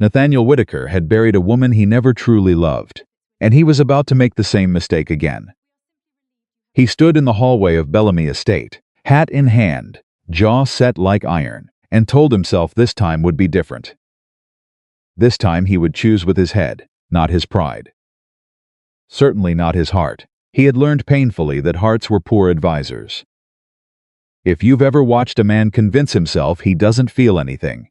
Nathaniel Whitaker had buried a woman he never truly loved, and he was about to make the same mistake again. He stood in the hallway of Bellamy Estate, hat in hand, jaw set like iron, and told himself this time would be different. This time he would choose with his head, not his pride. Certainly not his heart. He had learned painfully that hearts were poor advisors. If you've ever watched a man convince himself he doesn't feel anything,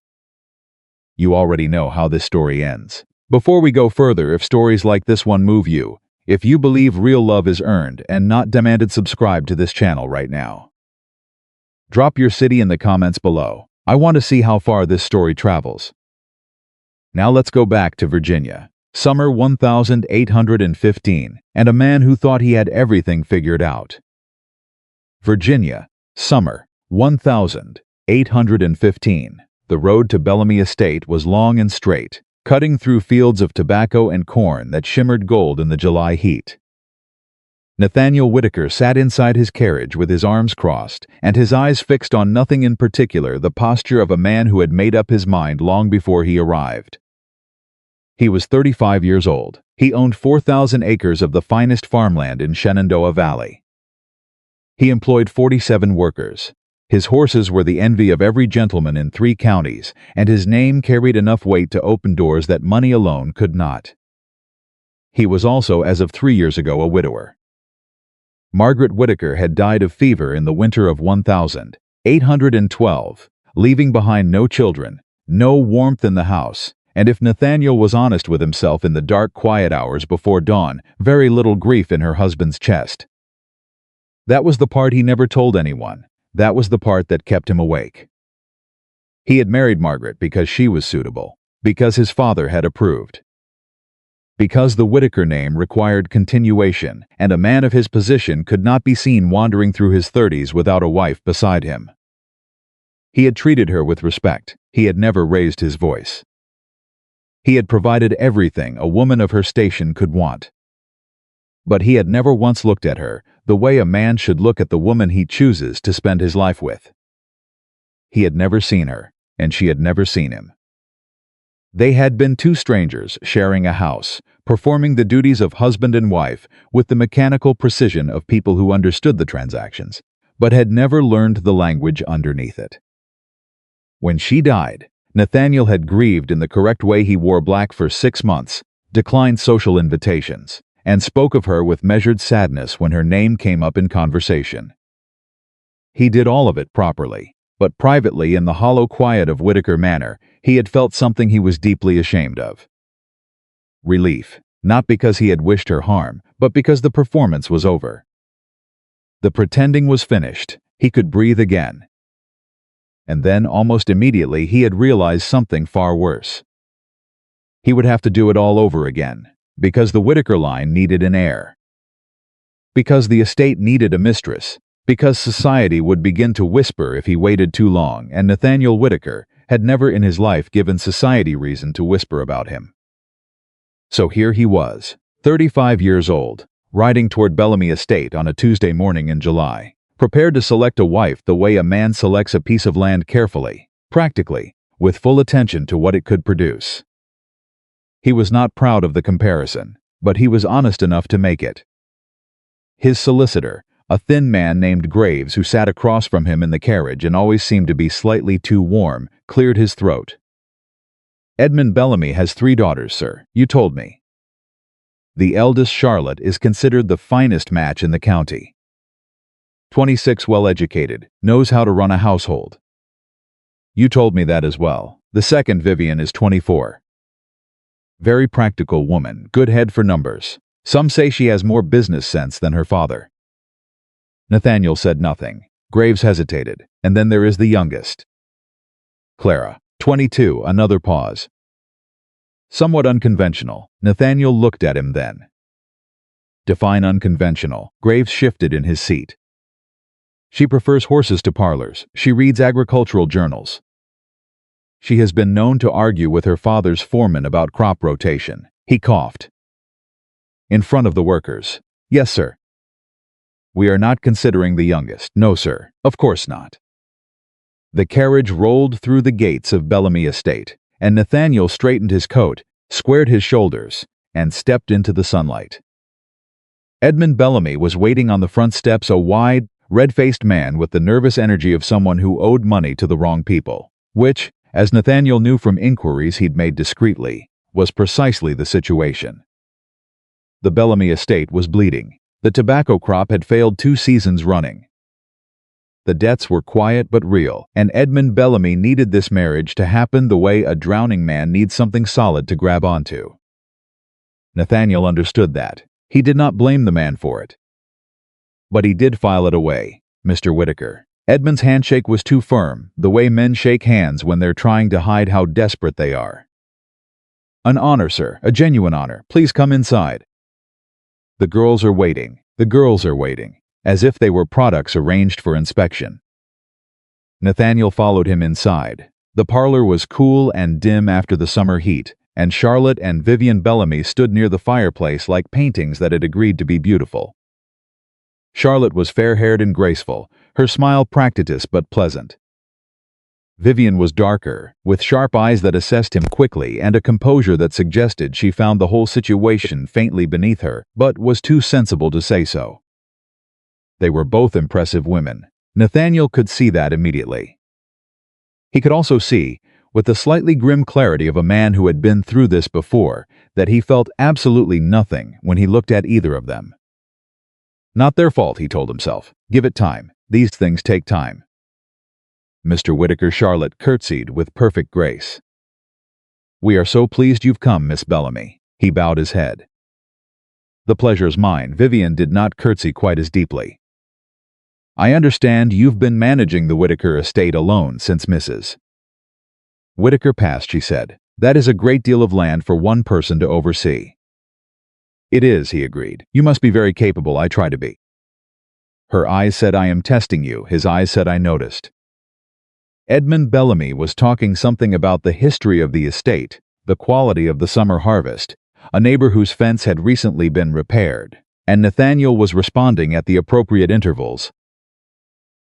you already know how this story ends. Before we go further, if stories like this one move you, if you believe real love is earned and not demanded, subscribe to this channel right now. Drop your city in the comments below. I want to see how far this story travels. Now let's go back to Virginia. Summer 1815, and a man who thought he had everything figured out. Virginia, summer 1815. The road to Bellamy Estate was long and straight, cutting through fields of tobacco and corn that shimmered gold in the July heat. Nathaniel Whitaker sat inside his carriage with his arms crossed and his eyes fixed on nothing in particular, the posture of a man who had made up his mind long before he arrived. He was 35 years old. He owned 4,000 acres of the finest farmland in Shenandoah Valley. He employed 47 workers. His horses were the envy of every gentleman in 3 counties, and his name carried enough weight to open doors that money alone could not. He was also, as of 3 years ago, a widower. Margaret Whitaker had died of fever in the winter of 1812, leaving behind no children, no warmth in the house, and if Nathaniel was honest with himself in the dark, quiet hours before dawn, very little grief in her husband's chest. That was the part he never told anyone. That was the part that kept him awake. He had married Margaret because she was suitable, because his father had approved, because the Whitaker name required continuation, and a man of his position could not be seen wandering through his 30s without a wife beside him. He had treated her with respect. He had never raised his voice. He had provided everything a woman of her station could want. But he had never once looked at her the way a man should look at the woman he chooses to spend his life with. He had never seen her, and she had never seen him. They had been 2 strangers sharing a house, performing the duties of husband and wife with the mechanical precision of people who understood the transactions, but had never learned the language underneath it. When she died, Nathaniel had grieved in the correct way. He wore black for 6 months, declined social invitations, and spoke of her with measured sadness when her name came up in conversation. He did all of it properly, but privately, in the hollow quiet of Whitaker Manor, he had felt something he was deeply ashamed of. Relief, not because he had wished her harm, but because the performance was over. The pretending was finished. He could breathe again. And then, almost immediately, he had realized something far worse. He would have to do it all over again, because the Whitaker line needed an heir. Because the estate needed a mistress. Because society would begin to whisper if he waited too long, and Nathaniel Whitaker had never in his life given society reason to whisper about him. So here he was, 35 years old, riding toward Bellamy Estate on a Tuesday morning in July, prepared to select a wife the way a man selects a piece of land, carefully, practically, with full attention to what it could produce. He was not proud of the comparison, but he was honest enough to make it. His solicitor, a thin man named Graves who sat across from him in the carriage and always seemed to be slightly too warm, cleared his throat. "Edmund Bellamy has 3 daughters, sir, you told me. The eldest, Charlotte, is considered the finest match in the county. 26, well-educated, knows how to run a household. You told me that as well. The second, Vivian, is 24. Very practical woman, good head for numbers. Some say she has more business sense than her father." Nathaniel said nothing. Graves hesitated, and then there is the youngest, Clara, 22, another pause. Somewhat unconventional. Nathaniel looked at him then. Define unconventional. Graves shifted in his seat. She prefers horses to parlors. She reads agricultural journals. She has been known to argue with her father's foreman about crop rotation. He coughed. In front of the workers. Yes, sir. We are not considering the youngest. No, sir. Of course not. The carriage rolled through the gates of Bellamy Estate, and Nathaniel straightened his coat, squared his shoulders, and stepped into the sunlight. Edmund Bellamy was waiting on the front steps, a wide, red-faced man with the nervous energy of someone who owed money to the wrong people, which, as Nathaniel knew from inquiries he'd made discreetly, was precisely the situation. The Bellamy estate was bleeding. The tobacco crop had failed 2 seasons running. The debts were quiet but real, and Edmund Bellamy needed this marriage to happen the way a drowning man needs something solid to grab onto. Nathaniel understood that. He did not blame the man for it. But he did file it away, Mr. Whitaker. Edmund's handshake was too firm, the way men shake hands when they're trying to hide how desperate they are. An honor, sir, a genuine honor. Please come inside. The girls are waiting. The girls are waiting, as if they were products arranged for inspection. Nathaniel followed him inside. The parlor was cool and dim after the summer heat, and Charlotte and Vivian Bellamy stood near the fireplace like paintings that had agreed to be beautiful. Charlotte was fair-haired and graceful, her smile practiced but pleasant. Vivian was darker, with sharp eyes that assessed him quickly and a composure that suggested she found the whole situation faintly beneath her, but was too sensible to say so. They were both impressive women. Nathaniel could see that immediately. He could also see, with the slightly grim clarity of a man who had been through this before, that he felt absolutely nothing when he looked at either of them. Not their fault, he told himself. Give it time. These things take time. Mr. Whitaker. Charlotte curtsied with perfect grace. We are so pleased you've come, Miss Bellamy. He bowed his head. The pleasure's mine. Vivian did not curtsy quite as deeply. I understand you've been managing the Whitaker estate alone since Mrs. Whitaker passed, she said. That is a great deal of land for one person to oversee. It is, he agreed. You must be very capable. I try to be. Her eyes said, I am testing you. His eyes said, I noticed. Edmund Bellamy was talking something about the history of the estate, the quality of the summer harvest, a neighbor whose fence had recently been repaired, and Nathaniel was responding at the appropriate intervals.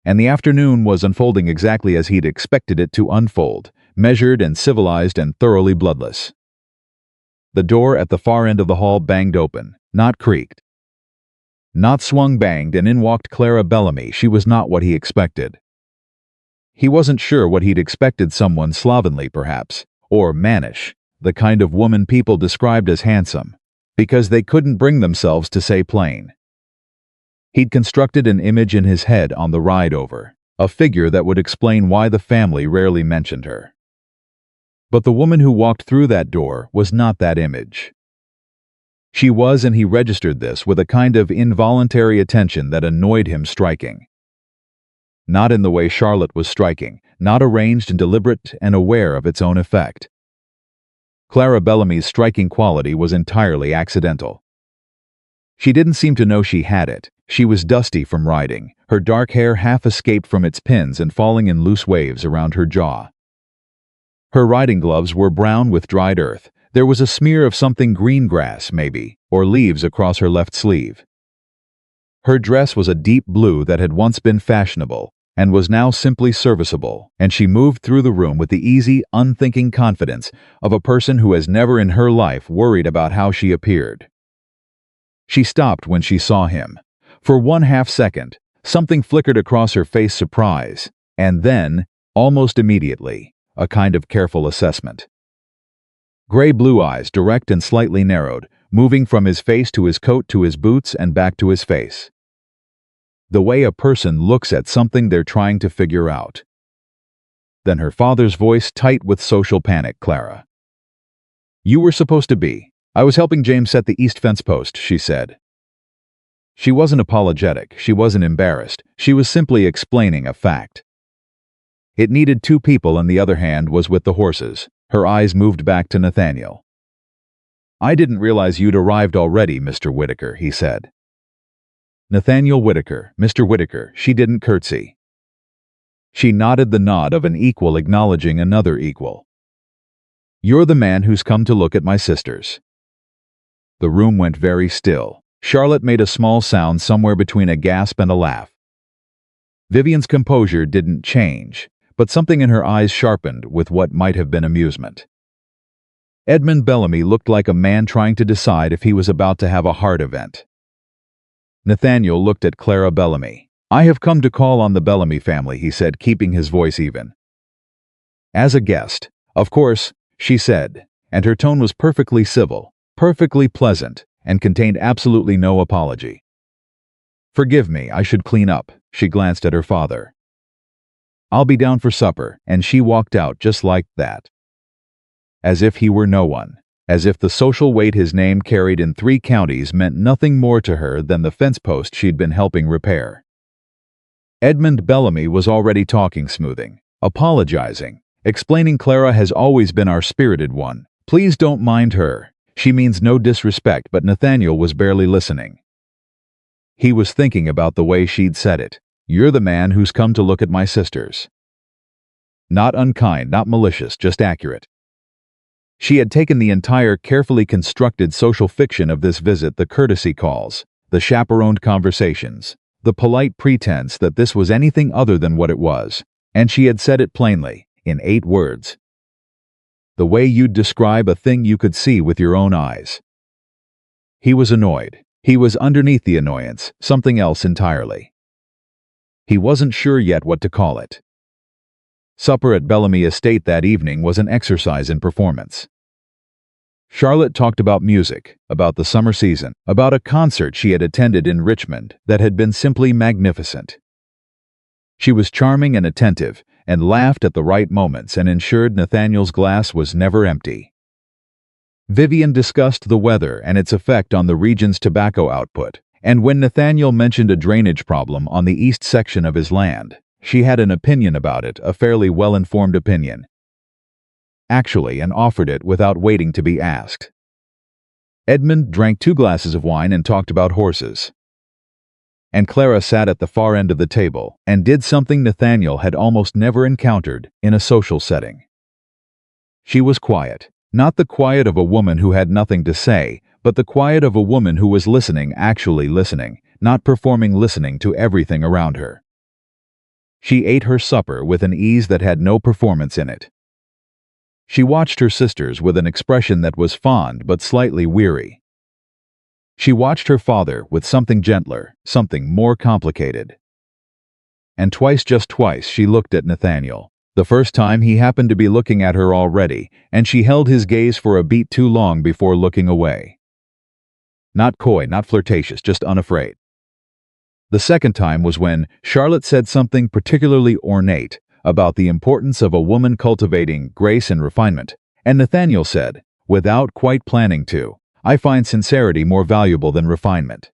And the afternoon was unfolding exactly as he'd expected it to unfold, measured and civilized and thoroughly bloodless. The door at the far end of the hall banged open, not creaked. Not swung, banged, and in walked Clara Bellamy. She was not what he expected. He wasn't sure what he'd expected, someone slovenly perhaps, or mannish, the kind of woman people described as handsome, because they couldn't bring themselves to say plain. He'd constructed an image in his head on the ride over, a figure that would explain why the family rarely mentioned her. But the woman who walked through that door was not that image. She was, and he registered this with a kind of involuntary attention that annoyed him striking. Not in the way Charlotte was striking, not arranged and deliberate and aware of its own effect. Clara Bellamy's striking quality was entirely accidental. She didn't seem to know she had it. She was dusty from riding, her dark hair half escaped from its pins and falling in loose waves around her jaw. Her riding gloves were brown with dried earth. There was a smear of something, green grass, maybe, or leaves across her left sleeve. Her dress was a deep blue that had once been fashionable, and was now simply serviceable, and she moved through the room with the easy, unthinking confidence of a person who has never in her life worried about how she appeared. She stopped when she saw him. For 1/2 second, something flickered across her face, surprise, and then, almost immediately, a kind of careful assessment. Gray-blue eyes, direct and slightly narrowed, moving from his face to his coat to his boots and back to his face. The way a person looks at something they're trying to figure out. Then her father's voice, tight with social panic. Clara. You were supposed to be. I was helping James set the east fence post, she said. She wasn't apologetic, she wasn't embarrassed, she was simply explaining a fact. It needed 2 people, and the other hand was with the horses. Her eyes moved back to Nathaniel. I didn't realize you'd arrived already, Mr. Whitaker, he said. Nathaniel Whitaker, Mr. Whitaker. She didn't curtsy. She nodded the nod of an equal acknowledging another equal. You're the man who's come to look at my sisters. The room went very still. Charlotte made a small sound somewhere between a gasp and a laugh. Vivian's composure didn't change, but something in her eyes sharpened with what might have been amusement. Edmund Bellamy looked like a man trying to decide if he was about to have a heart event. Nathaniel looked at Clara Bellamy. "I have come to call on the Bellamy family," he said, keeping his voice even. "As a guest." "Of course," she said, and her tone was perfectly civil, perfectly pleasant, and contained absolutely no apology. "Forgive me, I should clean up." She glanced at her father. "I'll be down for supper," and she walked out just like that. As if he were no one. As if the social weight his name carried in 3 counties meant nothing more to her than the fence post she'd been helping repair. Edmund Bellamy was already talking, smoothing, apologizing, explaining Clara has always been our spirited one. Please don't mind her. She means no disrespect, but Nathaniel was barely listening. He was thinking about the way she'd said it. "You're the man who's come to look at my sisters." Not unkind, not malicious, just accurate. She had taken the entire carefully constructed social fiction of this visit, the courtesy calls, the chaperoned conversations, the polite pretense that this was anything other than what it was, and she had said it plainly, in 8 words. The way you'd describe a thing you could see with your own eyes. He was annoyed. He was underneath the annoyance, something else entirely. He wasn't sure yet what to call it. Supper at Bellamy Estate that evening was an exercise in performance. Charlotte talked about music, about the summer season, about a concert she had attended in Richmond that had been simply magnificent. She was charming and attentive, and laughed at the right moments and ensured Nathaniel's glass was never empty. Vivian discussed the weather and its effect on the region's tobacco output, and when Nathaniel mentioned a drainage problem on the east section of his land, she had an opinion about it, a fairly well-informed opinion. Actually, and offered it without waiting to be asked. Edmund drank 2 glasses of wine and talked about horses. And Clara sat at the far end of the table and did something Nathaniel had almost never encountered in a social setting. She was quiet, not the quiet of a woman who had nothing to say, but the quiet of a woman who was listening, actually listening, not performing listening to everything around her. She ate her supper with an ease that had no performance in it. She watched her sisters with an expression that was fond but slightly weary. She watched her father with something gentler, something more complicated. And twice, just twice, she looked at Nathaniel. The first time he happened to be looking at her already, and she held his gaze for a beat too long before looking away. Not coy, not flirtatious, just unafraid. The second time was when Charlotte said something particularly ornate about the importance of a woman cultivating grace and refinement, and Nathaniel said, without quite planning to, "I find sincerity more valuable than refinement."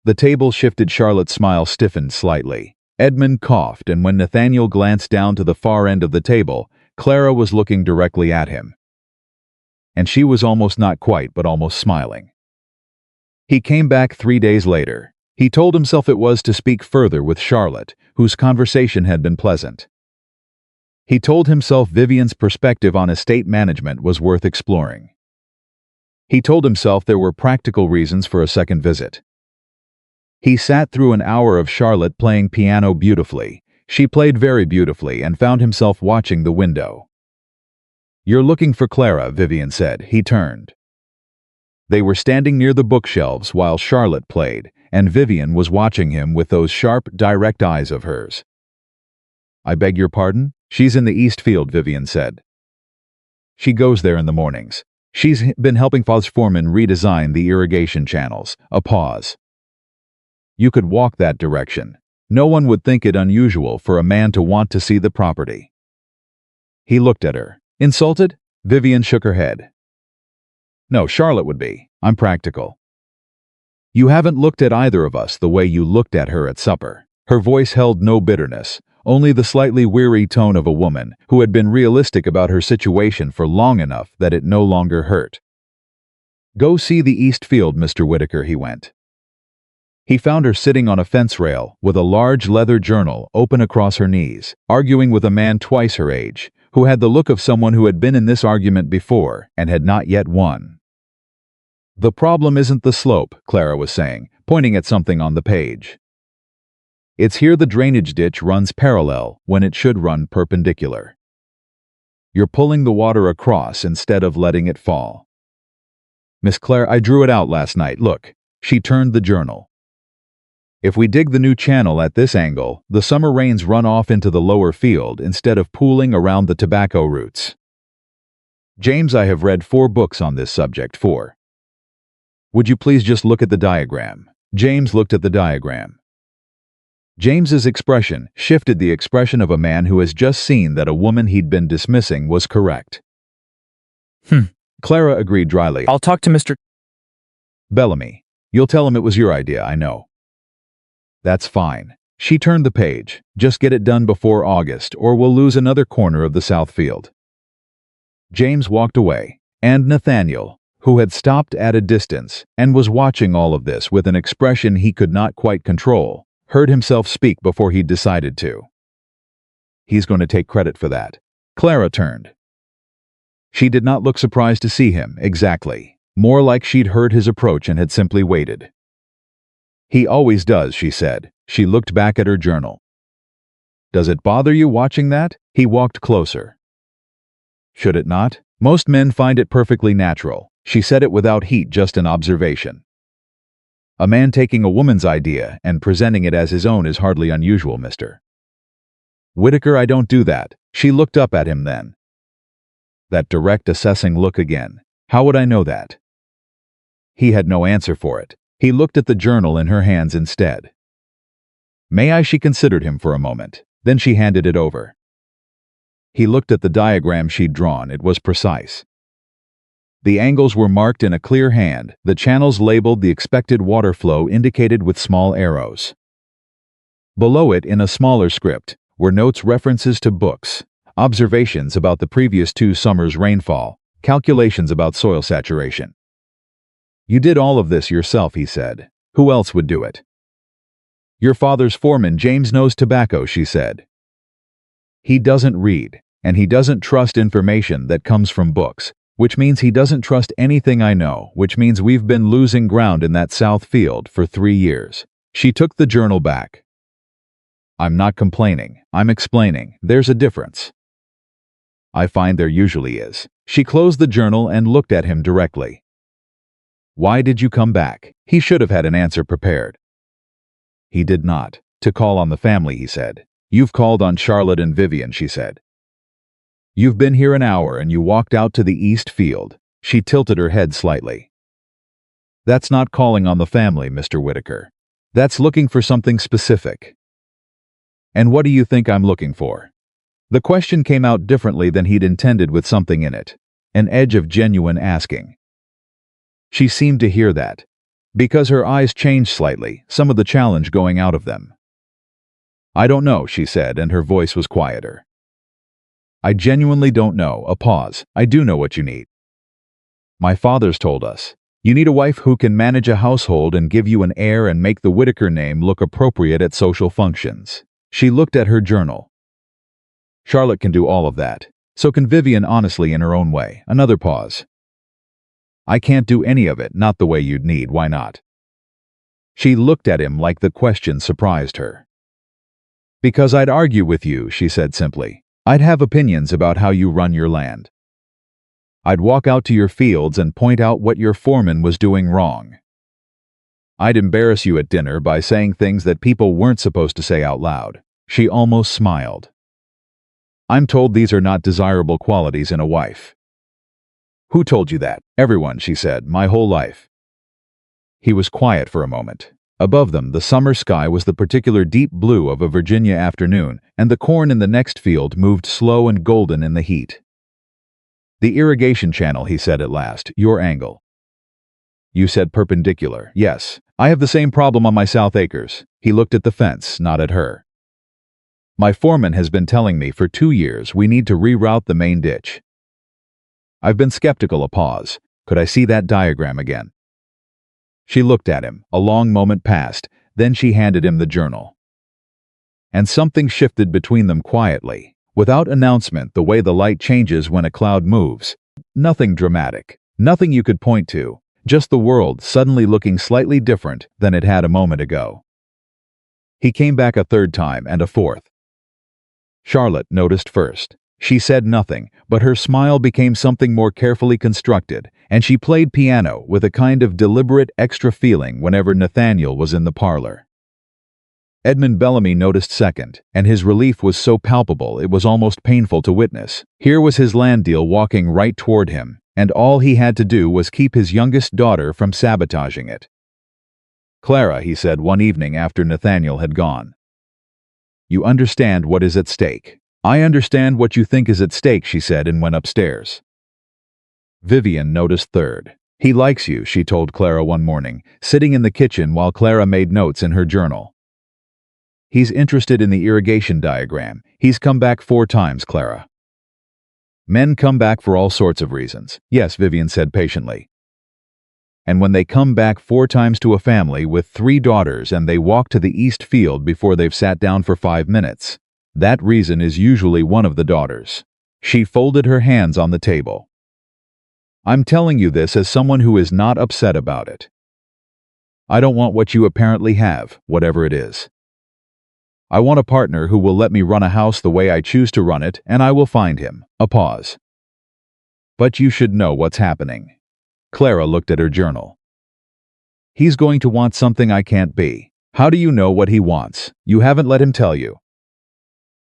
The table shifted. Charlotte's smile stiffened slightly. Edmund coughed, and when Nathaniel glanced down to the far end of the table, Clara was looking directly at him. And she was almost, not quite, but almost smiling. He came back 3 days later. He told himself it was to speak further with Charlotte, whose conversation had been pleasant. He told himself Vivian's perspective on estate management was worth exploring. He told himself there were practical reasons for a second visit. He sat through an hour of Charlotte playing piano beautifully. She played very beautifully, and found himself watching the window. "You're looking for Clara," Vivian said. He turned. They were standing near the bookshelves while Charlotte played, and Vivian was watching him with those sharp, direct eyes of hers. "I beg your pardon?" "She's in the East Field," Vivian said. "She goes there in the mornings. She's been helping Father's foreman redesign the irrigation channels." A pause. "You could walk that direction. No one would think it unusual for a man to want to see the property." He looked at her. "Insulted?" Vivian shook her head. "No, Charlotte would be. I'm practical." "You haven't looked at either of us the way you looked at her at supper." Her voice held no bitterness, only the slightly weary tone of a woman who had been realistic about her situation for long enough that it no longer hurt. "Go see the East Field, Mr. Whitaker," he went. He found her sitting on a fence rail with a large leather journal open across her knees, arguing with a man twice her age, who had the look of someone who had been in this argument before and had not yet won. "The problem isn't the slope," Clara was saying, pointing at something on the page. "It's here the drainage ditch runs parallel when it should run perpendicular." You're pulling the water across instead of letting it fall. Miss Claire, I drew it out last night, look. She turned the journal. If we dig the new channel at this angle, the summer rains run off into the lower field instead of pooling around the tobacco roots. James, I have read 4 books on this subject. 4. Would you please just look at the diagram? James looked at the diagram. James's expression shifted, the expression of a man who has just seen that a woman he'd been dismissing was correct. Clara agreed dryly. I'll talk to Mr. Bellamy. You'll tell him it was your idea, I know. That's fine. She turned the page. Just get it done before August, or we'll lose another corner of the south field. James walked away, and Nathaniel, who had stopped at a distance and was watching all of this with an expression he could not quite control, heard himself speak before he'd decided to. He's going to take credit for that. Clara turned. She did not look surprised to see him, exactly. More like she'd heard his approach and had simply waited. He always does, she said. She looked back at her journal. Does it bother you watching that? He walked closer. Should it not? Most men find it perfectly natural. She said it without heat, just an observation. A man taking a woman's idea and presenting it as his own is hardly unusual, Mr. Whitaker, I don't do that. She looked up at him then. That direct, assessing look again. How would I know that? He had no answer for it. He looked at the journal in her hands instead. May I? She considered him for a moment. Then she handed it over. He looked at the diagram she'd drawn. It was precise. The angles were marked in a clear hand, the channels labeled, the expected water flow indicated with small arrows. Below it, in a smaller script, were notes, references to books, observations about the previous 2 summers' rainfall, calculations about soil saturation. You did all of this yourself, he said. Who else would do it? Your father's foreman, James, knows tobacco, she said. He doesn't read, and he doesn't trust information that comes from books, which means he doesn't trust anything I know, which means we've been losing ground in that south field for 3 years. She took the journal back. I'm not complaining, I'm explaining. There's a difference. I find there usually is. She closed the journal and looked at him directly. Why did you come back? He should have had an answer prepared. He did not. To call on the family, he said. You've called on Charlotte and Vivian, she said. You've been here an hour and you walked out to the east field. She tilted her head slightly. That's not calling on the family, Mr. Whitaker. That's looking for something specific. And what do you think I'm looking for? The question came out differently than he'd intended, with something in it. An edge of genuine asking. She seemed to hear that, because her eyes changed slightly, some of the challenge going out of them. I don't know, she said, and her voice was quieter. I genuinely don't know. A pause. I do know what you need. My father's told us. You need a wife who can manage a household and give you an heir and make the Whitaker name look appropriate at social functions. She looked at her journal. Charlotte can do all of that. So can Vivian, honestly, in her own way. Another pause. I can't do any of it, not the way you'd need. Why not? She looked at him like the question surprised her. Because I'd argue with you, she said simply. I'd have opinions about how you run your land. I'd walk out to your fields and point out what your foreman was doing wrong. I'd embarrass you at dinner by saying things that people weren't supposed to say out loud. She almost smiled. I'm told these are not desirable qualities in a wife. Who told you that? Everyone, she said, my whole life. He was quiet for a moment. Above them, the summer sky was the particular deep blue of a Virginia afternoon, and the corn in the next field moved slow and golden in the heat. The irrigation channel, he said at last, your angle. You said perpendicular. Yes, I have the same problem on my south acres. He looked at the fence, not at her. My foreman has been telling me for 2 years we need to reroute the main ditch. I've been skeptical. A pause. Could I see that diagram again? She looked at him. A long moment passed. Then she handed him the journal. And something shifted between them quietly, without announcement, the way the light changes when a cloud moves. Nothing dramatic. Nothing you could point to. Just the world suddenly looking slightly different than it had a moment ago. He came back a third time and a fourth. Charlotte noticed first. She said nothing, but her smile became something more carefully constructed, and she played piano with a kind of deliberate extra feeling whenever Nathaniel was in the parlor. Edmund Bellamy noticed second, and his relief was so palpable it was almost painful to witness. Here was his land deal walking right toward him, and all he had to do was keep his youngest daughter from sabotaging it. "Clara," he said one evening after Nathaniel had gone, "you understand what is at stake." "I understand what you think is at stake," she said, and went upstairs. Vivian noticed third. "He likes you," she told Clara one morning, sitting in the kitchen while Clara made notes in her journal. "He's interested in the irrigation diagram. He's come back 4 times, Clara." "Men come back for all sorts of reasons." "Yes," Vivian said patiently. "And when they come back 4 times to a family with 3 daughters and they walk to the east field before they've sat down for 5 minutes, that reason is usually one of the daughters." She folded her hands on the table. "I'm telling you this as someone who is not upset about it. I don't want what you apparently have, whatever it is. I want a partner who will let me run a house the way I choose to run it, and I will find him." A pause. "But you should know what's happening." Clara looked at her journal. "He's going to want something I can't be." "How do you know what he wants? You haven't let him tell you."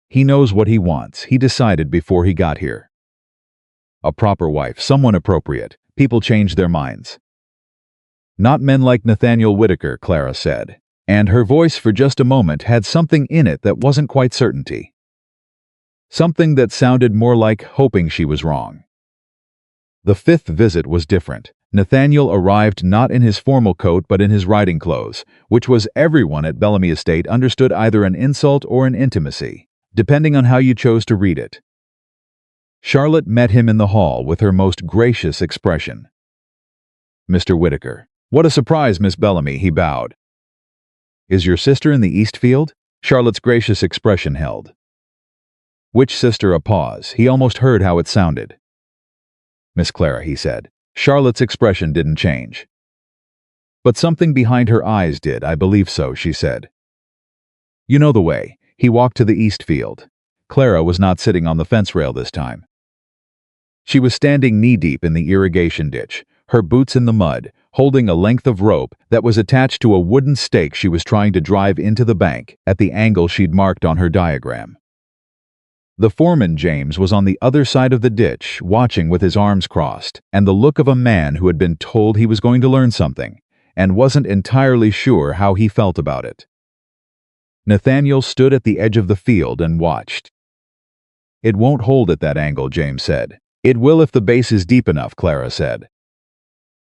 "He knows what he wants. He decided before he got here. A proper wife, someone appropriate. People change their minds." "Not men like Nathaniel Whitaker," Clara said, and her voice for just a moment had something in it that wasn't quite certainty. Something that sounded more like hoping she was wrong. The 5th visit was different. Nathaniel arrived not in his formal coat but in his riding clothes, which was everyone at Bellamy Estate understood either an insult or an intimacy, depending on how you chose to read it. Charlotte met him in the hall with her most gracious expression. "Mr. Whitaker." "What a surprise, Miss Bellamy," he bowed. "Is your sister in the East Field?" Charlotte's gracious expression held. "Which sister?" A pause. He almost heard how it sounded. "Miss Clara," he said. Charlotte's expression didn't change. But something behind her eyes did. "I believe so," she said. "You know the way." He walked to the East Field. Clara was not sitting on the fence rail this time. She was standing knee-deep in the irrigation ditch, her boots in the mud, holding a length of rope that was attached to a wooden stake she was trying to drive into the bank at the angle she'd marked on her diagram. The foreman, James, was on the other side of the ditch, watching with his arms crossed, and the look of a man who had been told he was going to learn something, and wasn't entirely sure how he felt about it. Nathaniel stood at the edge of the field and watched. "It won't hold at that angle," James said. "It will if the base is deep enough," Clara said.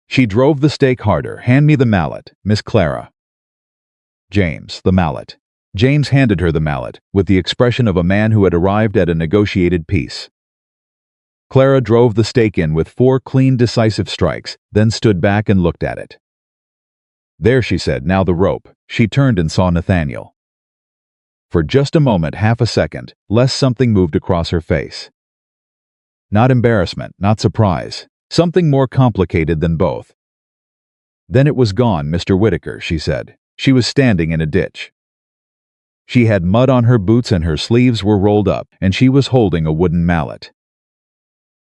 She drove the stake harder. "Hand me the mallet, Miss Clara." "James, the mallet." James handed her the mallet, with the expression of a man who had arrived at a negotiated peace. Clara drove the stake in with 4 clean, decisive strikes, then stood back and looked at it. "There," she said, "now the rope." She turned and saw Nathaniel. For just a moment, half a second, less, something moved across her face. Not embarrassment, not surprise. Something more complicated than both. "Then it was gone, Mr. Whitaker," she said. She was standing in a ditch. She had mud on her boots and her sleeves were rolled up, and she was holding a wooden mallet.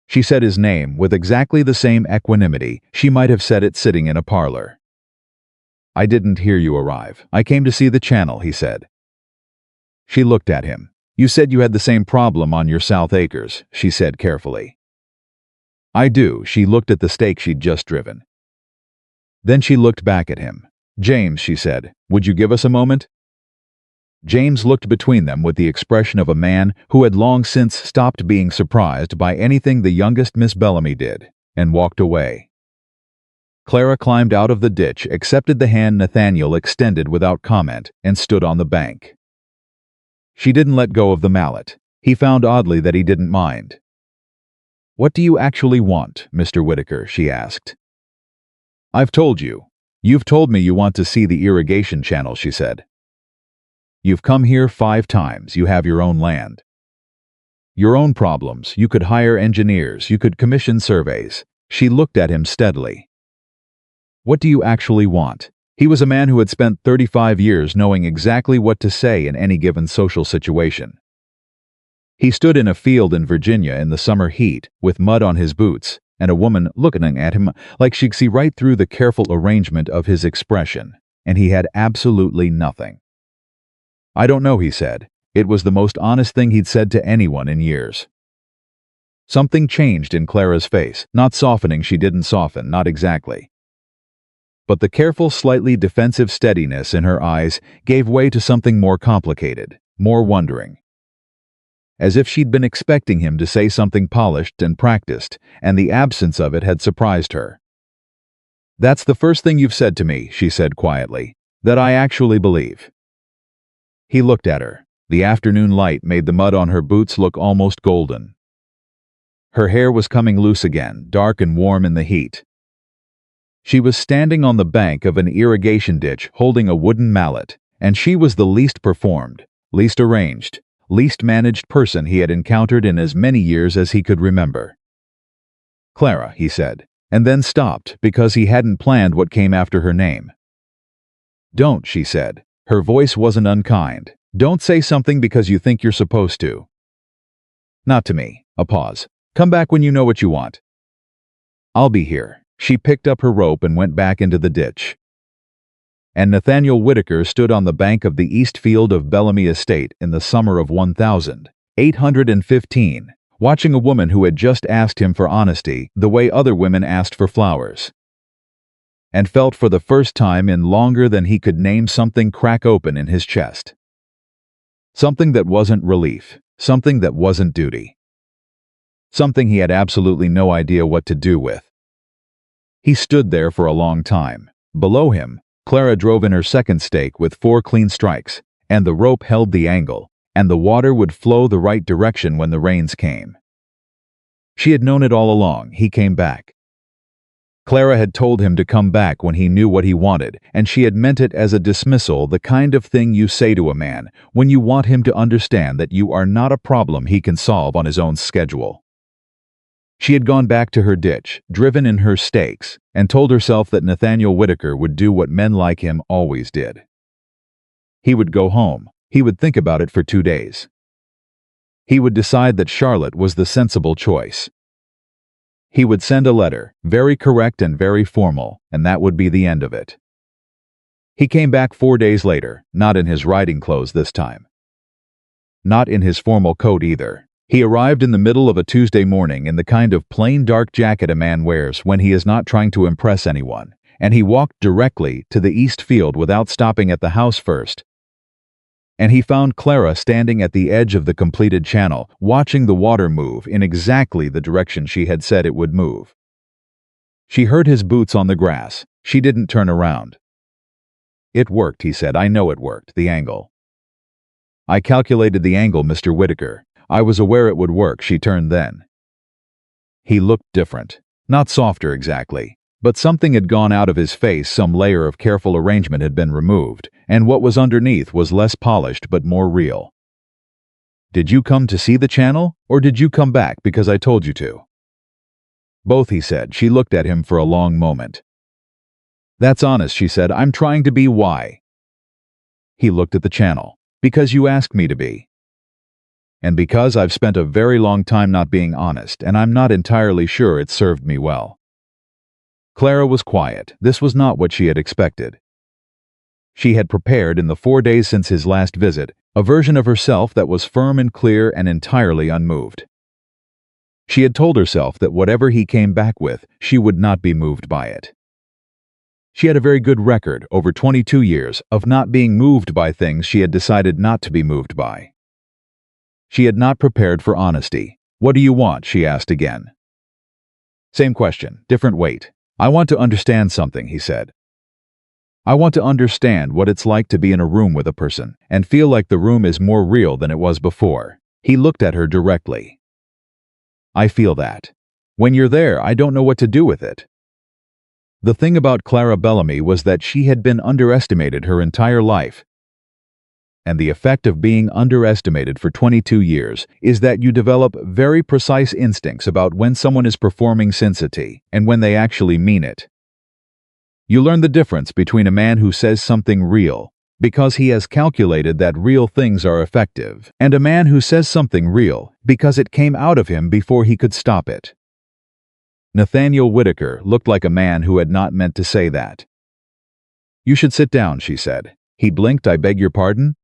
She said his name with exactly the same equanimity she might have said it sitting in a parlor. "I didn't hear you arrive. I came to see the channel," he said. She looked at him. "You said you had the same problem on your South Acres," she said carefully. "I do." She looked at the stake she'd just driven. Then she looked back at him. "James," she said, "would you give us a moment?" James looked between them with the expression of a man who had long since stopped being surprised by anything the youngest Miss Bellamy did, and walked away. Clara climbed out of the ditch, accepted the hand Nathaniel extended without comment, and stood on the bank. She didn't let go of the mallet. He found oddly that he didn't mind. "What do you actually want, Mr. Whitaker?" she asked. "I've told you. You've told me you want to see the irrigation channel," she said. "You've come here 5 times. You have your own land. Your own problems. You could hire engineers. You could commission surveys." She looked at him steadily. "What do you actually want?" He was a man who had spent 35 years knowing exactly what to say in any given social situation. He stood in a field in Virginia in the summer heat, with mud on his boots, and a woman looking at him like she'd see right through the careful arrangement of his expression, and he had absolutely nothing. "I don't know," he said. It was the most honest thing he'd said to anyone in years. Something changed in Clara's face, not softening, she didn't soften, not exactly. But the careful, slightly defensive steadiness in her eyes gave way to something more complicated, more wondering. As if she'd been expecting him to say something polished and practiced, and the absence of it had surprised her. "That's the first thing you've said to me," she said quietly, "that I actually believe." He looked at her. The afternoon light made the mud on her boots look almost golden. Her hair was coming loose again, dark and warm in the heat. She was standing on the bank of an irrigation ditch holding a wooden mallet, and she was the least performed, least arranged, least managed person he had encountered in as many years as he could remember. "Clara," he said, and then stopped because he hadn't planned what came after her name. "Don't," she said. Her voice wasn't unkind. "Don't say something because you think you're supposed to." "Not to me." A pause. "Come back when you know what you want." "I'll be here." She picked up her rope and went back into the ditch. And Nathaniel Whitaker stood on the bank of the east field of Bellamy Estate in the summer of 1815, watching a woman who had just asked him for honesty the way other women asked for flowers, and felt for the first time in longer than he could name something crack open in his chest. Something that wasn't relief, something that wasn't duty. Something he had absolutely no idea what to do with. He stood there for a long time. Below him, Clara drove in her second stake with 4 clean strikes, and the rope held the angle, and the water would flow the right direction when the rains came. She had known it all along. He came back. Clara had told him to come back when he knew what he wanted, and she had meant it as a dismissal, the kind of thing you say to a man when you want him to understand that you are not a problem he can solve on his own schedule. She had gone back to her ditch, driven in her stakes, and told herself that Nathaniel Whitaker would do what men like him always did. He would go home. He would think about it for 2 days. He would decide that Charlotte was the sensible choice. He would send a letter, very correct and very formal, and that would be the end of it. He came back 4 days later, not in his riding clothes this time. Not in his formal coat either. He arrived in the middle of a Tuesday morning in the kind of plain dark jacket a man wears when he is not trying to impress anyone, and he walked directly to the east field without stopping at the house first. And he found Clara standing at the edge of the completed channel, watching the water move in exactly the direction she had said it would move. She heard his boots on the grass. She didn't turn around. "It worked," he said. "I know it worked, the angle." "I calculated the angle, Mr. Whitaker. I was aware it would work." She turned then. He looked different. Not softer exactly. But something had gone out of his face, some layer of careful arrangement had been removed, and what was underneath was less polished but more real. "Did you come to see the channel, or did you come back because I told you to?" "Both," he said. She looked at him for a long moment. "That's honest," she said. "I'm trying to be. Why?" He looked at the channel. "Because you asked me to be. And because I've spent a very long time not being honest, and I'm not entirely sure it served me well." Clara was quiet. This was not what she had expected. She had prepared in the 4 days since his last visit a version of herself that was firm and clear and entirely unmoved. She had told herself that whatever he came back with, she would not be moved by it. She had a very good record over 22 years of not being moved by things she had decided not to be moved by. She had not prepared for honesty. "What do you want?" she asked again. Same question, different weight. "I want to understand something," he said. "I want to understand what it's like to be in a room with a person and feel like the room is more real than it was before." He looked at her directly. "I feel that. When you're there, I don't know what to do with it." The thing about Clara Bellamy was that she had been underestimated her entire life. And the effect of being underestimated for 22 years is that you develop very precise instincts about when someone is performing sincerity and when they actually mean it. You learn the difference between a man who says something real, because he has calculated that real things are effective, and a man who says something real because it came out of him before he could stop it. Nathaniel Whitaker looked like a man who had not meant to say that. "You should sit down," she said. He blinked. "I beg your pardon?"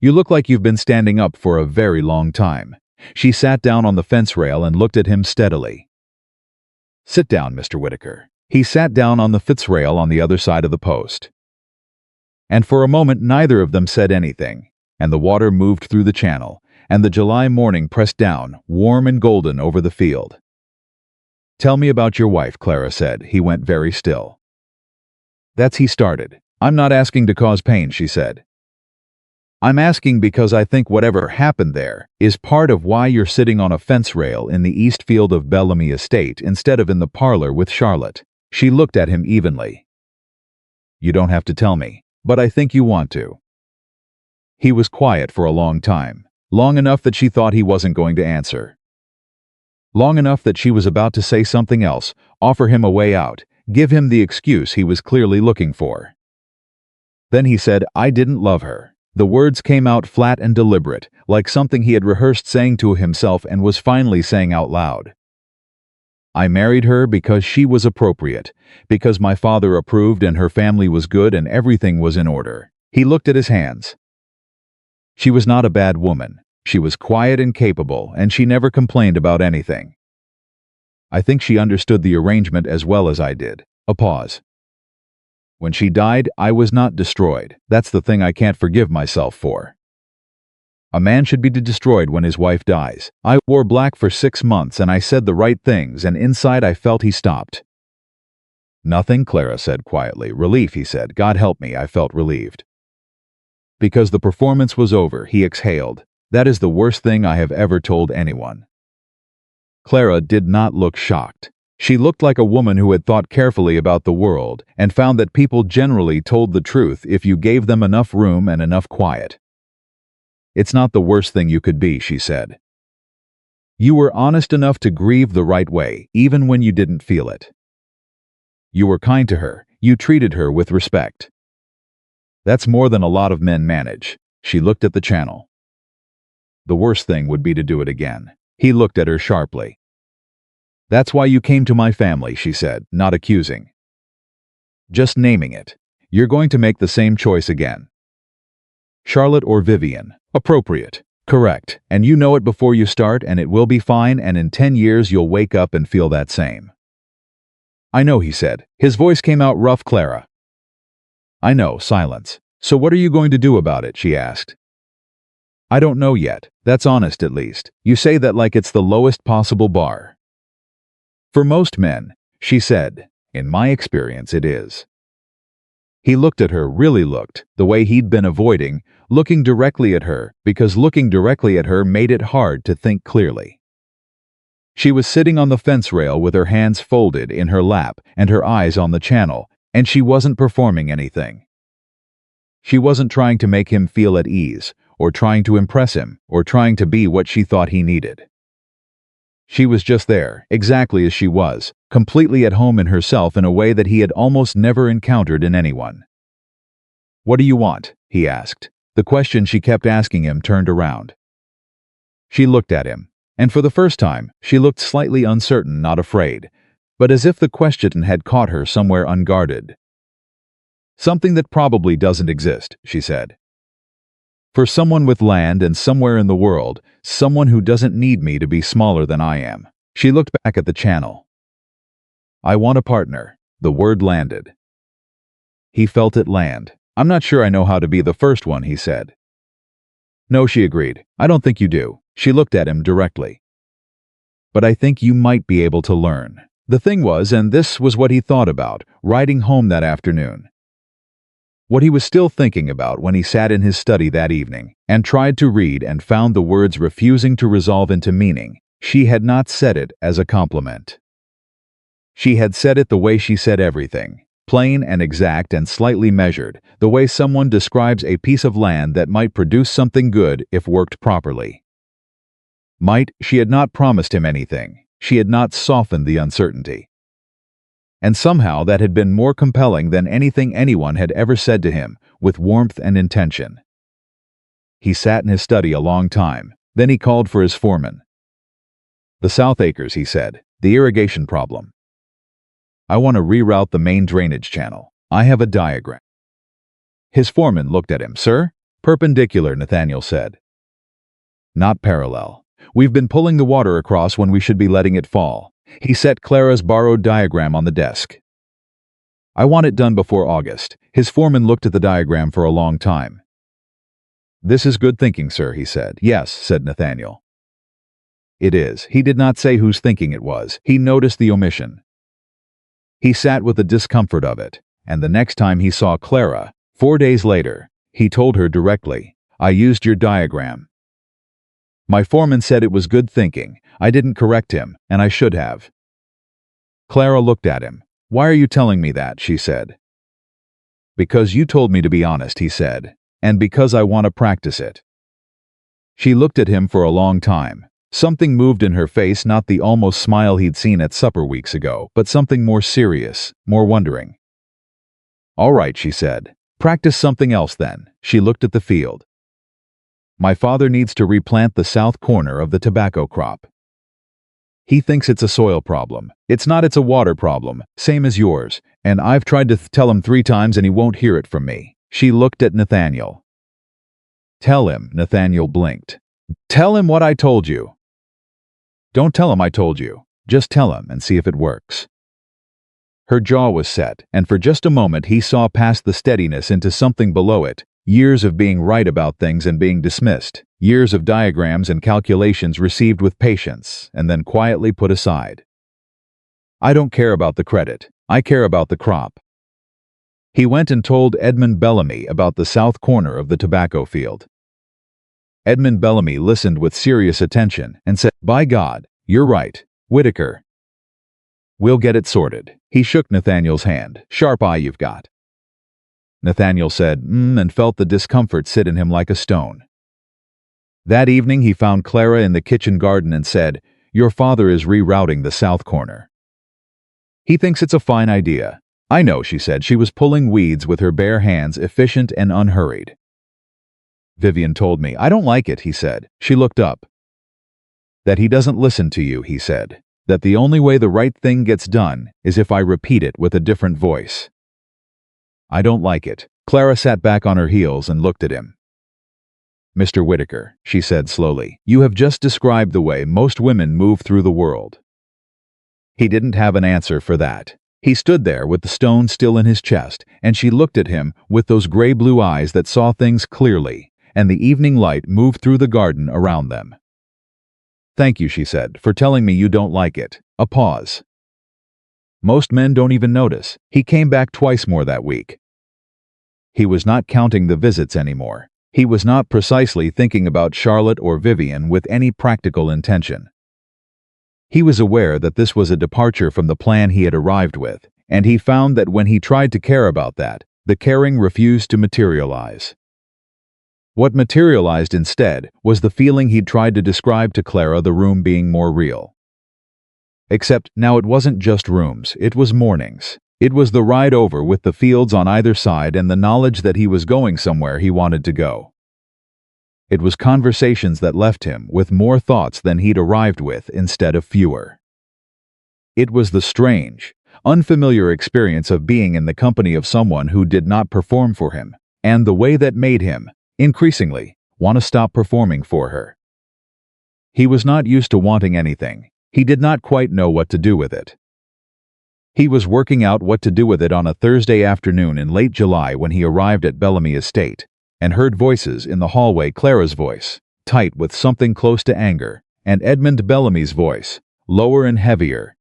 "You look like you've been standing up for a very long time." She sat down on the fence rail and looked at him steadily. "Sit down, Mr. Whitaker." He sat down on the fence rail on the other side of the post. And for a moment neither of them said anything, and the water moved through the channel, and the July morning pressed down, warm and golden, over the field. "Tell me about your wife," Clara said. He went very still. He started. "I'm not asking to cause pain," she said. "I'm asking because I think whatever happened there is part of why you're sitting on a fence rail in the east field of Bellamy Estate instead of in the parlor with Charlotte." She looked at him evenly. "You don't have to tell me, but I think you want to." He was quiet for a long time, long enough that she thought he wasn't going to answer. Long enough that she was about to say something else, offer him a way out, give him the excuse he was clearly looking for. Then he said, "I didn't love her." The words came out flat and deliberate, like something he had rehearsed saying to himself and was finally saying out loud. "I married her because she was appropriate, because my father approved and her family was good and everything was in order." He looked at his hands. "She was not a bad woman. She was quiet and capable, and she never complained about anything. I think she understood the arrangement as well as I did." A pause. "When she died, I was not destroyed. That's the thing I can't forgive myself for. A man should be destroyed when his wife dies. I wore black for 6 months and I said the right things, and inside I felt he stopped." "Nothing," Clara said quietly. "Relief," he said. "God help me, I felt relieved." "Because the performance was over," he exhaled. "That is the worst thing I have ever told anyone." Clara did not look shocked. She looked like a woman who had thought carefully about the world and found that people generally told the truth if you gave them enough room and enough quiet. "It's not the worst thing you could be," she said. "You were honest enough to grieve the right way, even when you didn't feel it. You were kind to her. You treated her with respect. That's more than a lot of men manage." She looked at the channel. "The worst thing would be to do it again." He looked at her sharply. "That's why you came to my family," she said, not accusing. "Just naming it. You're going to make the same choice again. Charlotte or Vivian. Appropriate. Correct. And you know it before you start, and it will be fine, and in 10 years you'll wake up and feel that same." "I know," he said. His voice came out rough. "Clara." "I know." Silence. "So what are you going to do about it?" she asked. "I don't know yet. That's honest, at least. You say that like it's the lowest possible bar." "For most men," she said. "In my experience, it is." He looked at her, really looked, the way he'd been avoiding, looking directly at her, because looking directly at her made it hard to think clearly. She was sitting on the fence rail with her hands folded in her lap and her eyes on the channel, and she wasn't performing anything. She wasn't trying to make him feel at ease, or trying to impress him, or trying to be what she thought he needed. She was just there, exactly as she was, completely at home in herself in a way that he had almost never encountered in anyone. "What do you want?" he asked. The question she kept asking him turned around. She looked at him, and for the first time, she looked slightly uncertain, not afraid, but as if the question had caught her somewhere unguarded. "Something that probably doesn't exist," she said. "For someone with land and somewhere in the world, someone who doesn't need me to be smaller than I am." She looked back at the channel. "I want a partner." The word landed. He felt it land. "I'm not sure I know how to be the first one," he said. "No," she agreed. "I don't think you do." She looked at him directly. "But I think you might be able to learn." The thing was, and this was what he thought about, riding home that afternoon. What he was still thinking about when he sat in his study that evening and tried to read and found the words refusing to resolve into meaning. She had not said it as a compliment. She had said it the way she said everything, plain and exact and slightly measured, the way someone describes a piece of land that might produce something good if worked properly. She had not promised him anything. She had not softened the uncertainty. And somehow that had been more compelling than anything anyone had ever said to him, with warmth and intention. He sat in his study a long time. Then he called for his foreman. "The South Acres," he said. "The irrigation problem. I want to reroute the main drainage channel. I have a diagram." His foreman looked at him. "Sir?" "Perpendicular," Nathaniel said. "Not parallel. We've been pulling the water across when we should be letting it fall." He set Clara's borrowed diagram on the desk. "I want it done before August." His foreman looked at the diagram for a long time. "This is good thinking, sir," he said. "Yes," said Nathaniel. "It is." He did not say whose thinking it was. He noticed the omission. He sat with the discomfort of it, and the next time he saw Clara, 4 days later, he told her directly, "I used your diagram. My foreman said it was good thinking. I didn't correct him, and I should have." Clara looked at him. "Why are you telling me that?" she said. "Because you told me to be honest," he said, "and because I want to practice it." She looked at him for a long time. Something moved in her face, not the almost smile he'd seen at supper weeks ago, but something more serious, more wondering. "All right," she said. "Practice something else then." She looked at the field. "My father needs to replant the south corner of the tobacco crop. He thinks it's a soil problem. It's not, it's a water problem, same as yours, and I've tried to tell him 3 times and he won't hear it from me." She looked at Nathaniel. "Tell him," Nathaniel blinked. "Tell him what I told you." "Don't tell him I told you. Just tell him and see if it works." Her jaw was set, and for just a moment he saw past the steadiness into something below it. Years of being right about things and being dismissed. Years of diagrams and calculations received with patience, and then quietly put aside. "I don't care about the credit. I care about the crop." He went and told Edmund Bellamy about the south corner of the tobacco field. Edmund Bellamy listened with serious attention and said, "By God, you're right, Whitaker. We'll get it sorted." He shook Nathaniel's hand. "Sharp eye you've got." Nathaniel said, and felt the discomfort sit in him like a stone. That evening he found Clara in the kitchen garden and said, "Your father is rerouting the south corner. He thinks it's a fine idea." "I know," she said. She was pulling weeds with her bare hands, efficient and unhurried. "Vivian told me." "I don't like it," he said. She looked up. "That he doesn't listen to you," he said. "That the only way the right thing gets done is if I repeat it with a different voice." "I don't like it." Clara sat back on her heels and looked at him. "Mr. Whitaker," she said slowly, "you have just described the way most women move through the world." He didn't have an answer for that. He stood there with the stone still in his chest, and she looked at him with those gray-blue eyes that saw things clearly, and the evening light moved through the garden around them. "Thank you," she said, "for telling me you don't like it." A pause. "Most men don't even notice." He came back twice more that week. He was not counting the visits anymore. He was not precisely thinking about Charlotte or Vivian with any practical intention. He was aware that this was a departure from the plan he had arrived with, and he found that when he tried to care about that, the caring refused to materialize. What materialized instead was the feeling he'd tried to describe to Clara, the room being more real. Except now it wasn't just rooms, it was mornings. It was the ride over with the fields on either side and the knowledge that he was going somewhere he wanted to go. It was conversations that left him with more thoughts than he'd arrived with instead of fewer. It was the strange, unfamiliar experience of being in the company of someone who did not perform for him, and the way that made him, increasingly, want to stop performing for her. He was not used to wanting anything. He did not quite know what to do with it. He was working out what to do with it on a Thursday afternoon in late July when he arrived at Bellamy Estate, and heard voices in the hallway, Clara's voice, tight with something close to anger, and Edmund Bellamy's voice, lower and heavier,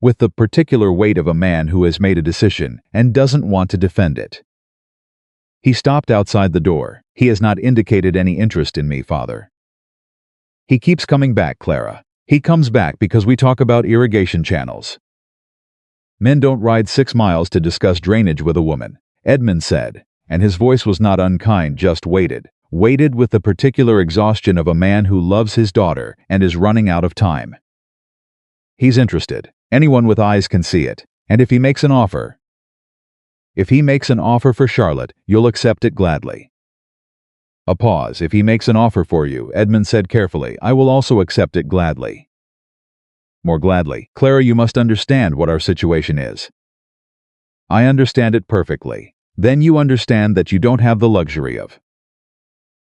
with the particular weight of a man who has made a decision and doesn't want to defend it. He stopped outside the door. "He has not indicated any interest in me, Father. He keeps coming back, Clara. He comes back because we talk about irrigation channels. Men don't ride 6 miles to discuss drainage with a woman," Edmund said, and his voice was not unkind, just weighted with the particular exhaustion of a man who loves his daughter and is running out of time. "He's interested. Anyone with eyes can see it. And if he makes an offer? If he makes an offer for Charlotte, you'll accept it gladly. A pause. If he makes an offer for you, Edmund said carefully, I will also accept it gladly. More gladly. Clara, you must understand what our situation is. I understand it perfectly. Then you understand that you don't have the luxury of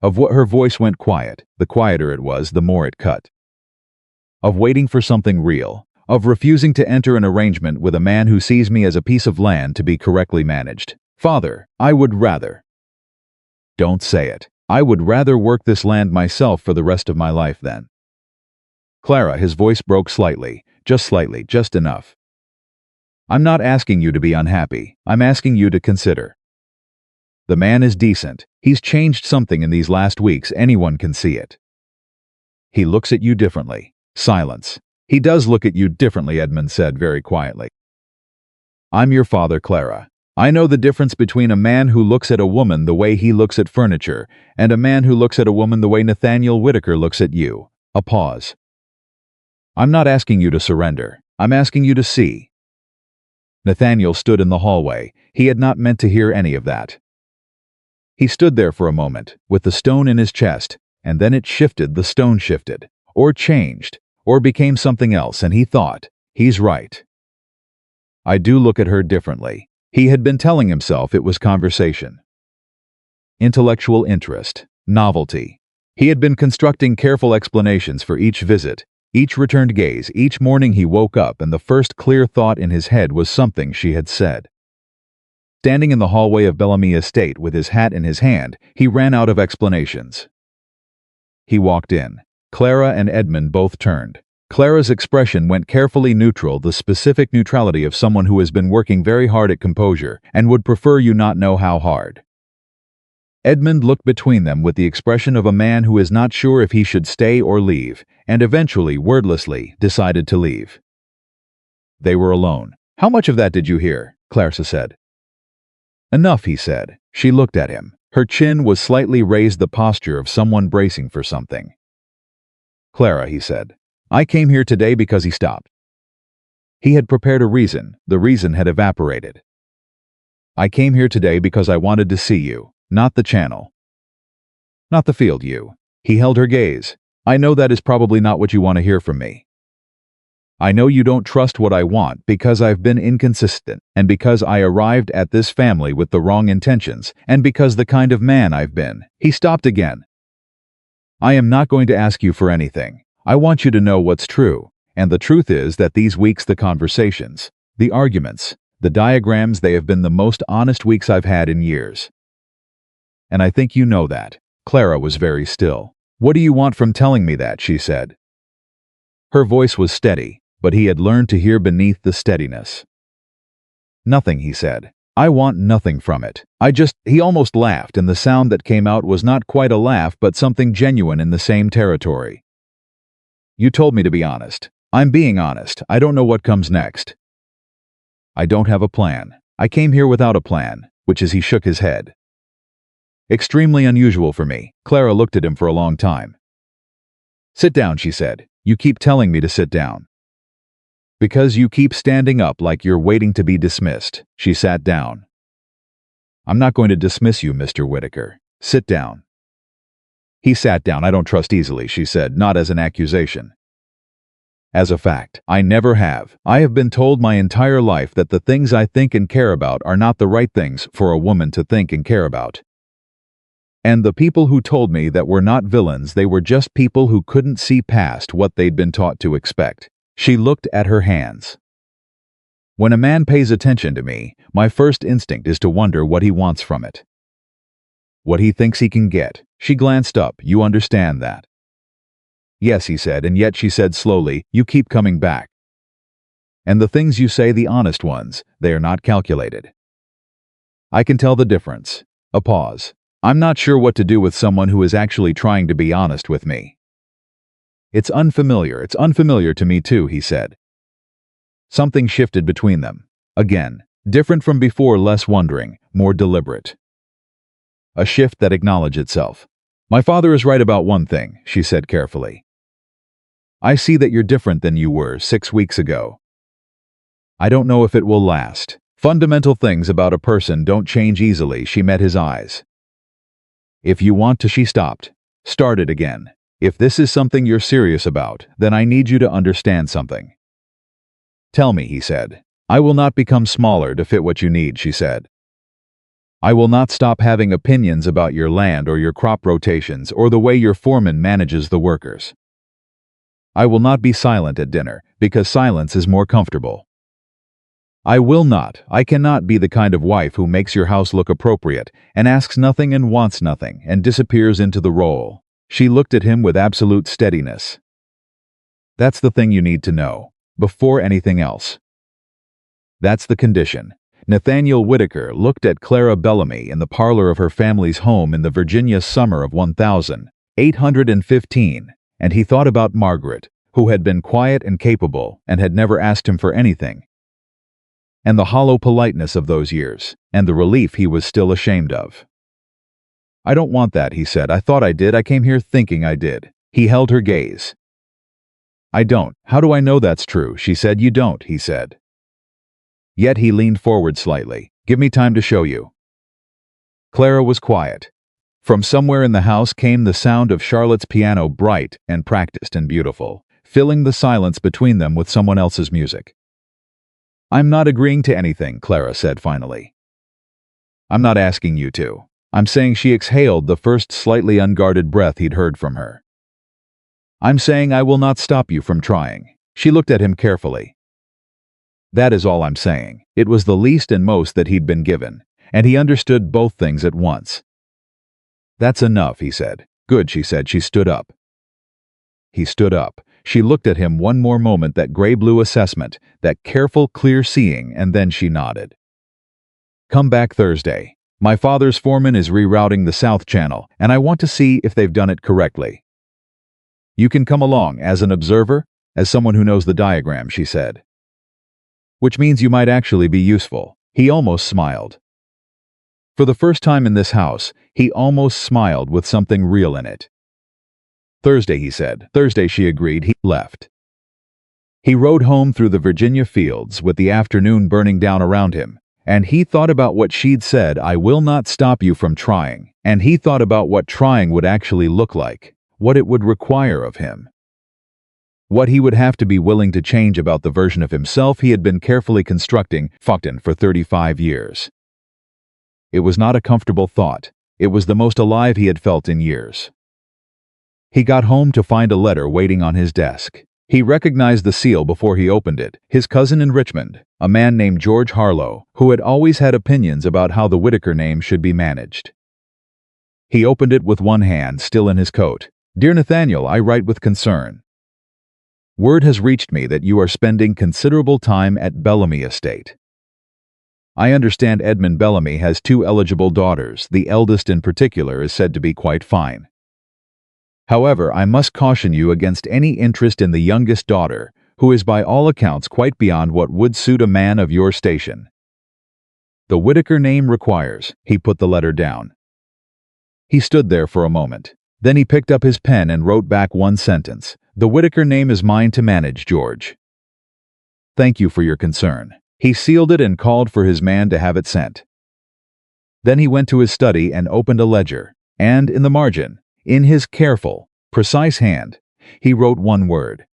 what. Her voice went quiet. The quieter it was, the more it cut. Of waiting for something real. Of refusing to enter an arrangement with a man who sees me as a piece of land to be correctly managed. Father, I would rather. Don't say it. I would rather work this land myself for the rest of my life then. Clara, his voice broke slightly, just enough. I'm not asking you to be unhappy. I'm asking you to consider. The man is decent. He's changed something in these last weeks. Anyone can see it. He looks at you differently. Silence. He does look at you differently, Edmund said very quietly. I'm your father, Clara. I know the difference between a man who looks at a woman the way he looks at furniture and a man who looks at a woman the way Nathaniel Whitaker looks at you. A pause. I'm not asking you to surrender. I'm asking you to see. Nathaniel stood in the hallway. He had not meant to hear any of that. He stood there for a moment, with the stone in his chest, and then it shifted, the stone shifted, or changed, or became something else, and he thought, he's right. I do look at her differently. He had been telling himself it was conversation. Intellectual interest, novelty. He had been constructing careful explanations for each visit, each returned gaze. Each morning he woke up and the first clear thought in his head was something she had said. Standing in the hallway of Bellamy Estate with his hat in his hand, he ran out of explanations. He walked in. Clara and Edmund both turned. Clara's expression went carefully neutral, the specific neutrality of someone who has been working very hard at composure and would prefer you not know how hard. Edmund looked between them with the expression of a man who is not sure if he should stay or leave, and eventually, wordlessly, decided to leave. They were alone. How much of that did you hear? Clarissa said. Enough, he said. She looked at him. Her chin was slightly raised, the posture of someone bracing for something. Clara, he said. I came here today because he stopped. He had prepared a reason. The reason had evaporated. I came here today because I wanted to see you, not the channel. Not the field, you. He held her gaze. I know that is probably not what you want to hear from me. I know you don't trust what I want because I've been inconsistent, and because I arrived at this family with the wrong intentions, and because the kind of man I've been. He stopped again. I am not going to ask you for anything. I want you to know what's true, and the truth is that these weeks, the conversations, the arguments, the diagrams, they have been the most honest weeks I've had in years. And I think you know that. Clara was very still. What do you want from telling me that? She said. Her voice was steady, but he had learned to hear beneath the steadiness. Nothing, he said. I want nothing from it. He almost laughed, and the sound that came out was not quite a laugh but something genuine in the same territory. You told me to be honest. I'm being honest. I don't know what comes next. I don't have a plan. I came here without a plan, which is he shook his head. Extremely unusual for me. Clara looked at him for a long time. Sit down, she said. You keep telling me to sit down. Because you keep standing up like you're waiting to be dismissed. She sat down. I'm not going to dismiss you, Mr. Whitaker. Sit down. He sat down. I don't trust easily, she said, not as an accusation. As a fact, I never have. I have been told my entire life that the things I think and care about are not the right things for a woman to think and care about. And the people who told me that were not villains, they were just people who couldn't see past what they'd been taught to expect. She looked at her hands. When a man pays attention to me, my first instinct is to wonder what he wants from it. What he thinks he can get. She glanced up. You understand that? Yes, he said, and yet she said slowly, you keep coming back. And the things you say, the honest ones, they are not calculated. I can tell the difference. A pause. I'm not sure what to do with someone who is actually trying to be honest with me. It's unfamiliar to me too, he said. Something shifted between them. Again, different from before, less wondering, more deliberate. A shift that acknowledged itself. My father is right about one thing, she said carefully. I see that you're different than you were 6 weeks ago. I don't know if it will last. Fundamental things about a person don't change easily. She met his eyes. If you want to, she stopped. Start it again. If this is something you're serious about, then I need you to understand something. Tell me, he said. I will not become smaller to fit what you need, she said. I will not stop having opinions about your land or your crop rotations or the way your foreman manages the workers. I will not be silent at dinner, because silence is more comfortable. I cannot be the kind of wife who makes your house look appropriate and asks nothing and wants nothing and disappears into the role. She looked at him with absolute steadiness. That's the thing you need to know, before anything else. That's the condition. Nathaniel Whitaker looked at Clara Bellamy in the parlor of her family's home in the Virginia summer of 1815, and he thought about Margaret, who had been quiet and capable and had never asked him for anything, and the hollow politeness of those years, and the relief he was still ashamed of. I don't want that, he said. I thought I did. I came here thinking I did. He held her gaze. I don't. How do I know that's true? She said. You don't, he said. Yet he leaned forward slightly. Give me time to show you. Clara was quiet. From somewhere in the house came the sound of Charlotte's piano, bright and practiced and beautiful, filling the silence between them with someone else's music. I'm not agreeing to anything, Clara said finally. I'm not asking you to. I'm saying. She exhaled the first slightly unguarded breath he'd heard from her. I'm saying I will not stop you from trying. She looked at him carefully. That is all I'm saying. It was the least and most that he'd been given, and he understood both things at once. That's enough, he said. Good, she said. She stood up. He stood up. She looked at him one more moment, that gray-blue assessment, that careful, clear seeing, and then she nodded. Come back Thursday. My father's foreman is rerouting the South Channel, and I want to see if they've done it correctly. You can come along as an observer, as someone who knows the diagram, she said. Which means you might actually be useful. He almost smiled. For the first time in this house, he almost smiled with something real in it. Thursday, he said. Thursday, she agreed. He left. He rode home through the Virginia fields with the afternoon burning down around him, and he thought about what she'd said, I will not stop you from trying, and he thought about what trying would actually look like, what it would require of him. What he would have to be willing to change about the version of himself he had been carefully constructing for 35 years. It was not a comfortable thought. It was the most alive he had felt in years. He got home to find a letter waiting on his desk. He recognized the seal before he opened it. His cousin in Richmond, a man named George Harlow, who had always had opinions about how the Whitaker name should be managed. He opened it with one hand still in his coat. Dear Nathaniel, I write with concern. Word has reached me that you are spending considerable time at Bellamy Estate. I understand Edmund Bellamy has 2 eligible daughters. The eldest in particular is said to be quite fine. However, I must caution you against any interest in the youngest daughter, who is by all accounts quite beyond what would suit a man of your station. The Whitaker name requires. He put the letter down. He stood there for a moment. Then he picked up his pen and wrote back one sentence. The Whitaker name is mine to manage, George. Thank you for your concern. He sealed it and called for his man to have it sent. Then he went to his study and opened a ledger, and in the margin, in his careful, precise hand, he wrote one word.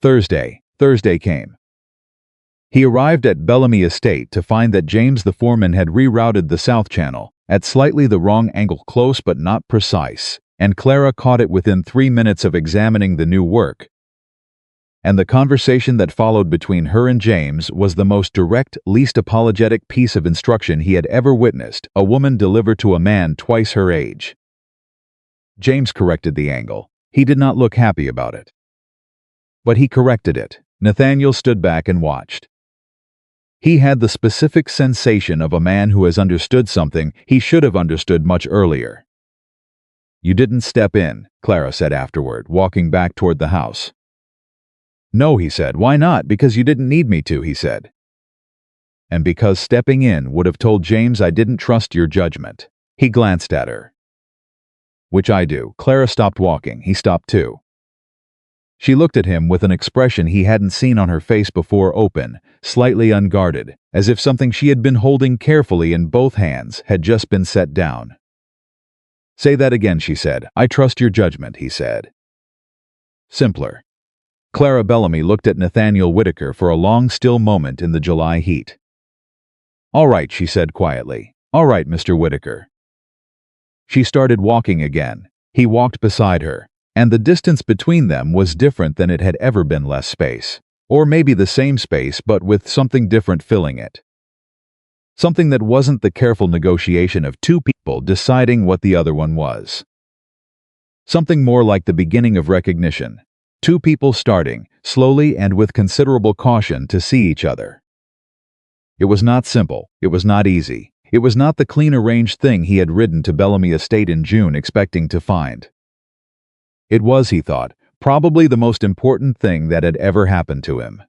Thursday. Thursday came. He arrived at Bellamy Estate to find that James the foreman had rerouted the South Channel at slightly the wrong angle, close but not precise, and Clara caught it within 3 minutes of examining the new work. And the conversation that followed between her and James was the most direct, least apologetic piece of instruction he had ever witnessed, a woman deliver to a man twice her age. James corrected the angle. He did not look happy about it. But he corrected it. Nathaniel stood back and watched. He had the specific sensation of a man who has understood something he should have understood much earlier. You didn't step in, Clara said afterward, walking back toward the house. No, he said. Why not? Because you didn't need me to, he said. And because stepping in would have told James I didn't trust your judgment. He glanced at her. Which I do. Clara stopped walking. He stopped too. She looked at him with an expression he hadn't seen on her face before, open, slightly unguarded, as if something she had been holding carefully in both hands had just been set down. "Say that again," she said. "I trust your judgment," he said. Simpler. Clara Bellamy looked at Nathaniel Whitaker for a long, still moment in the July heat. "All right," she said quietly. "All right, Mr. Whitaker." She started walking again. He walked beside her, and the distance between them was different than it had ever been. Less space. Or maybe the same space, but with something different filling it. Something that wasn't the careful negotiation of two people deciding what the other one was. Something more like the beginning of recognition. Two people starting, slowly and with considerable caution, to see each other. It was not simple. It was not easy. It was not the clean arranged thing he had ridden to Bellamy Estate in June expecting to find. It was, he thought, probably the most important thing that had ever happened to him.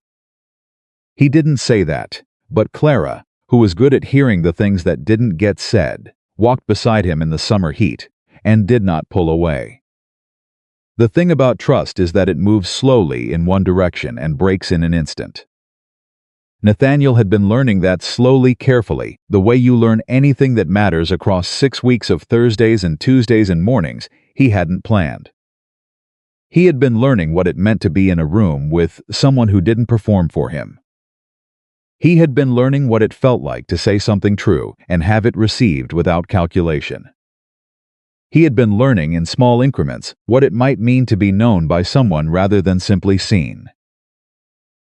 He didn't say that, but Clara, who was good at hearing the things that didn't get said, walked beside him in the summer heat, and did not pull away. The thing about trust is that it moves slowly in one direction and breaks in an instant. Nathaniel had been learning that slowly, carefully, the way you learn anything that matters across 6 weeks of Thursdays and Tuesdays and mornings he hadn't planned. He had been learning what it meant to be in a room with someone who didn't perform for him. He had been learning what it felt like to say something true and have it received without calculation. He had been learning in small increments what it might mean to be known by someone rather than simply seen.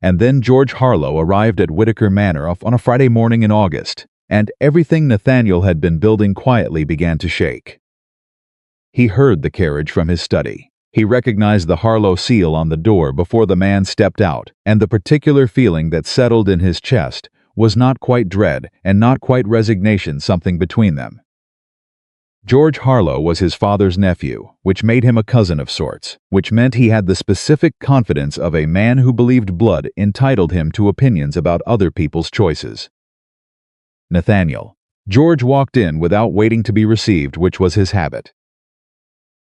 And then George Harlow arrived at Whitaker Manor on a Friday morning in August, and everything Nathaniel had been building quietly began to shake. He heard the carriage from his study. He recognized the Harlow seal on the door before the man stepped out, and the particular feeling that settled in his chest was not quite dread and not quite resignation, something between them. George Harlow was his father's nephew, which made him a cousin of sorts, which meant he had the specific confidence of a man who believed blood entitled him to opinions about other people's choices. Nathaniel. George walked in without waiting to be received, which was his habit.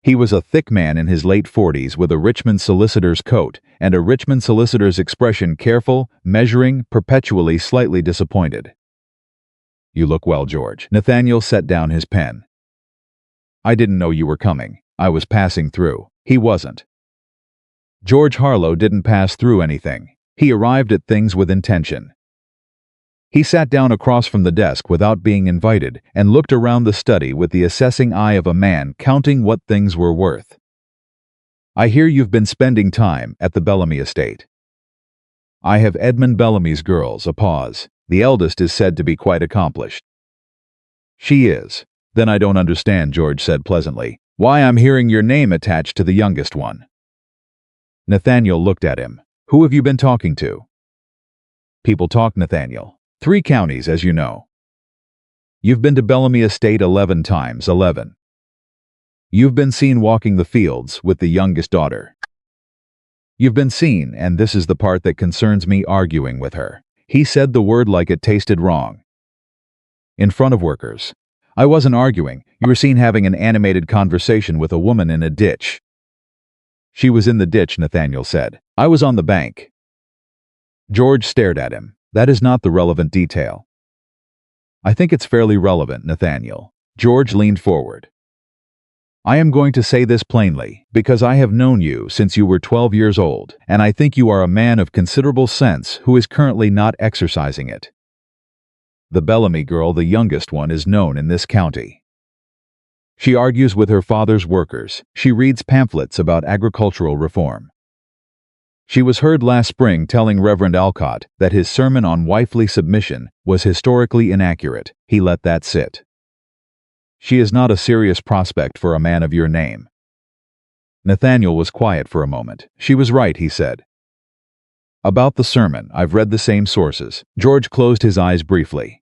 He was a thick man in his late 40s with a Richmond solicitor's coat and a Richmond solicitor's expression, careful, measuring, perpetually slightly disappointed. "You look well, George." Nathaniel set down his pen. "I didn't know you were coming. I was passing through." He wasn't. George Harlow didn't pass through anything. He arrived at things with intention. He sat down across from the desk without being invited and looked around the study with the assessing eye of a man counting what things were worth. "I hear you've been spending time at the Bellamy Estate." "I have Edmund Bellamy's girls." A pause. "The eldest is said to be quite accomplished." "She is." "Then I don't understand," George said pleasantly, "why I'm hearing your name attached to the youngest one." Nathaniel looked at him. "Who have you been talking to?" "People talk, Nathaniel. 3 counties, as you know." "You've been to Bellamy Estate 11 times, 11. You've been seen walking the fields with the youngest daughter. You've been seen, and this is the part that concerns me, arguing with her." He said the word like it tasted wrong. "In front of workers." "I wasn't arguing. You were seen having an animated conversation with a woman in a ditch." "She was in the ditch," Nathaniel said. "I was on the bank." George stared at him. "That is not the relevant detail." "I think it's fairly relevant, Nathaniel." George leaned forward. "I am going to say this plainly, because I have known you since you were 12 years old, and I think you are a man of considerable sense who is currently not exercising it. The Bellamy girl, the youngest one, is known in this county. She argues with her father's workers. She reads pamphlets about agricultural reform. She was heard last spring telling Reverend Alcott that his sermon on wifely submission was historically inaccurate. He let that sit. She is not a serious prospect for a man of your name." Nathaniel was quiet for a moment. "She was right," he said. "About the sermon, I've read the same sources." George closed his eyes briefly.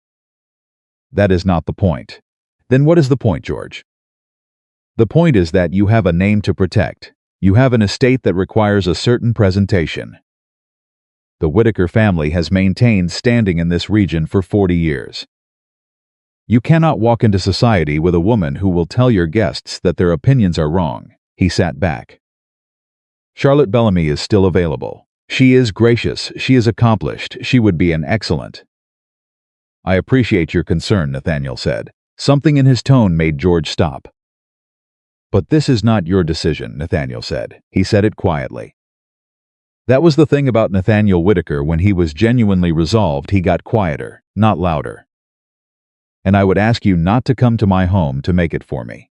"That is not the point." "Then what is the point, George?" "The point is that you have a name to protect. You have an estate that requires a certain presentation. The Whitaker family has maintained standing in this region for 40 years. You cannot walk into society with a woman who will tell your guests that their opinions are wrong." He sat back. Charlotte Bellamy is still available. She is gracious, she is accomplished, she would be an excellent. I appreciate your concern, Nathaniel said. Something in his tone made George stop. But this is not your decision, Nathaniel said. He said it quietly. That was the thing about Nathaniel Whitaker. When he was genuinely resolved, he got quieter, not louder. And I would ask you not to come to my home to make it for me.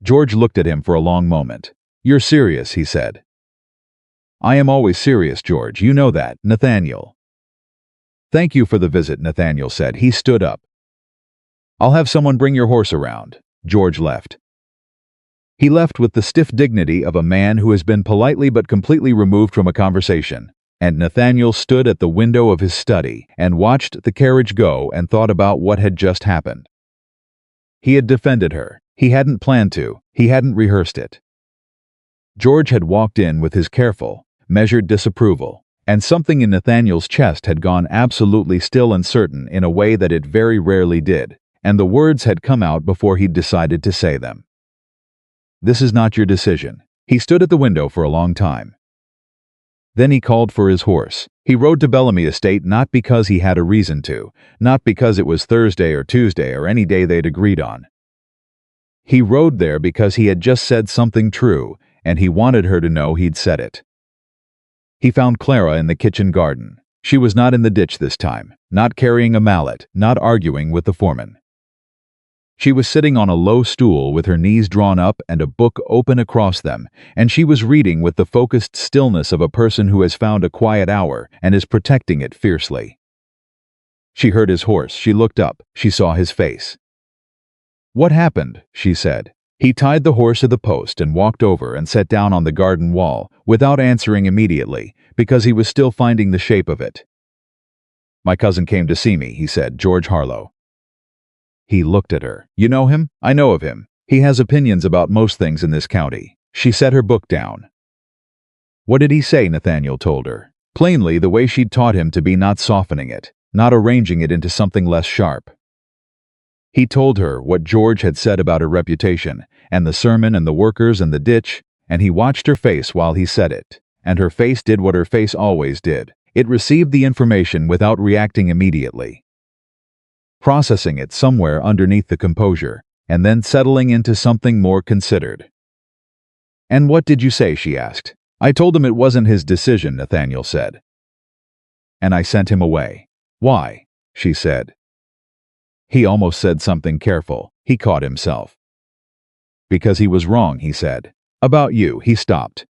George looked at him for a long moment. You're serious, he said. I am always serious, George. You know that, Nathaniel. Thank you for the visit, Nathaniel said. He stood up. I'll have someone bring your horse around. George left. He left with the stiff dignity of a man who has been politely but completely removed from a conversation, and Nathaniel stood at the window of his study and watched the carriage go and thought about what had just happened. He had defended her. He hadn't planned to. He hadn't rehearsed it. George had walked in with his careful, measured disapproval, and something in Nathaniel's chest had gone absolutely still and certain in a way that it very rarely did, and the words had come out before he'd decided to say them. This is not your decision. He stood at the window for a long time. Then he called for his horse. He rode to Bellamy Estate not because he had a reason to, not because it was Thursday or Tuesday or any day they'd agreed on. He rode there because he had just said something true, and he wanted her to know he'd said it. He found Clara in the kitchen garden. She was not in the ditch this time, not carrying a mallet, not arguing with the foreman. She was sitting on a low stool with her knees drawn up and a book open across them, and she was reading with the focused stillness of a person who has found a quiet hour and is protecting it fiercely. She heard his horse. She looked up. She saw his face. What happened? She said. He tied the horse to the post and walked over and sat down on the garden wall without answering immediately, because he was still finding the shape of it. My cousin came to see me, he said, George Harlow. He looked at her. You know him? I know of him. He has opinions about most things in this county. She set her book down. What did he say? Nathaniel told her. Plainly the way she'd taught him to be, not softening it, not arranging it into something less sharp. He told her what George had said about her reputation, and the sermon and the workers and the ditch, and he watched her face while he said it, and her face did what her face always did. It received the information without reacting immediately, processing it somewhere underneath the composure, and then settling into something more considered. And what did you say? She asked. I told him it wasn't his decision, Nathaniel said. And I sent him away. Why? She said. He almost said something careful. He caught himself. Because he was wrong, he said. About you. He stopped.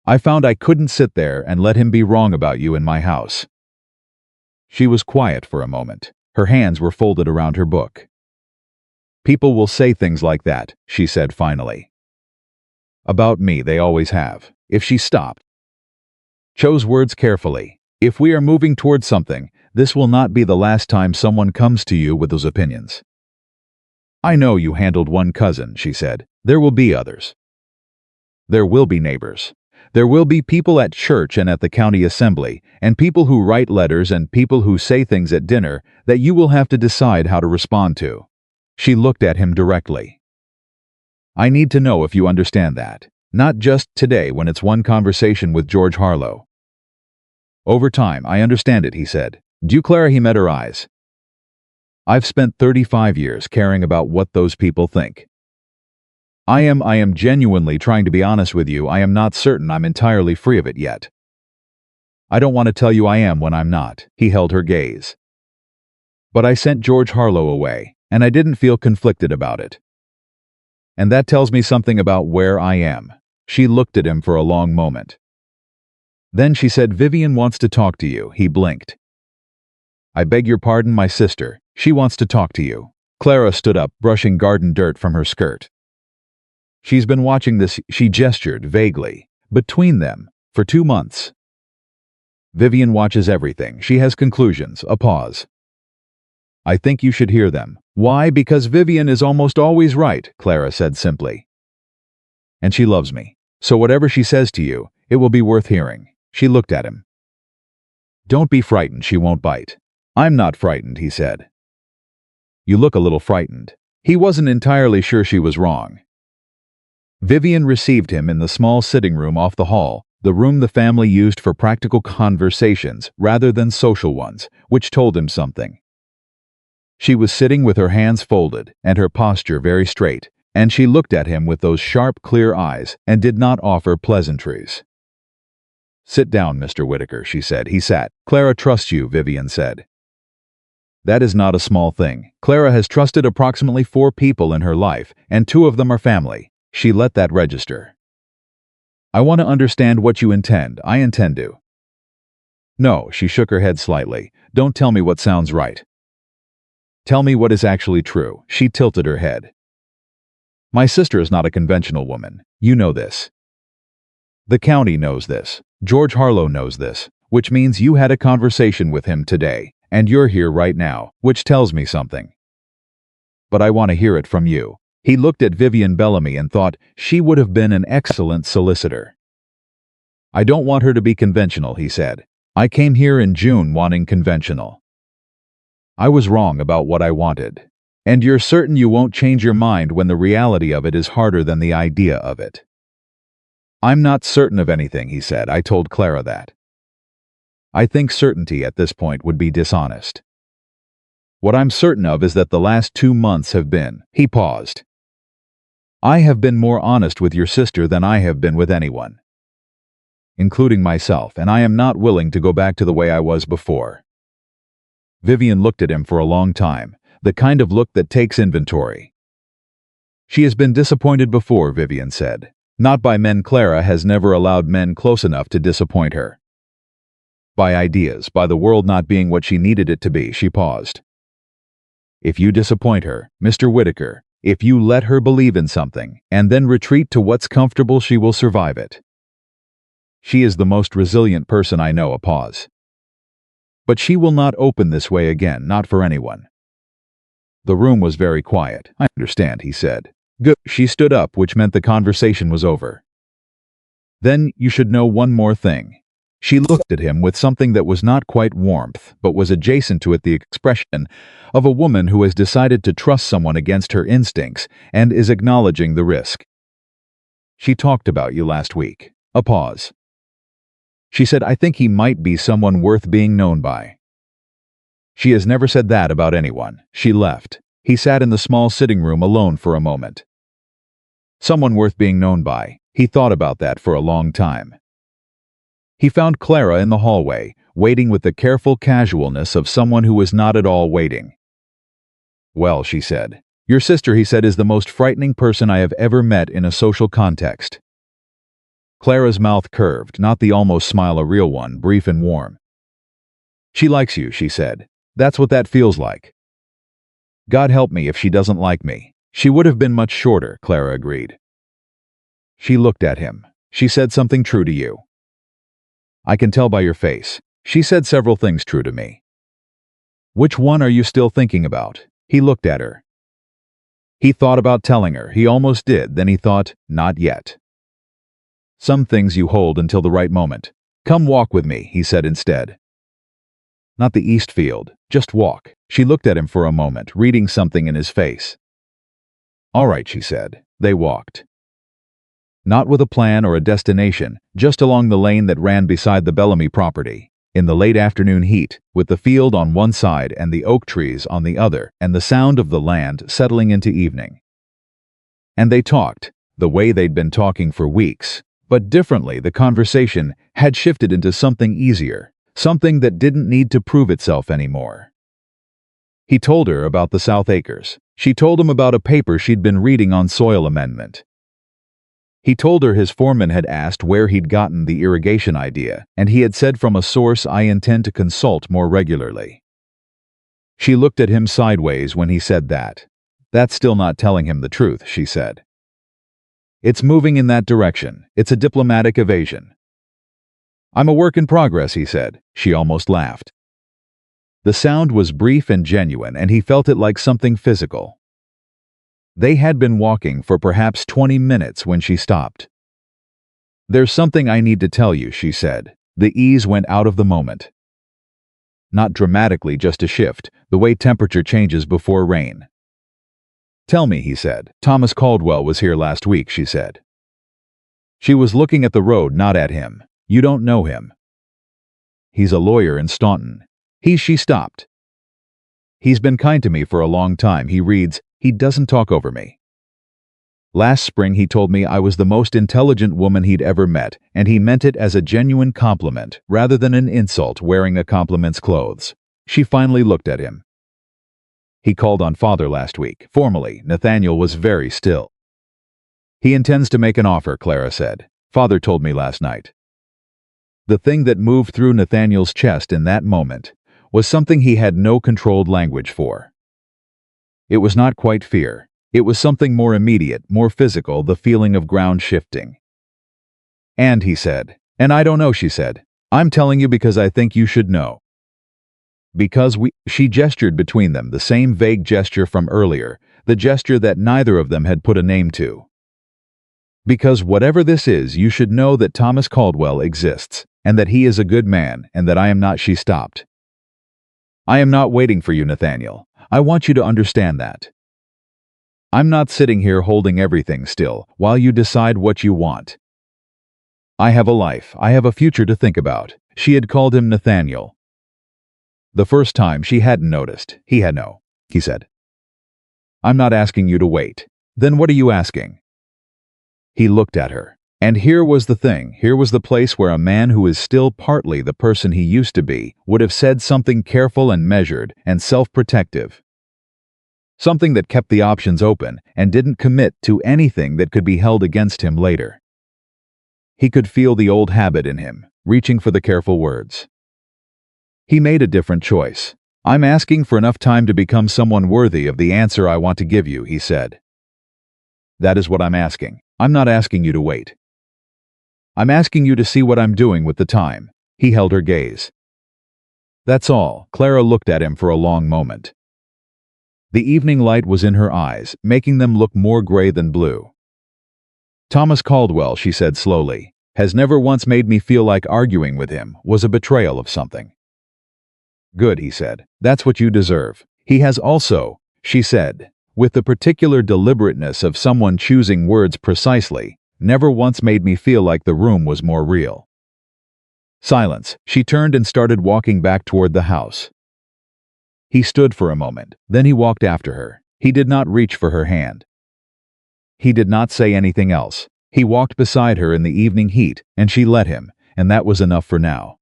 I found I couldn't sit there and let him be wrong about you in my house. She was quiet for a moment. Her hands were folded around her book. People will say things like that, she said finally. About me, they always have. If she stopped. Chose words carefully. If we are moving towards something, this will not be the last time someone comes to you with those opinions. I know you handled one cousin, she said. There will be others. There will be neighbors. There will be people at church and at the county assembly, and people who write letters and people who say things at dinner that you will have to decide how to respond to. She looked at him directly. I need to know if you understand that, not just today when it's one conversation with George Harlow. Over time, I understand it, he said. Do you, Clara? He met her eyes. I've spent 35 years caring about what those people think. I am genuinely trying to be honest with you. I am not certain I'm entirely free of it yet. I don't want to tell you I am when I'm not. He held her gaze. But I sent George Harlow away, and I didn't feel conflicted about it. And that tells me something about where I am. She looked at him for a long moment. Then she said, Vivian wants to talk to you. He blinked. I beg your pardon, my sister. She wants to talk to you. Clara stood up, brushing garden dirt from her skirt. She's been watching this, she gestured vaguely, between them, for 2 months. Vivian watches everything. She has conclusions. A pause. I think you should hear them. Why? Because Vivian is almost always right, Clara said simply. And she loves me. So whatever she says to you, it will be worth hearing. She looked at him. Don't be frightened, she won't bite. I'm not frightened, he said. You look a little frightened. He wasn't entirely sure she was wrong. Vivian received him in the small sitting room off the hall, the room the family used for practical conversations rather than social ones, which told him something. She was sitting with her hands folded and her posture very straight, and she looked at him with those sharp, clear eyes and did not offer pleasantries. "Sit down, Mr. Whitaker," she said. He sat. "Clara trusts you," Vivian said. "That is not a small thing. Clara has trusted approximately 4 people in her life, and 2 of them are family." She let that register. "I want to understand what you intend." "I intend to." "No," she shook her head slightly. "Don't tell me what sounds right. Tell me what is actually true." She tilted her head. "My sister is not a conventional woman. You know this. The county knows this. George Harlow knows this, which means you had a conversation with him today, and you're here right now, which tells me something. But I want to hear it from you." He looked at Vivian Bellamy and thought she would have been an excellent solicitor. "I don't want her to be conventional," he said. "I came here in June wanting conventional. I was wrong about what I wanted. And you're certain you won't change your mind when the reality of it is harder than the idea of it." "I'm not certain of anything," he said. "I told Clara that. I think certainty at this point would be dishonest. What I'm certain of is that the last 2 months have been—" He paused. "I have been more honest with your sister than I have been with anyone, including myself, and I am not willing to go back to the way I was before." Vivian looked at him for a long time, the kind of look that takes inventory. "She has been disappointed before," Vivian said. "Not by men. Clara has never allowed men close enough to disappoint her. By ideas, by the world not being what she needed it to be." She paused. "If you disappoint her, Mr. Whitaker, if you let her believe in something and then retreat to what's comfortable, she will survive it. She is the most resilient person I know." A pause. "But she will not open this way again, not for anyone." The room was very quiet. "I understand," he said. "Good." She stood up, which meant the conversation was over. "Then you should know one more thing." She looked at him with something that was not quite warmth, but was adjacent to it, the expression of a woman who has decided to trust someone against her instincts and is acknowledging the risk. "She talked about you last week." A pause. "She said, I think he might be someone worth being known by." "She has never said that about anyone." She left. He sat in the small sitting room alone for a moment. Someone worth being known by. He thought about that for a long time. He found Clara in the hallway, waiting with the careful casualness of someone who was not at all waiting. "Well," she said. "Your sister," he said, "is the most frightening person I have ever met in a social context." Clara's mouth curved, not the almost smile, a real one, brief and warm. "She likes you," she said. "That's what that feels like." "God help me if she doesn't like me." "She would have been much shorter," Clara agreed. She looked at him. "She said something true to you." "I can tell by your face." "She said several things true to me." "Which one are you still thinking about?" He looked at her. He thought about telling her. He almost did. Then he thought, not yet. "Some things you hold until the right moment." "Come walk with me," he said instead. "Not the East Field. Just walk." She looked at him for a moment, reading something in his face. "All right," she said. They walked. Not with a plan or a destination, just along the lane that ran beside the Bellamy property, in the late afternoon heat, with the field on one side and the oak trees on the other, and the sound of the land settling into evening. And they talked, the way they'd been talking for weeks, but differently. The conversation had shifted into something easier, something that didn't need to prove itself anymore. He told her about the South Acres. She told him about a paper she'd been reading on soil amendment. He told her his foreman had asked where he'd gotten the irrigation idea, and he had said, "From a source I intend to consult more regularly." She looked at him sideways when he said that. "That's still not telling him the truth," she said. "It's moving in that direction. It's a diplomatic evasion." "I'm a work in progress," he said. She almost laughed. The sound was brief and genuine, and he felt it like something physical. They had been walking for perhaps 20 minutes when she stopped. "There's something I need to tell you," she said. The ease went out of the moment. Not dramatically, just a shift, the way temperature changes before rain. "Tell me," he said. "Thomas Caldwell was here last week," she said. She was looking at the road, not at him. You don't know him. He's a lawyer in Staunton. She stopped. He's been kind to me for a long time. He reads. He doesn't talk over me. Last spring he told me I was the most intelligent woman he'd ever met, and he meant it as a genuine compliment rather than an insult, wearing a compliment's clothes. She finally looked at him. He called on Father last week. Formally, Nathaniel was very still. He intends to make an offer, Clara said. Father told me last night. The thing that moved through Nathaniel's chest in that moment was something he had no controlled language for. It was not quite fear. It was something more immediate, more physical, the feeling of ground shifting. And he said, and I don't know, she said. I'm telling you because I think you should know. Because she gestured between them, the same vague gesture from earlier, the gesture that neither of them had put a name to. Because whatever this is, you should know that Thomas Caldwell exists, and that he is a good man, and that I am not. She stopped. I am not waiting for you, Nathaniel. I want you to understand that. I'm not sitting here holding everything still while you decide what you want. I have a life, I have a future to think about. She had called him Nathaniel. The first time she hadn't noticed. He had no. He said. I'm not asking you to wait. Then what are you asking? He looked at her. And here was the thing, here was the place where a man who is still partly the person he used to be would have said something careful and measured and self-protective. Something that kept the options open and didn't commit to anything that could be held against him later. He could feel the old habit in him, reaching for the careful words. He made a different choice. I'm asking for enough time to become someone worthy of the answer I want to give you, he said. That is what I'm asking. I'm not asking you to wait. I'm asking you to see what I'm doing with the time. He held her gaze. That's all. Clara looked at him for a long moment. The evening light was in her eyes, making them look more gray than blue. Thomas Caldwell, she said slowly, has never once made me feel like arguing with him was a betrayal of something. Good, he said. That's what you deserve. He has also, she said, with the particular deliberateness of someone choosing words precisely, never once made me feel like the room was more real. Silence. She turned and started walking back toward the house. He stood for a moment, then he walked after her. He did not reach for her hand. He did not say anything else. He walked beside her in the evening heat, and she let him, and that was enough for now.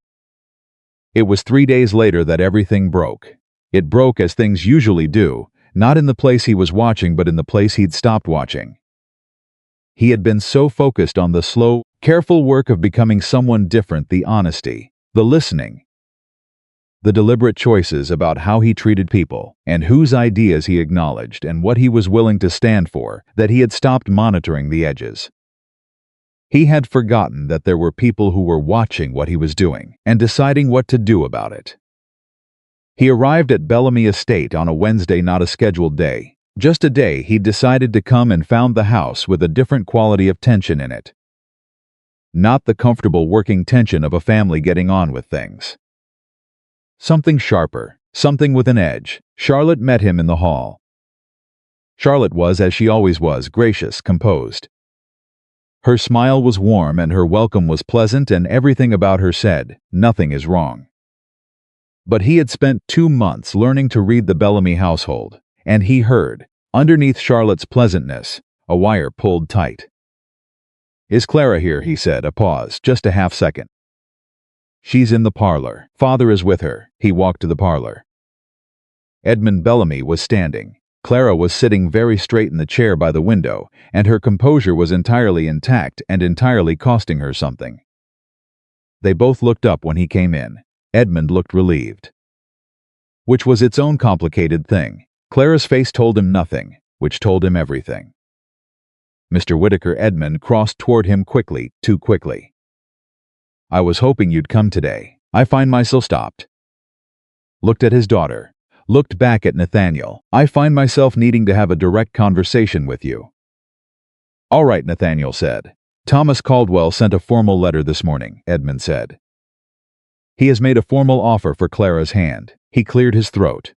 It was 3 days later that everything broke. It broke as things usually do, not in the place he was watching but in the place he'd stopped watching. He had been so focused on the slow, careful work of becoming someone different, the honesty, the listening, the deliberate choices about how he treated people, and whose ideas he acknowledged and what he was willing to stand for, that he had stopped monitoring the edges. He had forgotten that there were people who were watching what he was doing and deciding what to do about it. He arrived at Bellamy Estate on a Wednesday, not a scheduled day. Just a day he'd decided to come, and found the house with a different quality of tension in it. Not the comfortable working tension of a family getting on with things. Something sharper, something with an edge. Charlotte met him in the hall. Charlotte was, as she always was, gracious, composed. Her smile was warm and her welcome was pleasant, and everything about her said, nothing is wrong. But he had spent 2 months learning to read the Bellamy household, and he heard, underneath Charlotte's pleasantness, a wire pulled tight. Is Clara here? He said, a pause, just a half second. She's in the parlor. Father is with her. He walked to the parlor. Edmund Bellamy was standing. Clara was sitting very straight in the chair by the window, and her composure was entirely intact and entirely costing her something. They both looked up when he came in. Edmund looked relieved. Which was its own complicated thing. Clara's face told him nothing, which told him everything. Mr. Whittaker. Edmund crossed toward him quickly, too quickly. I was hoping you'd come today. I find myself stopped. Looked at his daughter. Looked back at Nathaniel. I find myself needing to have a direct conversation with you. All right, Nathaniel said. Thomas Caldwell sent a formal letter this morning, Edmund said. He has made a formal offer for Clara's hand. He cleared his throat.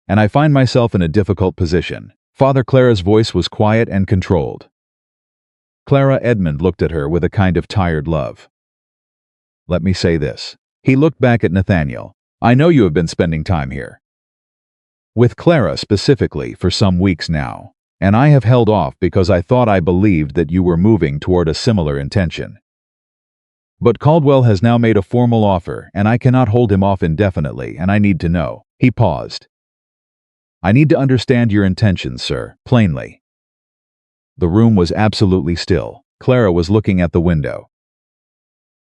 And I find myself in a difficult position. Father. Clara's voice was quiet and controlled. Edmund looked at her with a kind of tired love. Let me say this. He looked back at Nathaniel. I know you have been spending time here. With Clara specifically for some weeks now, and I have held off because I thought I believed that you were moving toward a similar intention. But Caldwell has now made a formal offer, and I cannot hold him off indefinitely, and I need to know. He paused. I need to understand your intentions, sir, plainly. The room was absolutely still. Clara was looking at the window.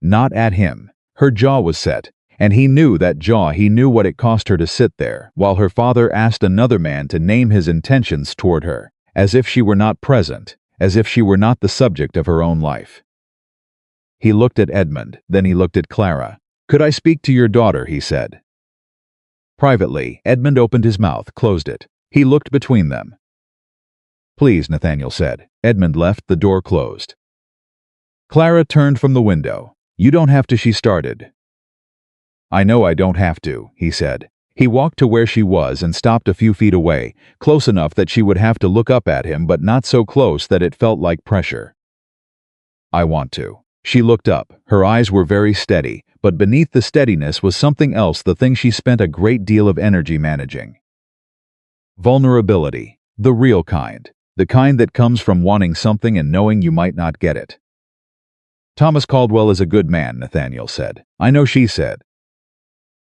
Not at him. Her jaw was set, and he knew that jaw. He knew what it cost her to sit there, while her father asked another man to name his intentions toward her, as if she were not present, as if she were not the subject of her own life. He looked at Edmund, then he looked at Clara. Could I speak to your daughter, he said. Privately, Edmund opened his mouth, closed it. He looked between them. Please, Nathaniel said. Edmund left, the door closed. Clara turned from the window. You don't have to, she started. I know I don't have to, he said. He walked to where she was and stopped a few feet away, close enough that she would have to look up at him, but not so close that it felt like pressure. I want to. She looked up. Her eyes were very steady, but beneath the steadiness was something else, the thing she spent a great deal of energy managing. Vulnerability. The real kind. The kind that comes from wanting something and knowing you might not get it. Thomas Caldwell is a good man, Nathaniel said. I know, she said.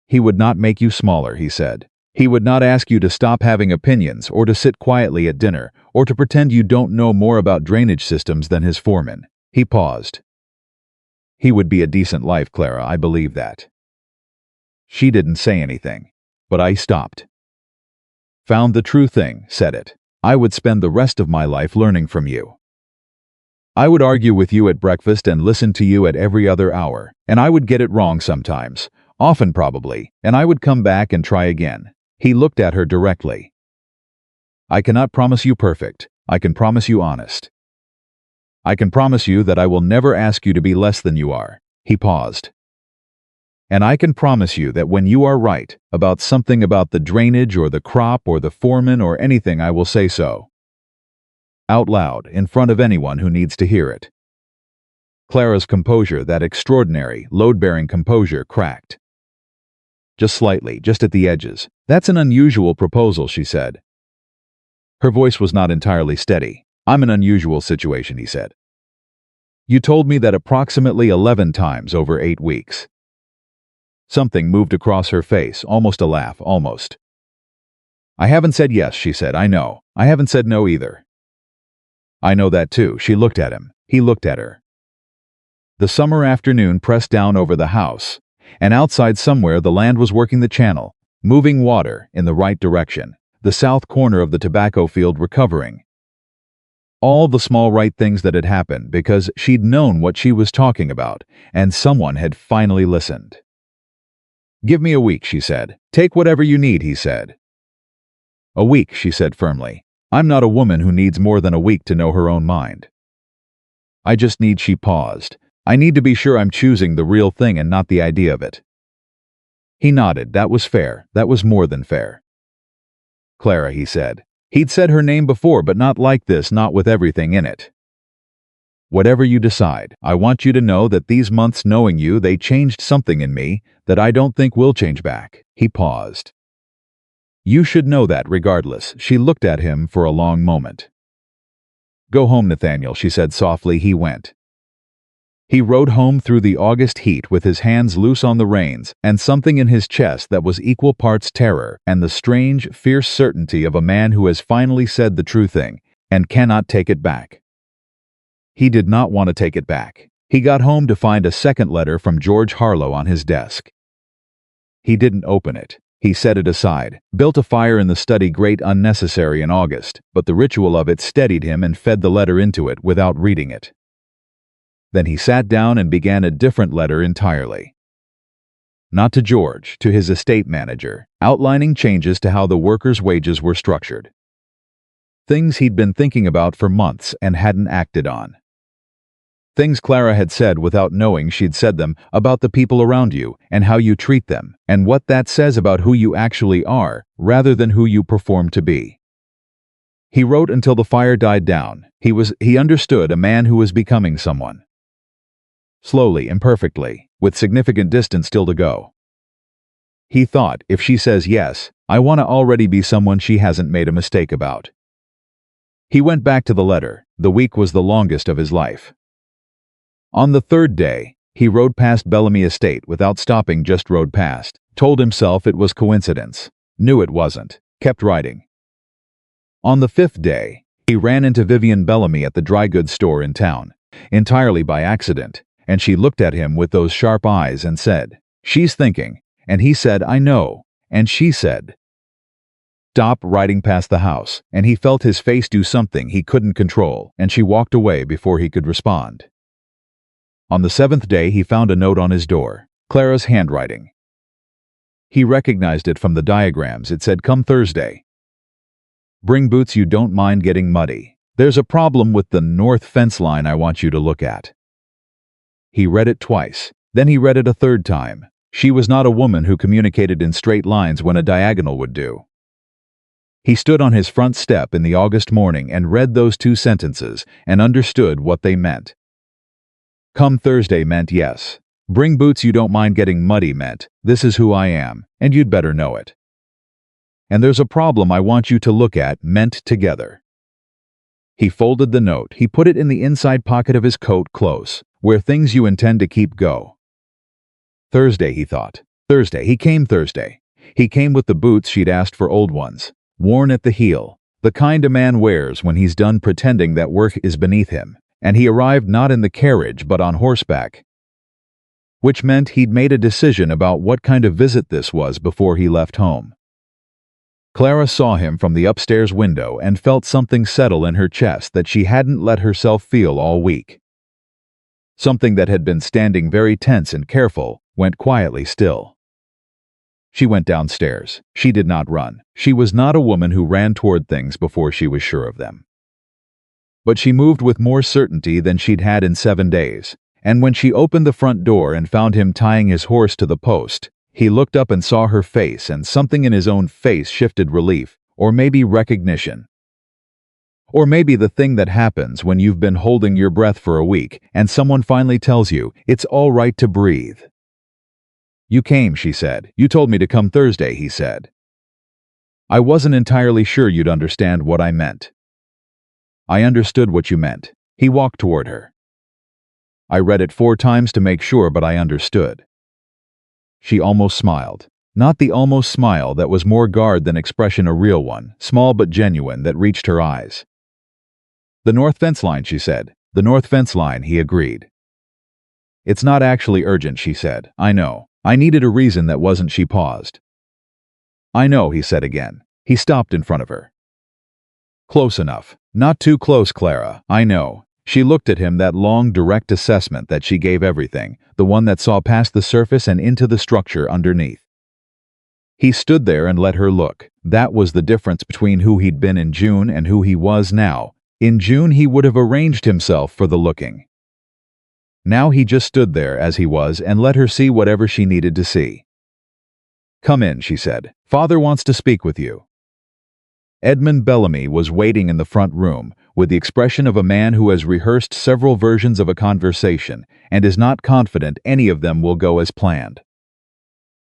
He would not make you smaller, he said. He would not ask you to stop having opinions or to sit quietly at dinner or to pretend you don't know more about drainage systems than his foreman. He paused. He would be a decent life, Clara, I believe that. She didn't say anything, but I stopped. Found the true thing, said it. I would spend the rest of my life learning from you. I would argue with you at breakfast and listen to you at every other hour, and I would get it wrong sometimes, often probably, and I would come back and try again. He looked at her directly. I cannot promise you perfect. I can promise you honest. I can promise you that I will never ask you to be less than you are. He paused. And I can promise you that when you are right about something, about the drainage or the crop or the foreman or anything, I will say so. Out loud, in front of anyone who needs to hear it. Clara's composure, that extraordinary, load-bearing composure, cracked. Just slightly, just at the edges. That's an unusual proposal, she said. Her voice was not entirely steady. I'm an unusual situation, he said. You told me that approximately 11 times over 8 weeks. Something moved across her face, almost a laugh, almost. I haven't said yes, she said, I know. I haven't said no either. I know that too. She looked at him. He looked at her. The summer afternoon pressed down over the house, and outside somewhere the land was working the channel, moving water in the right direction, the south corner of the tobacco field recovering. All the small right things that had happened because she'd known what she was talking about, and someone had finally listened. Give me a week, she said. Take whatever you need, he said. A week, she said firmly. I'm not a woman who needs more than a week to know her own mind. I just need, she paused. I need to be sure I'm choosing the real thing and not the idea of it. He nodded. That was fair. That was more than fair. Clara, he said. He'd said her name before, but not like this, not with everything in it. Whatever you decide, I want you to know that these months knowing you, they changed something in me that I don't think will change back. He paused. You should know that regardless. She looked at him for a long moment. Go home, Nathaniel, she said softly. He went. He rode home through the August heat with his hands loose on the reins and something in his chest that was equal parts terror and the strange, fierce certainty of a man who has finally said the true thing and cannot take it back. He did not want to take it back. He got home to find a second letter from George Harlow on his desk. He didn't open it. He set it aside, built a fire in the study grate, unnecessary in August, but the ritual of it steadied him and fed the letter into it without reading it. Then he sat down and began a different letter entirely. Not to George, to his estate manager, outlining changes to how the workers' wages were structured. Things he'd been thinking about for months and hadn't acted on. Things Clara had said without knowing she'd said them about the people around you and how you treat them and what that says about who you actually are rather than who you perform to be. He wrote until the fire died down. He understood a man who was becoming someone. Slowly, imperfectly, with significant distance still to go. He thought, if she says yes, I want to already be someone she hasn't made a mistake about. He went back to the letter. The week was the longest of his life. On the third day, he rode past Bellamy Estate without stopping, just rode past. Told himself it was coincidence. Knew it wasn't. Kept riding. On the fifth day, he ran into Vivian Bellamy at the dry goods store in town, entirely by accident, and she looked at him with those sharp eyes and said, "She's thinking," and he said, "I know," and she said, "Stop," riding past the house, and he felt his face do something he couldn't control, and she walked away before he could respond. On the seventh day, he found a note on his door, Clara's handwriting. He recognized it from the diagrams. It said, "Come Thursday. Bring boots you don't mind getting muddy. There's a problem with the north fence line I want you to look at." He read it twice. Then he read it a third time. She was not a woman who communicated in straight lines when a diagonal would do. He stood on his front step in the August morning and read those two sentences and understood what they meant. Come Thursday meant yes. Bring boots you don't mind getting muddy meant, this is who I am, and you'd better know it. And there's a problem I want you to look at meant together. He folded the note. He put it in the inside pocket of his coat, close, where things you intend to keep go. Thursday, he thought. Thursday. He came Thursday. He came with the boots she'd asked for, old ones, worn at the heel, the kind a man wears when he's done pretending that work is beneath him, and he arrived not in the carriage but on horseback. Which meant he'd made a decision about what kind of visit this was before he left home. Clara saw him from the upstairs window and felt something settle in her chest that she hadn't let herself feel all week. Something that had been standing very tense and careful went quietly still. She went downstairs. She did not run. She was not a woman who ran toward things before she was sure of them. But she moved with more certainty than she'd had in 7 days, and when she opened the front door and found him tying his horse to the post, he looked up and saw her face, and something in his own face shifted relief, or maybe recognition. Or maybe the thing that happens when you've been holding your breath for a week and someone finally tells you it's all right to breathe. You came, she said. You told me to come Thursday, he said. I wasn't entirely sure you'd understand what I meant. I understood what you meant. He walked toward her. I read it 4 times to make sure, but I understood. She almost smiled. Not the almost smile that was more guard than expression, a real one, small but genuine, that reached her eyes. The north fence line, she said. The north fence line, he agreed. It's not actually urgent, she said. I know. I needed a reason that wasn't. She paused. I know, he said again. He stopped in front of her. Close enough. Not too close, Clara. I know. She looked at him, that long, direct assessment that she gave everything, the one that saw past the surface and into the structure underneath. He stood there and let her look. That was the difference between who he'd been in June and who he was now. In June he would have arranged himself for the looking. Now he just stood there as he was and let her see whatever she needed to see. Come in, she said. Father wants to speak with you. Edmund Bellamy was waiting in the front room, with the expression of a man who has rehearsed several versions of a conversation and is not confident any of them will go as planned.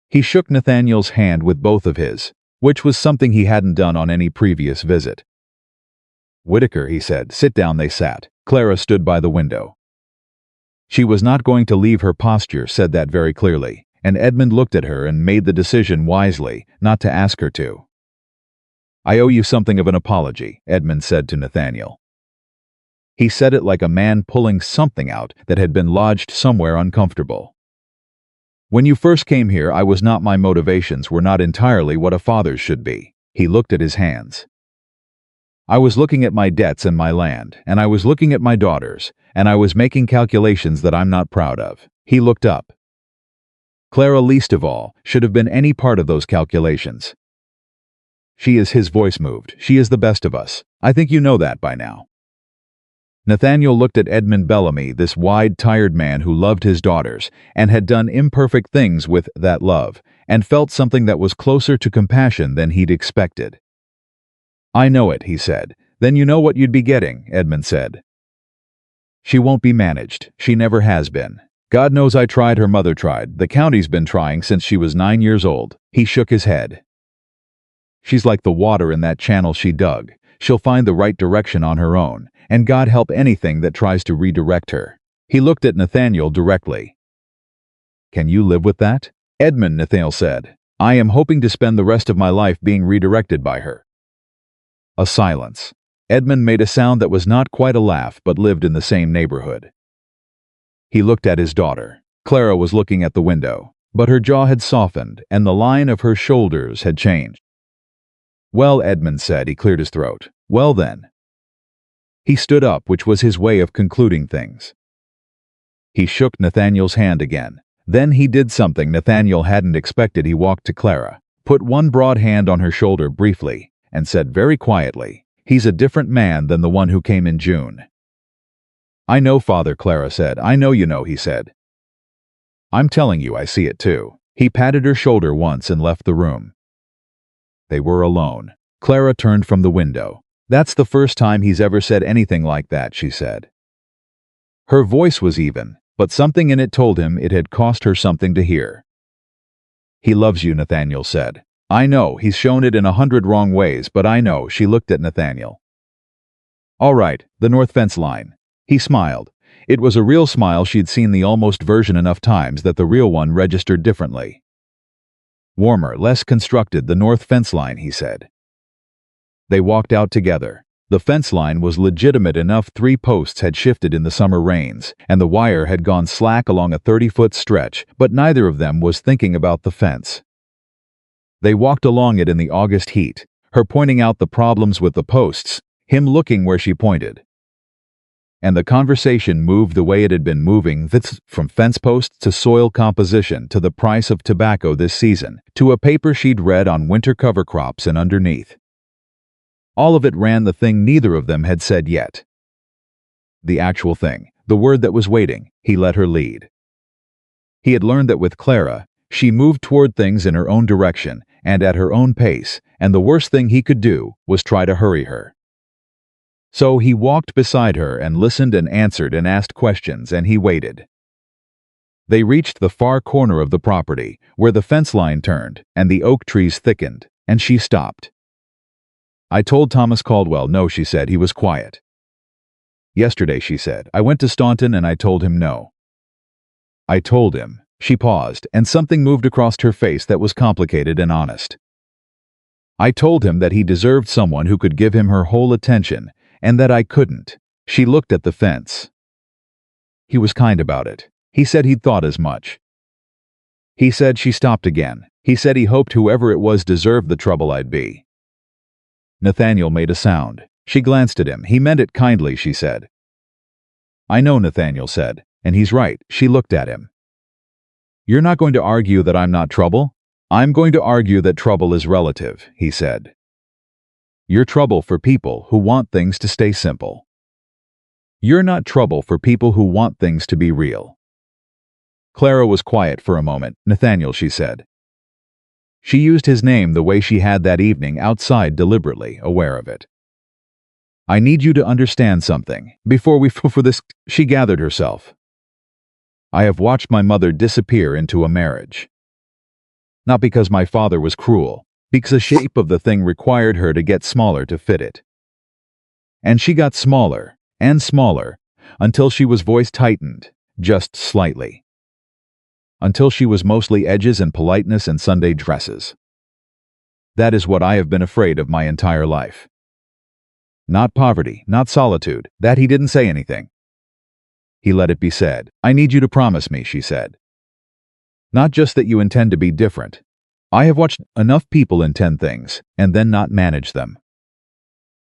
He shook Nathaniel's hand with both of his, which was something he hadn't done on any previous visit. Whitaker, he said. Sit down. They sat. Clara stood by the window. She was not going to leave. Her posture said that very clearly, and Edmund looked at her and made the decision wisely not to ask her to. I owe you something of an apology, Edmund said to Nathaniel. He said it like a man pulling something out that had been lodged somewhere uncomfortable. When you first came here, my motivations were not entirely what a father's should be. He looked at his hands. I was looking at my debts and my land, and I was looking at my daughters, and I was making calculations that I'm not proud of. He looked up. Clara, least of all, should have been any part of those calculations. She is, his voice moved. She is the best of us. I think you know that by now. Nathaniel looked at Edmund Bellamy, this wide, tired man who loved his daughters and had done imperfect things with that love, and felt something that was closer to compassion than he'd expected. I know it, he said. Then you know what you'd be getting, Edmund said. She won't be managed. She never has been. God knows I tried, her mother tried. The county's been trying since she was 9 years old. He shook his head. She's like the water in that channel she dug. She'll find the right direction on her own, and God help anything that tries to redirect her. He looked at Nathaniel directly. Can you live with that? Edmund, Nathaniel said. I am hoping to spend the rest of my life being redirected by her. A silence. Edmund made a sound that was not quite a laugh but lived in the same neighborhood. He looked at his daughter. Clara was looking at the window, but her jaw had softened and the line of her shoulders had changed. Well, Edmund said. He cleared his throat. Well then. He stood up, which was his way of concluding things. He shook Nathaniel's hand again. Then he did something Nathaniel hadn't expected. He walked to Clara, put one broad hand on her shoulder briefly, and said very quietly, He's a different man than the one who came in June. I know, Father, Clara said. I know you know, he said. I'm telling you, I see it too. He patted her shoulder once and left the room. They were alone. Clara turned from the window. That's the first time he's ever said anything like that, she said. Her voice was even, but something in it told him it had cost her something to hear. He loves you, Nathaniel said. I know, he's shown it in 100 wrong ways, but I know, she looked at Nathaniel. All right, the north fence line. He smiled. It was a real smile. She'd seen the almost version enough times that the real one registered differently. Warmer, less constructed, the north fence line, he said. They walked out together. The fence line was legitimate enough. 3 posts had shifted in the summer rains, and the wire had gone slack along a 30-foot stretch, but neither of them was thinking about the fence. They walked along it in the August heat, her pointing out the problems with the posts, him looking where she pointed. And the conversation moved the way it had been moving, from fence posts to soil composition to the price of tobacco this season, to a paper she'd read on winter cover crops and underneath. All of it ran the thing neither of them had said yet. The actual thing, the word that was waiting. He let her lead. He had learned that with Clara, she moved toward things in her own direction and at her own pace, and the worst thing he could do was try to hurry her. So he walked beside her and listened and answered and asked questions, and he waited. They reached the far corner of the property, where the fence line turned and the oak trees thickened, and she stopped. I told Thomas Caldwell no, she said. He was quiet. Yesterday, she said. I went to Staunton and I told him no. I told him. She paused, and something moved across her face that was complicated and honest. I told him that he deserved someone who could give him her whole attention, and that I couldn't. She looked at the fence. He was kind about it. He said he'd thought as much. He said she stopped again. He said he hoped whoever it was deserved the trouble I'd be. Nathaniel made a sound. She glanced at him. He meant it kindly, she said. I know, Nathaniel said, and he's right. She looked at him. You're not going to argue that I'm not trouble? I'm going to argue that trouble is relative, he said. You're trouble for people who want things to stay simple. You're not trouble for people who want things to be real. Clara was quiet for a moment. Nathaniel, she said. She used his name the way she had that evening outside, deliberately, aware of it. I need you to understand something. Before this, she gathered herself. I have watched my mother disappear into a marriage. Not because my father was cruel, because the shape of the thing required her to get smaller to fit it. And she got smaller and smaller until she was voice tightened, just slightly. Until she was mostly edges and politeness and Sunday dresses. That is what I have been afraid of my entire life. Not poverty, not solitude, that he didn't say anything. He let it be said. I need you to promise me, she said. Not just that you intend to be different. I have watched enough people intend things and then not manage them.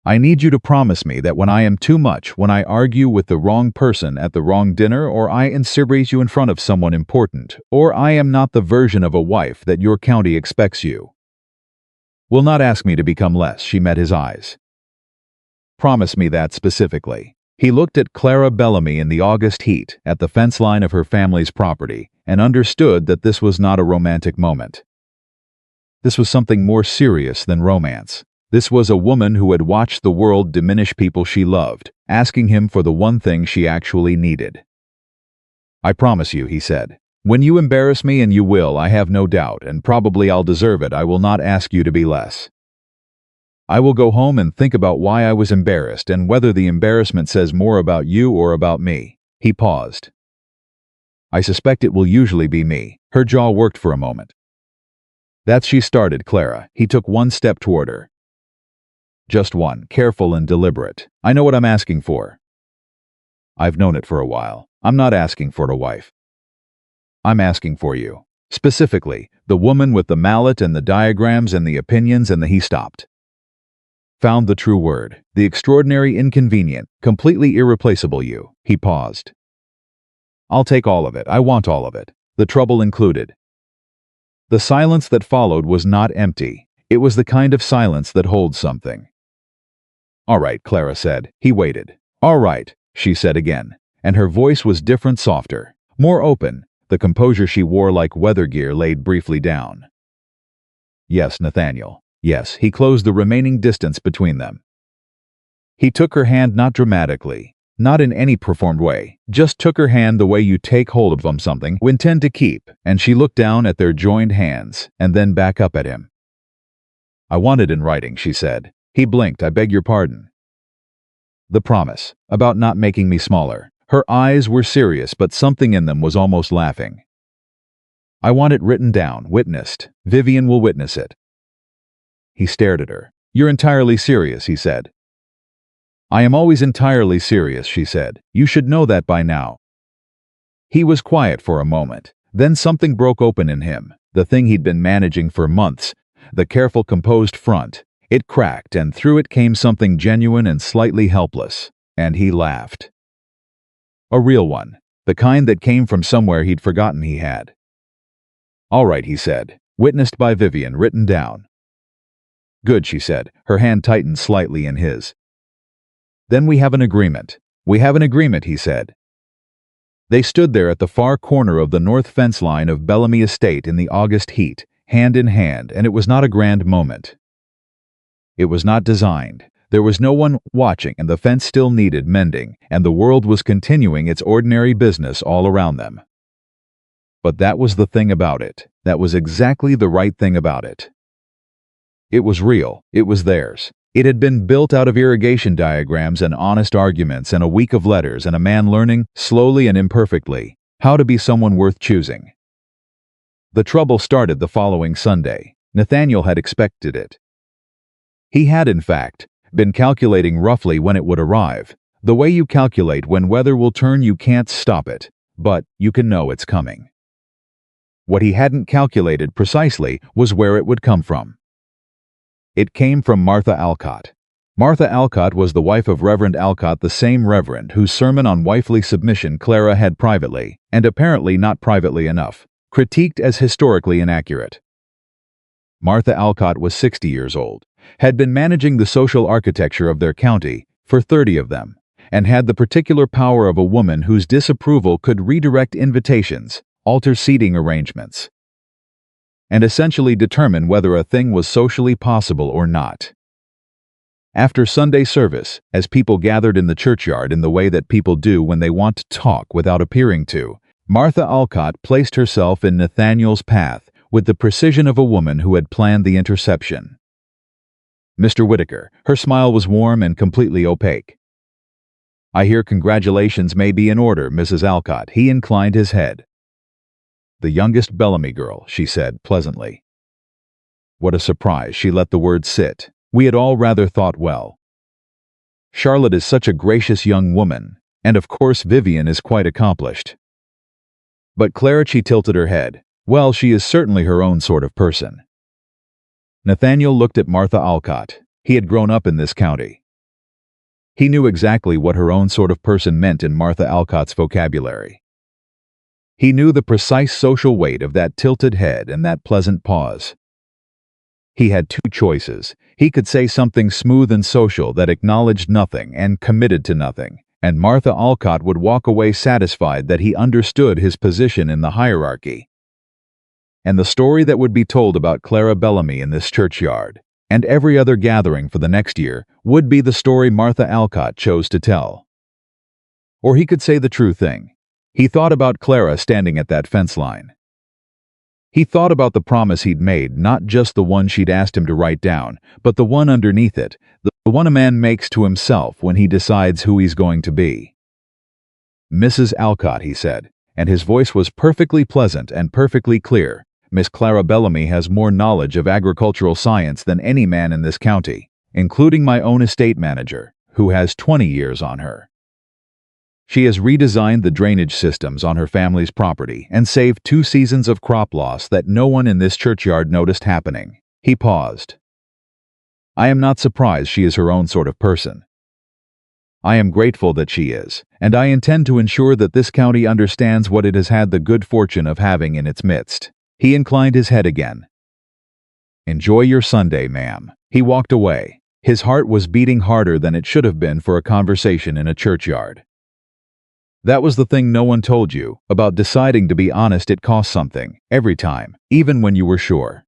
I need you to promise me that when I am too much, when I argue with the wrong person at the wrong dinner, or I insubordinate you in front of someone important, or I am not the version of a wife that your county expects you, will not ask me to become less. She met his eyes. Promise me that specifically. He looked at Clara Bellamy in the August heat at the fence line of her family's property and understood that this was not a romantic moment. This was something more serious than romance. This was a woman who had watched the world diminish people she loved, asking him for the one thing she actually needed. "I promise you," he said, "when you embarrass me, and you will, I have no doubt, and probably I'll deserve it, I will not ask you to be less. I will go home and think about why I was embarrassed and whether the embarrassment says more about you or about me." He paused. "I suspect it will usually be me." Her jaw worked for a moment. "That's," she started, Clara. He took one step toward her. "Just one, careful and deliberate. I know what I'm asking for." "I've known it for a while. I'm not asking for a wife. I'm asking for you. Specifically, the woman with the mallet and the diagrams and the opinions and the..." He stopped. Found the true word. "The extraordinary, inconvenient, completely irreplaceable you." He paused. "I'll take all of it. I want all of it. The trouble included." The silence that followed was not empty. It was the kind of silence that holds something. "All right," Clara said. He waited. "All right," she said again, and her voice was different, softer, more open, the composure she wore like weather gear laid briefly down. "Yes, Nathaniel. Yes." He closed the remaining distance between them. He took her hand, not dramatically, not in any performed way, just took her hand the way you take hold of something you intend to keep, and she looked down at their joined hands, and then back up at him. "I want it in writing," she said. He blinked. "I beg your pardon." "The promise, about not making me smaller." Her eyes were serious, but something in them was almost laughing. "I want it written down, witnessed. Vivian will witness it." He stared at her. "You're entirely serious," he said. "I am always entirely serious," she said. "You should know that by now." He was quiet for a moment. Then something broke open in him, the thing he'd been managing for months, the careful, composed front. It cracked, and through it came something genuine and slightly helpless, and he laughed. A real one, the kind that came from somewhere he'd forgotten he had. "All right," he said. "Witnessed by Vivian, written down." "Good," she said. Her hand tightened slightly in his. "Then we have an agreement." "We have an agreement," he said. They stood there at the far corner of the north fence line of Bellamy Estate in the August heat, hand in hand, and it was not a grand moment. It was not designed. There was no one watching, and the fence still needed mending, and the world was continuing its ordinary business all around them. But that was the thing about it. That was exactly the right thing about it. It was real. It was theirs. It had been built out of irrigation diagrams and honest arguments and a week of letters and a man learning, slowly and imperfectly, how to be someone worth choosing. The trouble started the following Sunday. Nathaniel had expected it. He had, in fact, been calculating roughly when it would arrive. The way you calculate when weather will turn, you can't stop it, but you can know it's coming. What he hadn't calculated precisely was where it would come from. It came from Martha Alcott. Martha Alcott was the wife of Reverend Alcott, the same Reverend whose sermon on wifely submission Clara had privately, and apparently not privately enough, critiqued as historically inaccurate. Martha Alcott was 60 years old, had been managing the social architecture of their county for 30 of them, and had the particular power of a woman whose disapproval could redirect invitations, alter seating arrangements, and essentially determine whether a thing was socially possible or not. After Sunday service, as people gathered in the churchyard in the way that people do when they want to talk without appearing to, Martha Alcott placed herself in Nathaniel's path with the precision of a woman who had planned the interception. "Mr. Whitaker," her smile was warm and completely opaque. "I hear congratulations may be in order, Mrs. Alcott." He inclined his head. "The youngest Bellamy girl," she said pleasantly. What a surprise. She let the word sit. "We had all rather thought well. Charlotte is such a gracious young woman, and of course Vivian is quite accomplished." But Clara, she tilted her head. "Well, she is certainly her own sort of person." Nathaniel looked at Martha Alcott. He had grown up in this county. He knew exactly what her own sort of person meant in Martha Alcott's vocabulary. He knew the precise social weight of that tilted head and that pleasant pause. He had two choices. He could say something smooth and social that acknowledged nothing and committed to nothing, and Martha Alcott would walk away satisfied that he understood his position in the hierarchy. And the story that would be told about Clara Bellamy in this churchyard, And every other gathering for the next year would be the story Martha Alcott chose to tell. Or he could say the true thing. He thought about Clara standing at that fence line. He thought about the promise he'd made, not just the one she'd asked him to write down, but the one underneath it, the one a man makes to himself when he decides who he's going to be. "Mrs. Alcott," he said, and his voice was perfectly pleasant and perfectly clear. "Miss Clara Bellamy has more knowledge of agricultural science than any man in this county, including my own estate manager, who has 20 years on her. She has redesigned the drainage systems on her family's property and saved 2 seasons of crop loss that no one in this churchyard noticed happening." He paused. "I am not surprised she is her own sort of person. I am grateful that she is, and I intend to ensure that this county understands what it has had the good fortune of having in its midst." He inclined his head again. "Enjoy your Sunday, ma'am." He walked away. His heart was beating harder than it should have been for a conversation in a churchyard. That was the thing no one told you, about deciding to be honest. It cost something, every time, even when you were sure.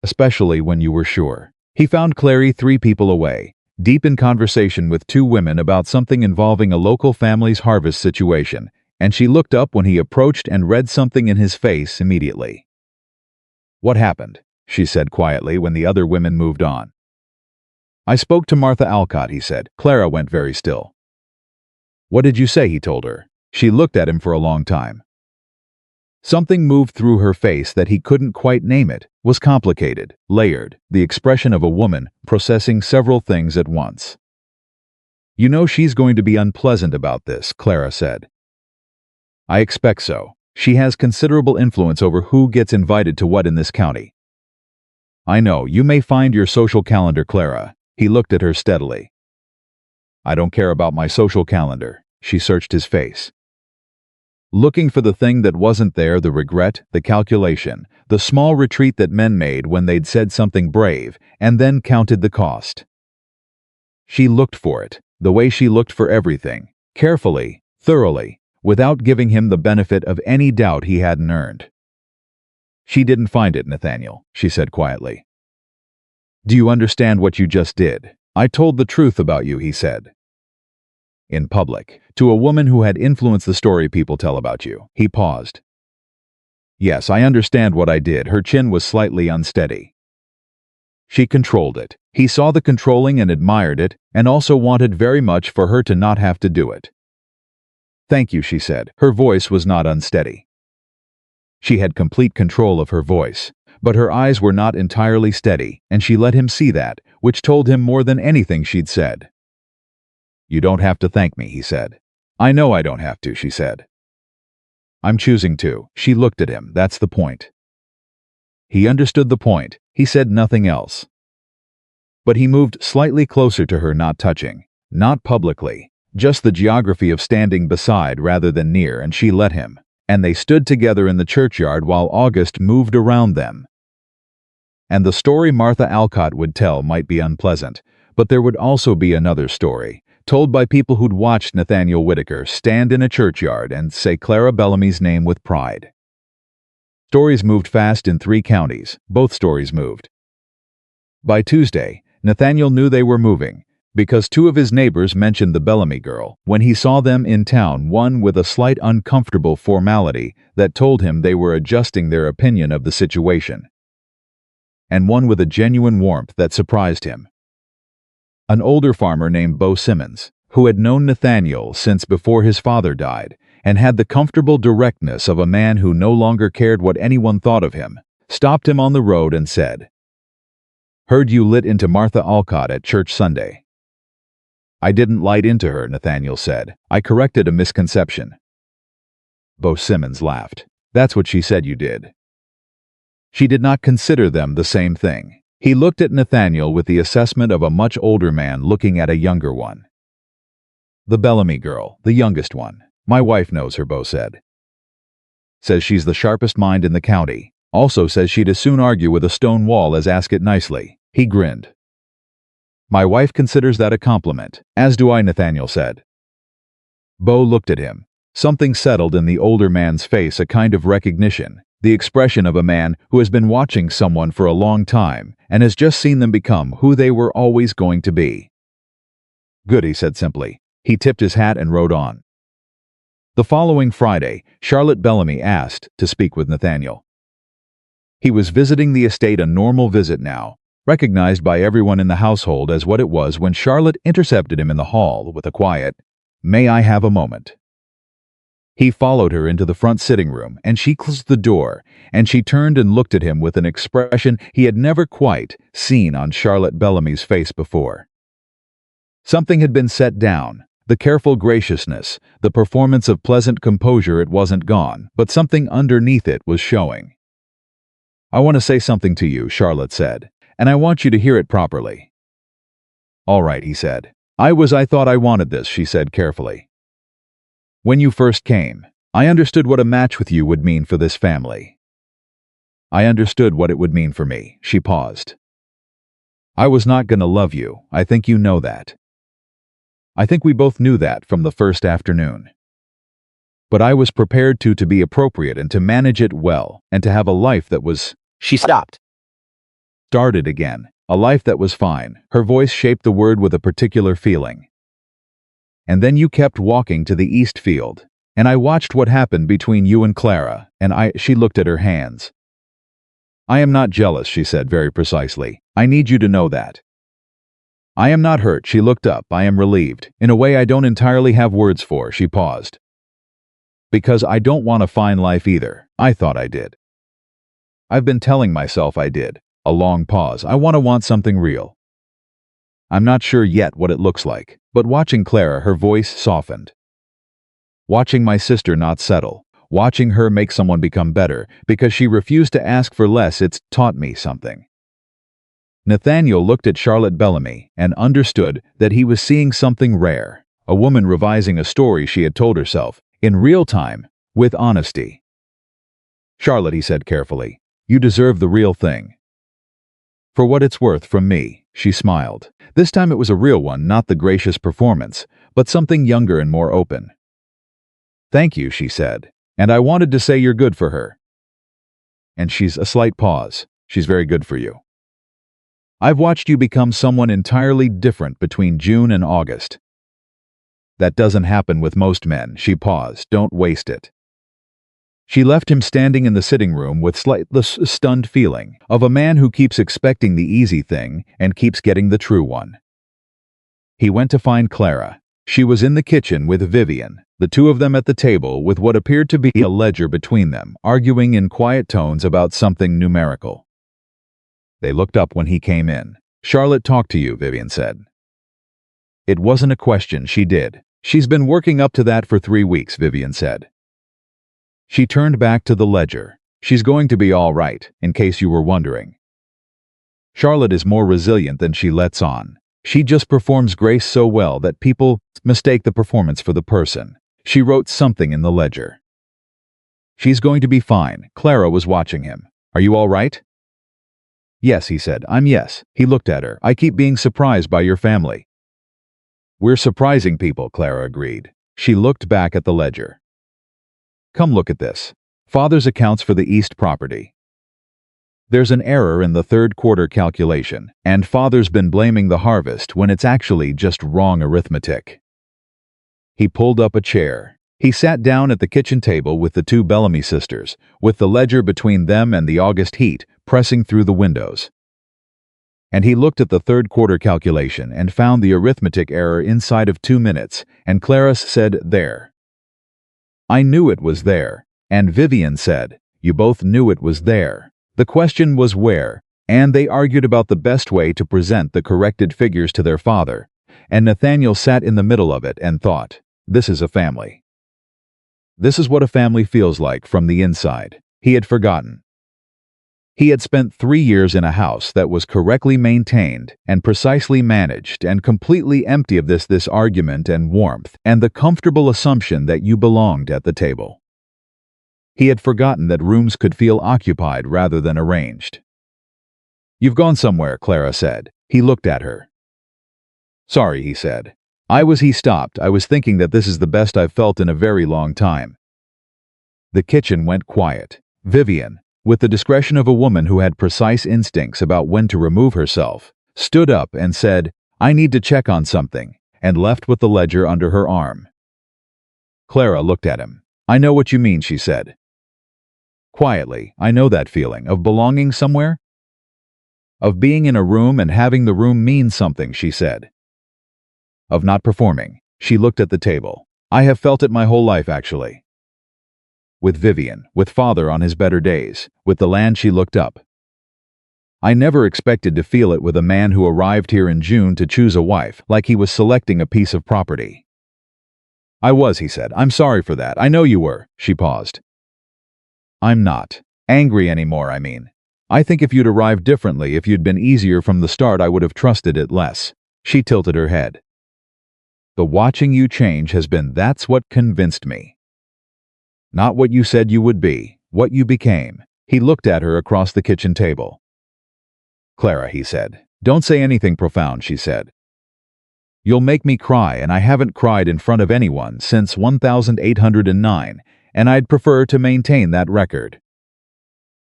Especially when you were sure. He found Clary 3 people away, deep in conversation with 2 women about something involving a local family's harvest situation, and she looked up when he approached and read something in his face immediately. "What happened?" she said quietly when the other women moved on. "I spoke to Martha Alcott," he said. Clara went very still. "What did you say?" he told her. She looked at him for a long time. Something moved through her face that he couldn't quite name. It was complicated, layered, the expression of a woman processing several things at once. "You know she's going to be unpleasant about this," Clara said. "I expect so. She has considerable influence over who gets invited to what in this county." "I know, you may find your social calendar, Clara." He looked at her steadily. "I don't care about my social calendar." She searched his face, looking for the thing that wasn't there, the regret, the calculation, the small retreat that men made when they'd said something brave and then counted the cost. She looked for it, the way she looked for everything, carefully, thoroughly, without giving him the benefit of any doubt he hadn't earned. "She didn't find it, Nathaniel," she said quietly. "Do you understand what you just did? I told the truth about you," he said. "In public, to a woman who had influenced the story people tell about you." He paused. "Yes, I understand what I did." Her chin was slightly unsteady. She controlled it. He saw the controlling and admired it, and also wanted very much for her to not have to do it. "Thank you," she said. Her voice was not unsteady. She had complete control of her voice, but her eyes were not entirely steady, and she let him see that, which told him more than anything she'd said. "You don't have to thank me," he said. "I know I don't have to," she said. "I'm choosing to." She looked at him. "That's the point." He understood the point. He said nothing else. But he moved slightly closer to her, not touching, not publicly, just the geography of standing beside rather than near, and she let him. And they stood together in the churchyard while August moved around them. And the story Martha Alcott would tell might be unpleasant, but there would also be another story, told by people who'd watched Nathaniel Whitaker stand in a churchyard and say Clara Bellamy's name with pride. Stories moved fast in 3 counties. Both stories moved. By Tuesday, Nathaniel knew they were moving, because 2 of his neighbors mentioned the Bellamy girl when he saw them in town, one with a slight uncomfortable formality that told him they were adjusting their opinion of the situation, and one with a genuine warmth that surprised him. An older farmer named Bo Simmons, who had known Nathaniel since before his father died, and had the comfortable directness of a man who no longer cared what anyone thought of him, stopped him on the road and said, "Heard you lit into Martha Alcott at church Sunday." "I didn't light into her," Nathaniel said. "I corrected a misconception." Bo Simmons laughed. "That's what she said you did." She did not consider them the same thing. He looked at Nathaniel with the assessment of a much older man looking at a younger one. "The Bellamy girl, the youngest one. My wife knows her," Bo said. "Says she's the sharpest mind in the county. Also says she'd as soon argue with a stone wall as ask it nicely." He grinned. "My wife considers that a compliment, as do I," Nathaniel said. Bo looked at him. Something settled in the older man's face, a kind of recognition. the expression of a man who has been watching someone for a long time and has just seen them become who they were always going to be. "Good," he said simply. He tipped his hat and rode on. The following Friday, Charlotte Bellamy asked to speak with Nathaniel. He was visiting the estate, a normal visit now, recognized by everyone in the household as what it was when Charlotte intercepted him in the hall with a quiet, "May I have a moment?" He followed her into the front sitting room, and she closed the door, and she turned and looked at him with an expression he had never quite seen on Charlotte Bellamy's face before. Something had been set down, the careful graciousness, the performance of pleasant composure. It wasn't gone, but something underneath it was showing. "I want to say something to you," Charlotte said, "and I want you to hear it properly." "All right," he said. I thought I wanted this," she said carefully. "When you first came, I understood what a match with you would mean for this family. I understood what it would mean for me." She paused. "I was not going to love you. I think you know that. I think we both knew that from the first afternoon. But I was prepared to be appropriate and to manage it well and to have a life that was—" She stopped. Started again. "A life that was fine." Her voice shaped the word with a particular feeling. "And then you kept walking to the East Field, and I watched what happened between you and Clara, and She looked at her hands. "I am not jealous," she said very precisely. "I need you to know that. I am not hurt." She looked up. "I am relieved, in a way I don't entirely have words for." She paused. "Because I don't want a fine life either. I thought I did. I've been telling myself I did." A long pause. "I want something real. I'm not sure yet what it looks like, but watching Clara," her voice softened. "Watching my sister not settle, watching her make someone become better because she refused to ask for less, it's taught me something." Nathaniel looked at Charlotte Bellamy and understood that he was seeing something rare, a woman revising a story she had told herself, in real time, with honesty. "Charlotte," he said carefully, "you deserve the real thing. For what it's worth, from me." She smiled. This time it was a real one, not the gracious performance, but something younger and more open. "Thank you," she said, "and I wanted to say you're good for her." And she's a slight pause. "She's very good for you. I've watched you become someone entirely different between June and August. That doesn't happen with most men." She paused. "Don't waste it." She left him standing in the sitting room with slightly stunned feeling of a man who keeps expecting the easy thing and keeps getting the true one. He went to find Clara. She was in the kitchen with Vivian, the two of them at the table with what appeared to be a ledger between them, arguing in quiet tones about something numerical. They looked up when he came in. "Charlotte talked to you," Vivian said. "It wasn't a question, she did. She's been working up to that for 3 weeks," Vivian said. She turned back to the ledger. "She's going to be all right, in case you were wondering. Charlotte is more resilient than she lets on. She just performs grace so well that people mistake the performance for the person." She wrote something in the ledger. "She's going to be fine." Clara was watching him. "Are you all right?" "Yes," he said. Yes." He looked at her. "I keep being surprised by your family." "We're surprising people," Clara agreed. She looked back at the ledger. "Come look at this. Father's accounts for the East property. There's an error in the third quarter calculation, and Father's been blaming the harvest when it's actually just wrong arithmetic." He pulled up a chair. He sat down at the kitchen table with the two Bellamy sisters, with the ledger between them and the August heat pressing through the windows. And he looked at the third quarter calculation and found the arithmetic error inside of 2 minutes, and Clara said, "There. I knew it was there." And Vivian said, "You both knew it was there. The question was where," and they argued about the best way to present the corrected figures to their father, and Nathaniel sat in the middle of it and thought, "This is a family. This is what a family feels like from the inside." He had forgotten. He had spent 3 years in a house that was correctly maintained and precisely managed and completely empty of this argument and warmth and the comfortable assumption that you belonged at the table. He had forgotten that rooms could feel occupied rather than arranged. "You've gone somewhere," Clara said. He looked at her. "Sorry," he said. He stopped. "I was thinking that this is the best I've felt in a very long time." The kitchen went quiet. Vivian, with the discretion of a woman who had precise instincts about when to remove herself, stood up and said, "I need to check on something," and left with the ledger under her arm. Clara looked at him. "I know what you mean," she said. Quietly, "I know that feeling of belonging somewhere. Of being in a room and having the room mean something," she said. "Of not performing." She looked at the table. "I have felt it my whole life, actually. With Vivian, with father on his better days, with the land she looked up. I never expected to feel it with a man who arrived here in June to choose a wife, like he was selecting a piece of property." "I was," he said. "I'm sorry for that. I know you were." She paused. "I'm not. Angry anymore, I mean. I think if you'd arrived differently, if you'd been easier from the start, I would have trusted it less." She tilted her head. "The watching you change has been that's what convinced me. Not what you said you would be, what you became." He looked at her across the kitchen table. "Clara," he said. "Don't say anything profound," she said. "You'll make me cry, and I haven't cried in front of anyone since 1809, and I'd prefer to maintain that record."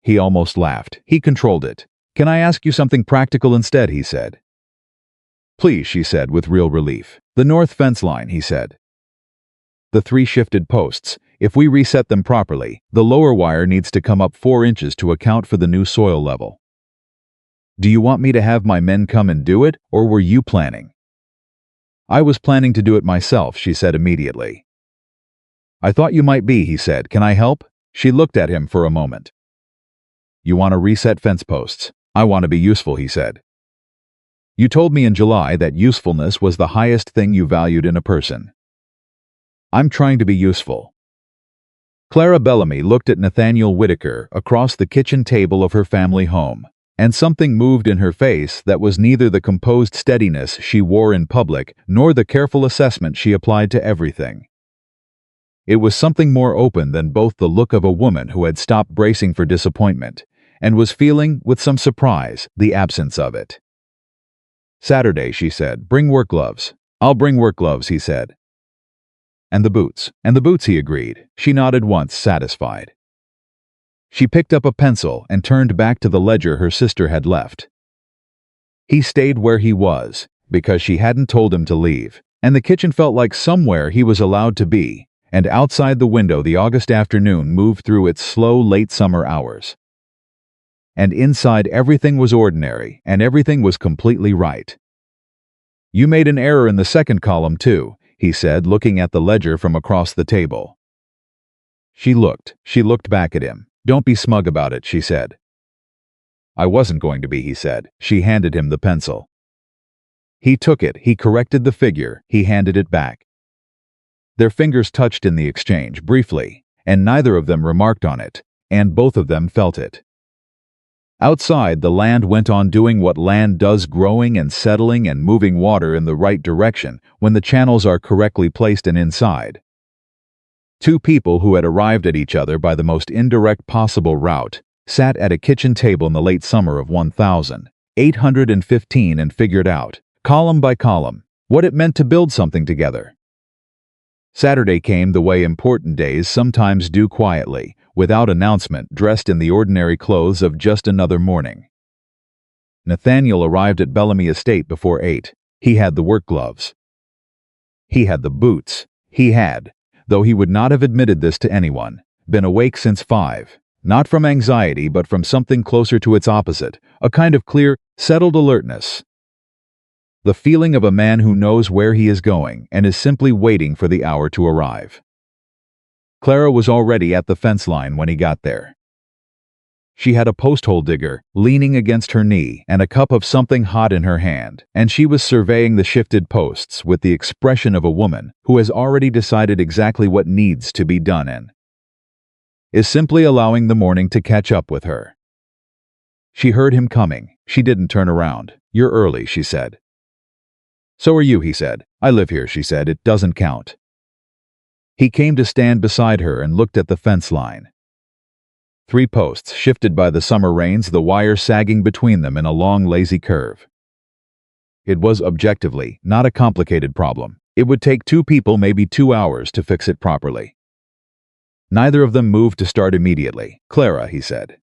He almost laughed. He controlled it. "Can I ask you something practical instead?" he said. "Please," she said with real relief. "The north fence line," he said. "The 3 shifted posts. If we reset them properly, the lower wire needs to come up 4 inches to account for the new soil level. Do you want me to have my men come and do it, or were you planning?" "I was planning to do it myself," she said immediately. "I thought you might be," he said. "Can I help?" She looked at him for a moment. "You want to reset fence posts?" "I want to be useful," he said. "You told me in July that usefulness was the highest thing you valued in a person. I'm trying to be useful." Clara Bellamy looked at Nathaniel Whitaker across the kitchen table of her family home, and something moved in her face that was neither the composed steadiness she wore in public nor the careful assessment she applied to everything. It was something more open than both the look of a woman who had stopped bracing for disappointment and was feeling, with some surprise, the absence of it. "Saturday," she said. "Bring work gloves." "I'll bring work gloves," he said. "And the boots." "And the boots," he agreed. She nodded once, satisfied. She picked up a pencil and turned back to the ledger her sister had left. He stayed where he was, because she hadn't told him to leave, and the kitchen felt like somewhere he was allowed to be, and outside the window the August afternoon moved through its slow late summer hours. And inside everything was ordinary, and everything was completely right. "You made an error in the second column, too," he said, looking at the ledger from across the table. She looked back at him. "Don't be smug about it," she said. "I wasn't going to be," he said. She handed him the pencil. He took it, he corrected the figure, he handed it back. Their fingers touched in the exchange, briefly, and neither of them remarked on it, and both of them felt it. Outside, the land went on doing what land does, growing and settling and moving water in the right direction when the channels are correctly placed and inside. 2 people who had arrived at each other by the most indirect possible route sat at a kitchen table in the late summer of 1815 and figured out, column by column, what it meant to build something together. Saturday came the way important days sometimes do, quietly, without announcement, dressed in the ordinary clothes of just another morning. Nathaniel arrived at Bellamy Estate before 8. He had the work gloves. He had the boots. He had, though he would not have admitted this to anyone, been awake since 5, not from anxiety but from something closer to its opposite, a kind of clear, settled alertness. The feeling of a man who knows where he is going and is simply waiting for the hour to arrive. Clara was already at the fence line when he got there. She had a post-hole digger leaning against her knee and a cup of something hot in her hand, and she was surveying the shifted posts with the expression of a woman who has already decided exactly what needs to be done and is simply allowing the morning to catch up with her. She heard him coming. She didn't turn around. "You're early," she said. "So are you," he said. "I live here," she said. "It doesn't count." He came to stand beside her and looked at the fence line. 3 posts shifted by the summer rains, the wire sagging between them in a long, lazy curve. It was objectively not a complicated problem. It would take 2 people maybe 2 hours to fix it properly. Neither of them moved to start immediately. "Clara," he said.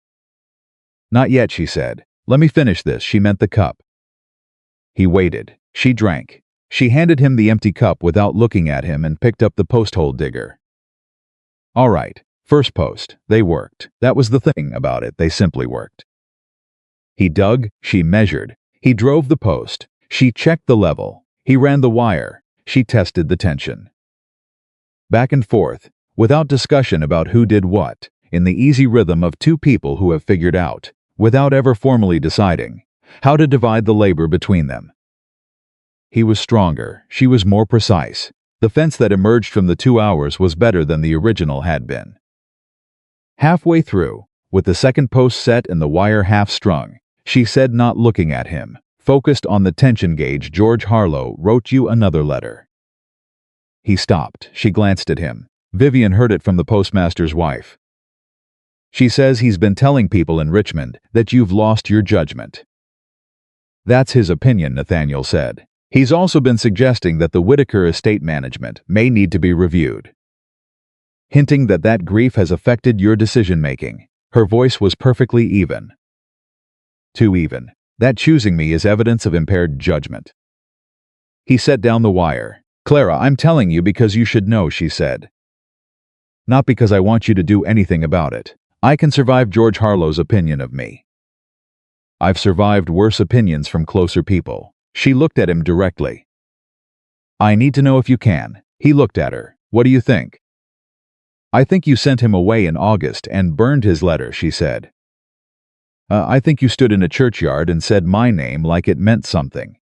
"Not yet," she said. "Let me finish this." She meant the cup. He waited. She drank. She handed him the empty cup without looking at him and picked up the post-hole digger. All right. First post. They worked. That was the thing about it. They simply worked. He dug. She measured. He drove the post. She checked the level. He ran the wire. She tested the tension. Back and forth, without discussion about who did what, in the easy rhythm of two people who have figured out, without ever formally deciding, how to divide the labor between them. He was stronger. She was more precise. The fence that emerged from the 2 hours was better than the original had been. Halfway through, with the second post set and the wire half strung, she said, not looking at him, focused on the tension gauge, "George Harlow wrote you another letter." He stopped. She glanced at him. Vivian heard it from the postmaster's wife. "She says he's been telling people in Richmond that you've lost your judgment." "That's his opinion," Nathaniel said. "He's also been suggesting that the Whitaker estate management may need to be reviewed, hinting that that grief has affected your decision-making." Her voice was perfectly even. "Too even. That choosing me is evidence of impaired judgment." He set down the wire. "Clara, I'm telling you because you should know," she said. "Not because I want you to do anything about it. I can survive George Harlow's opinion of me. I've survived worse opinions from closer people." She looked at him directly. "I need to know if you can." He looked at her. "What do you think?" "I think you sent him away in August and burned his letter," she said. I think you stood in a churchyard and said my name like it meant something.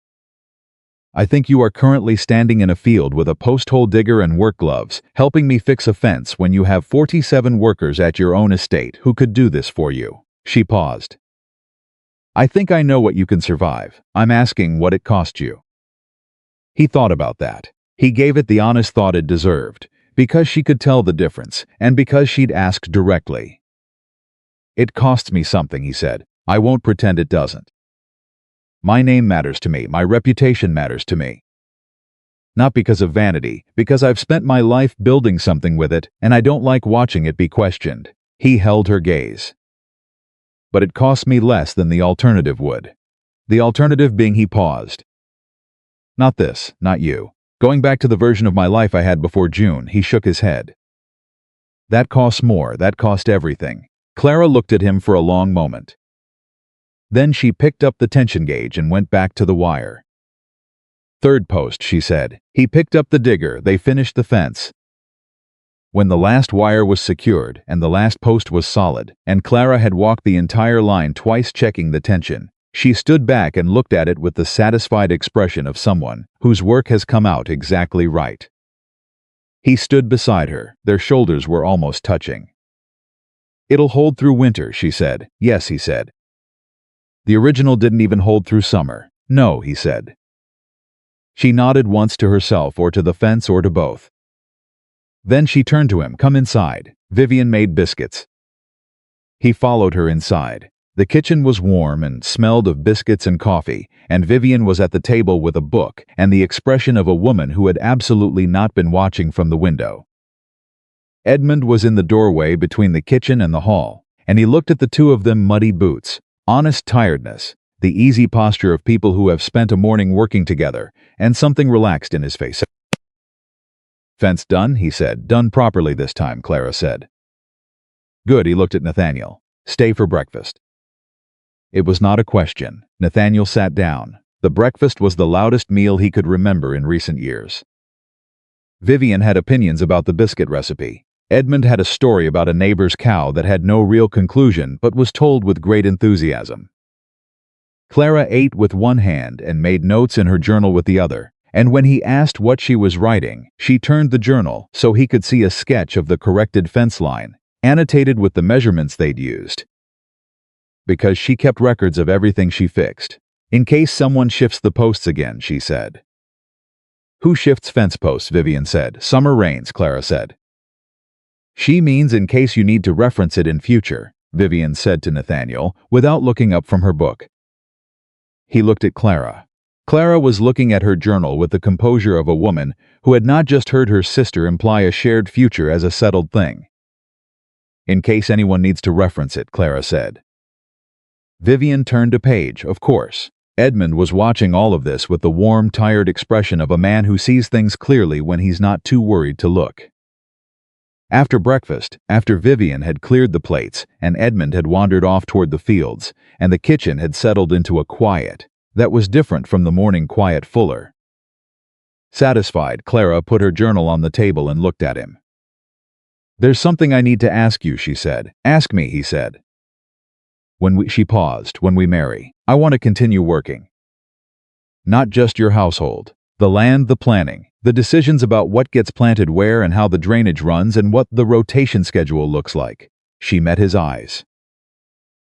I think you are currently standing in a field with a post-hole digger and work gloves, helping me fix a fence when you have 47 workers at your own estate who could do this for you." She paused. "I think I know what you can survive. I'm asking what it cost you." He thought about that. He gave it the honest thought it deserved, because she could tell the difference, and because she'd asked directly. "It costs me something," he said. "I won't pretend it doesn't. My name matters to me. My reputation matters to me. Not because of vanity, because I've spent my life building something with it, and I don't like watching it be questioned." He held her gaze. "But it costs me less than the alternative would." The alternative being, he paused. "Not this, not you. Going back to the version of my life I had before June." He shook his head. "That costs more. That cost everything." Clara looked at him for a long moment. Then she picked up the tension gauge and went back to the wire. "Third post," she said. He picked up the digger. They finished the fence. When the last wire was secured and the last post was solid, and Clara had walked the entire line twice checking the tension, she stood back and looked at it with the satisfied expression of someone whose work has come out exactly right. He stood beside her. Their shoulders were almost touching. "It'll hold through winter," she said. "Yes," he said. "The original didn't even hold through summer." "No," he said. She nodded once to herself or to the fence or to both. Then she turned to him. "Come inside. Vivian made biscuits." He followed her inside. The kitchen was warm and smelled of biscuits and coffee, and Vivian was at the table with a book and the expression of a woman who had absolutely not been watching from the window. Edmund was in the doorway between the kitchen and the hall, and he looked at the two of them. Muddy boots, honest tiredness, the easy posture of people who have spent a morning working together, and something relaxed in his face. "Fence done," he said. "Done properly this time," Clara said. "Good." He looked at Nathaniel. "Stay for breakfast." It was not a question. Nathaniel sat down. The breakfast was the loudest meal he could remember in recent years. Vivian had opinions about the biscuit recipe. Edmund had a story about a neighbor's cow that had no real conclusion but was told with great enthusiasm. Clara ate with one hand and made notes in her journal with the other, and when he asked what she was writing, she turned the journal so he could see a sketch of the corrected fence line, annotated with the measurements they'd used. Because she kept records of everything she fixed. "In case someone shifts the posts again," she said. "Who shifts fence posts?" Vivian said. "Summer rains," Clara said. "She means in case you need to reference it in future," Vivian said to Nathaniel, without looking up from her book. He looked at Clara. Clara was looking at her journal with the composure of a woman who had not just heard her sister imply a shared future as a settled thing. In case anyone needs to reference it, Clara said. Vivian turned a page, of course. Edmund was watching all of this with the warm, tired expression of a man who sees things clearly when he's not too worried to look. After breakfast, after Vivian had cleared the plates and Edmund had wandered off toward the fields, and the kitchen had settled into a quiet that was different from the morning quiet Fuller. Satisfied, Clara put her journal on the table and looked at him. "There's something I need to ask you," she said. "Ask me," he said. She paused. "When we marry, I want to continue working. Not just your household. The land, the planning, the decisions about what gets planted where and how the drainage runs and what the rotation schedule looks like." She met his eyes.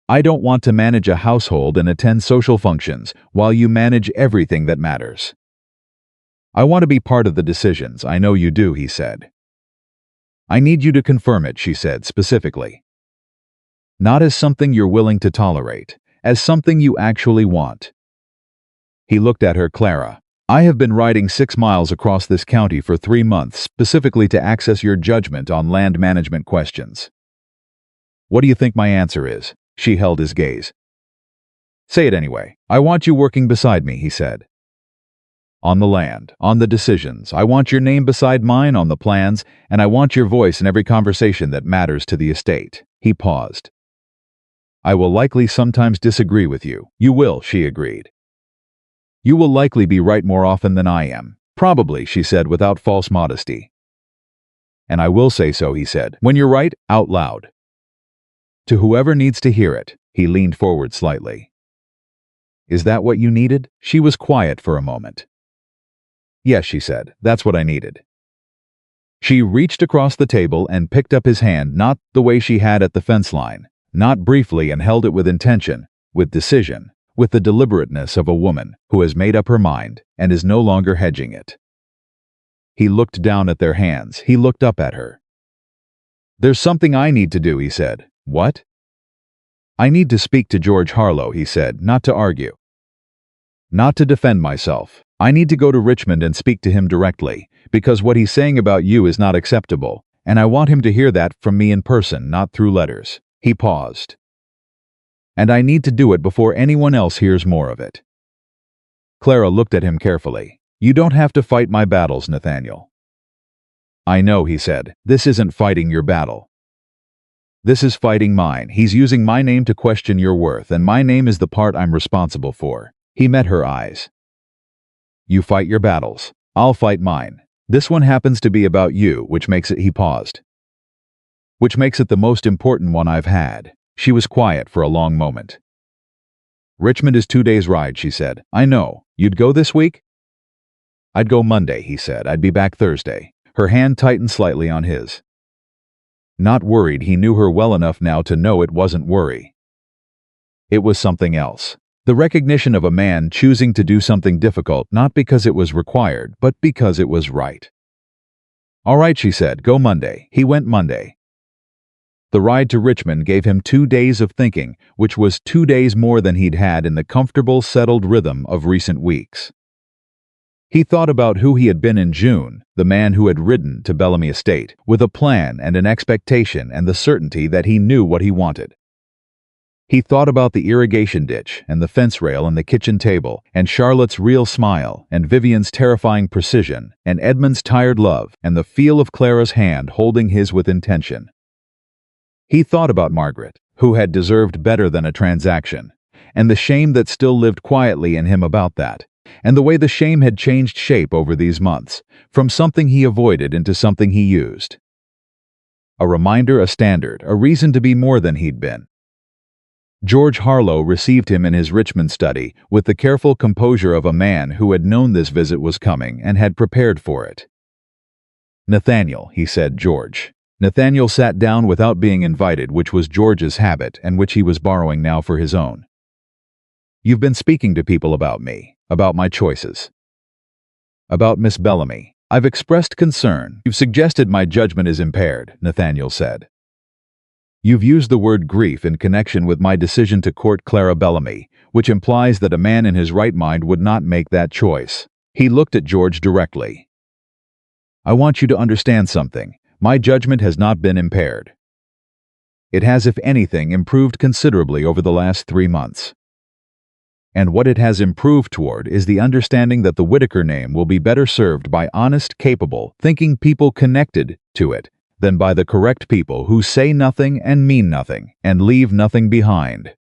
"I don't want to manage a household and attend social functions while you manage everything that matters. I want to be part of the decisions. I know you do," he said. "I need you to confirm it," she said specifically. "Not as something you're willing to tolerate, as something you actually want." He looked at her. "Clara, I have been riding 6 miles across this county for 3 months specifically to access your judgment on land management questions. What do you think my answer is?" She held his gaze. "Say it anyway. I want you working beside me," he said. "On the land, on the decisions. I want your name beside mine on the plans, and I want your voice in every conversation that matters to the estate." He paused. "I will likely sometimes disagree with you." "You will," she agreed. "You will likely be right more often than I am." "Probably," she said without false modesty. "And I will say so," he said, "when you're right, out loud. To whoever needs to hear it." He leaned forward slightly. "Is that what you needed?" She was quiet for a moment. "Yes," she said, "that's what I needed." She reached across the table and picked up his hand, not the way she had at the fence line, not briefly, and held it with intention, with decision, with the deliberateness of a woman who has made up her mind and is no longer hedging it. He looked down at their hands. He looked up at her. "There's something I need to do," he said. "What?" "I need to speak to George Harlow," he said, "not to argue. Not to defend myself. I need to go to Richmond and speak to him directly, because what he's saying about you is not acceptable, and I want him to hear that from me in person, not through letters." He paused. "And I need to do it before anyone else hears more of it." Clara looked at him carefully. "You don't have to fight my battles, Nathaniel." "I know," he said. "This isn't fighting your battle. This is fighting mine. He's using my name to question your worth, and my name is the part I'm responsible for." He met her eyes. "You fight your battles. I'll fight mine. This one happens to be about you, which makes it," he paused. "Which makes it the most important one I've had." She was quiet for a long moment. "Richmond is 2 days' ride," she said. "I know. You'd go this week?" "I'd go Monday," he said. "I'd be back Thursday." Her hand tightened slightly on his. Not worried. He knew her well enough now to know it wasn't worry. It was something else. The recognition of a man choosing to do something difficult, not because it was required, but because it was right. "All right," she said. "Go Monday." He went Monday. The ride to Richmond gave him 2 days of thinking, which was 2 days more than he'd had in the comfortable, settled rhythm of recent weeks. He thought about who he had been in June, the man who had ridden to Bellamy Estate, with a plan and an expectation and the certainty that he knew what he wanted. He thought about the irrigation ditch and the fence rail and the kitchen table, and Charlotte's real smile, and Vivian's terrifying precision, and Edmund's tired love, and the feel of Clara's hand holding his with intention. He thought about Margaret, who had deserved better than a transaction, and the shame that still lived quietly in him about that, and the way the shame had changed shape over these months, from something he avoided into something he used. A reminder, a standard, a reason to be more than he'd been. George Harlow received him in his Richmond study with the careful composure of a man who had known this visit was coming and had prepared for it. "Nathaniel," he said. "George." Nathaniel sat down without being invited, which was George's habit and which he was borrowing now for his own. "You've been speaking to people about me, about my choices. About Miss Bellamy. I've expressed concern. You've suggested my judgment is impaired," Nathaniel said. "You've used the word grief in connection with my decision to court Clara Bellamy, which implies that a man in his right mind would not make that choice." He looked at George directly. "I want you to understand something. My judgment has not been impaired. It has, if anything, improved considerably over the last 3 months. And what it has improved toward is the understanding that the Whitaker name will be better served by honest, capable, thinking people connected to it than by the correct people who say nothing and mean nothing and leave nothing behind.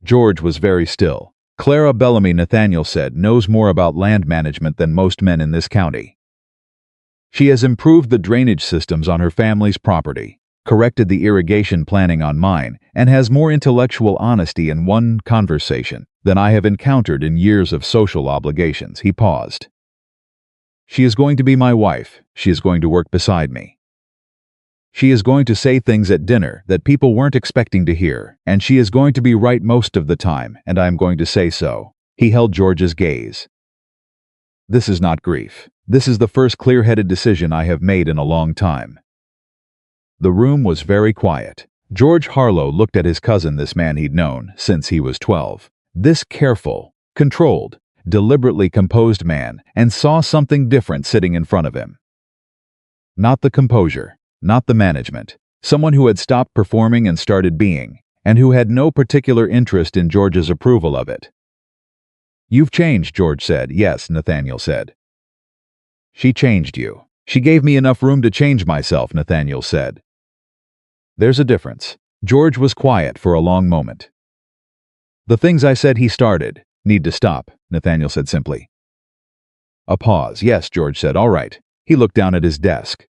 George was very still. Clara Bellamy, Nathaniel said, knows more about land management than most men in this county. She has improved the drainage systems on her family's property, corrected the irrigation planning on mine, and has more intellectual honesty in one conversation than I have encountered in years of social obligations. He paused. She is going to be my wife. She is going to work beside me. She is going to say things at dinner that people weren't expecting to hear, and she is going to be right most of the time, and I am going to say so. He held George's gaze. This is not grief. This is the first clear-headed decision I have made in a long time. The room was very quiet. George Harlow looked at his cousin, this man he'd known since he was 12. This careful, controlled, deliberately composed man, and saw something different sitting in front of him. Not the composure, not the management. Someone who had stopped performing and started being, and who had no particular interest in George's approval of it. You've changed, George said. Yes, Nathaniel said. She changed you. She gave me enough room to change myself, Nathaniel said. There's a difference. George was quiet for a long moment. The things I said he started need to stop, Nathaniel said simply. A pause. Yes, George said. All right. He looked down at his desk.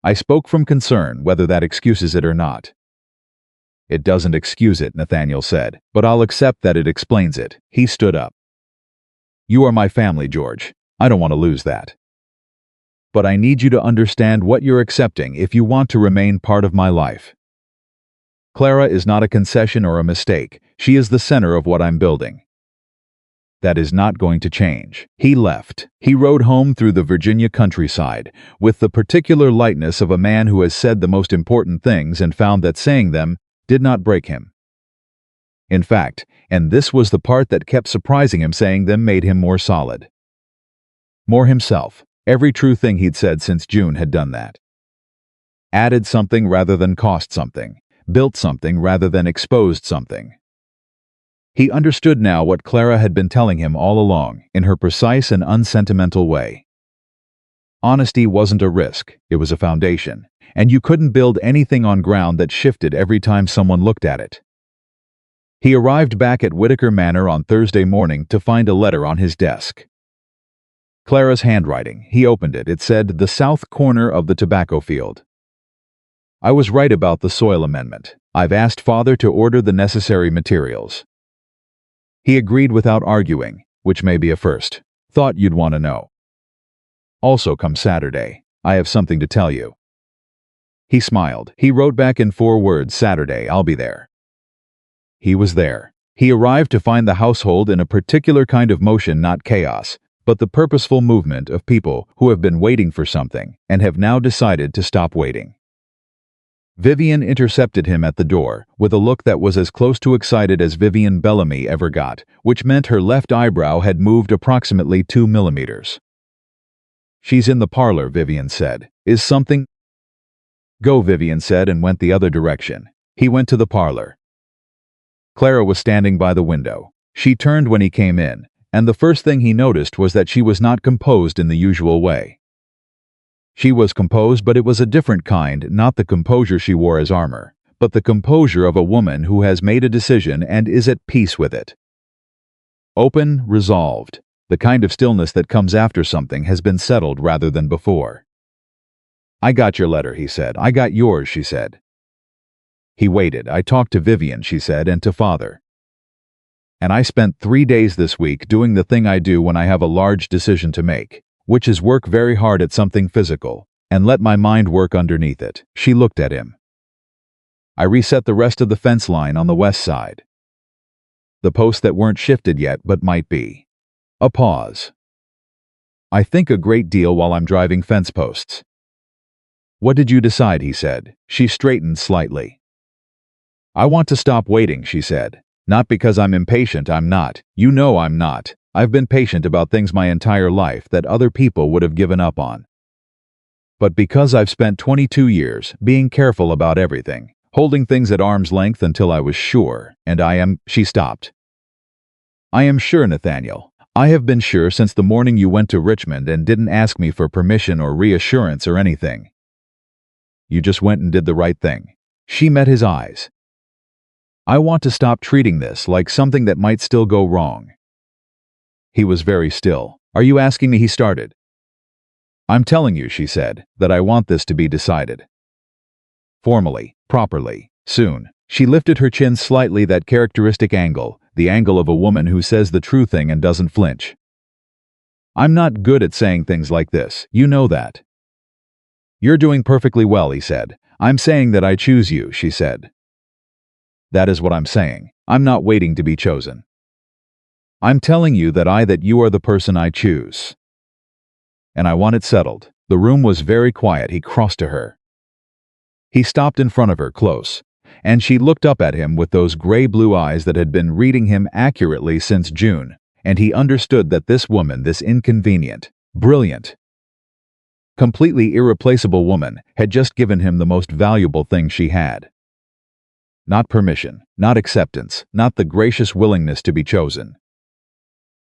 I spoke from concern, whether that excuses it or not. It doesn't excuse it, Nathaniel said, but I'll accept that it explains it. He stood up. You are my family, George. I don't want to lose that. But I need you to understand what you're accepting if you want to remain part of my life. Clara is not a concession or a mistake. She is the center of what I'm building. That is not going to change. He left. He rode home through the Virginia countryside with the particular lightness of a man who has said the most important things and found that saying them did not break him. In fact, and this was the part that kept surprising him, saying them made him more solid. More himself. Every true thing he'd said since June had done that. Added something rather than cost something. Built something rather than exposed something. He understood now what Clara had been telling him all along, in her precise and unsentimental way. Honesty wasn't a risk, it was a foundation, and you couldn't build anything on ground that shifted every time someone looked at it. He arrived back at Whitaker Manor on Thursday morning to find a letter on his desk. Clara's handwriting. He opened it. It said, "The south corner of the tobacco field. I was right about the soil amendment. I've asked Father to order the necessary materials." He agreed without arguing, which may be a first. Thought you'd want to know. Also come Saturday. I have something to tell you. He smiled. He wrote back in 4 words, Saturday, I'll be there. He was there. He arrived to find the household in a particular kind of motion, not chaos, but the purposeful movement of people who have been waiting for something and have now decided to stop waiting. Vivian intercepted him at the door with a look that was as close to excited as Vivian Bellamy ever got, which meant her left eyebrow had moved approximately 2 millimeters. She's in the parlor, Vivian said. Is something? Go, Vivian said, and went the other direction. He went to the parlor. Clara was standing by the window. She turned when he came in, and the first thing he noticed was that she was not composed in the usual way. She was composed, but it was a different kind, not the composure she wore as armor, but the composure of a woman who has made a decision and is at peace with it. Open, resolved. The kind of stillness that comes after something has been settled rather than before. I got your letter, he said. I got yours, she said. He waited. I talked to Vivian, she said, and to Father. And I spent 3 days this week doing the thing I do when I have a large decision to make, which is work very hard at something physical, and let my mind work underneath it. She looked at him. I reset the rest of the fence line on the west side. The posts that weren't shifted yet but might be. A pause. I think a great deal while I'm driving fence posts. What did you decide, he said. She straightened slightly. I want to stop waiting, she said. Not because I'm impatient, I'm not. You know I'm not. I've been patient about things my entire life that other people would have given up on. But because I've spent 22 years being careful about everything, holding things at arm's length until I was sure, and she stopped. I am sure, Nathaniel. I have been sure since the morning you went to Richmond and didn't ask me for permission or reassurance or anything. You just went and did the right thing. She met his eyes. I want to stop treating this like something that might still go wrong. He was very still. Are you asking me? He started. I'm telling you, she said, that I want this to be decided. Formally, properly, soon. She lifted her chin slightly, that characteristic angle, the angle of a woman who says the true thing and doesn't flinch. I'm not good at saying things like this, you know that. You're doing perfectly well, he said. I'm saying that I choose you, she said. That is what I'm saying. I'm not waiting to be chosen. I'm telling you that you are the person I choose. And I want it settled. The room was very quiet. He crossed to her. He stopped in front of her, close, and she looked up at him with those gray-blue eyes that had been reading him accurately since June, and he understood that this woman, this inconvenient, brilliant, completely irreplaceable woman, had just given him the most valuable thing she had. Not permission, not acceptance, not the gracious willingness to be chosen.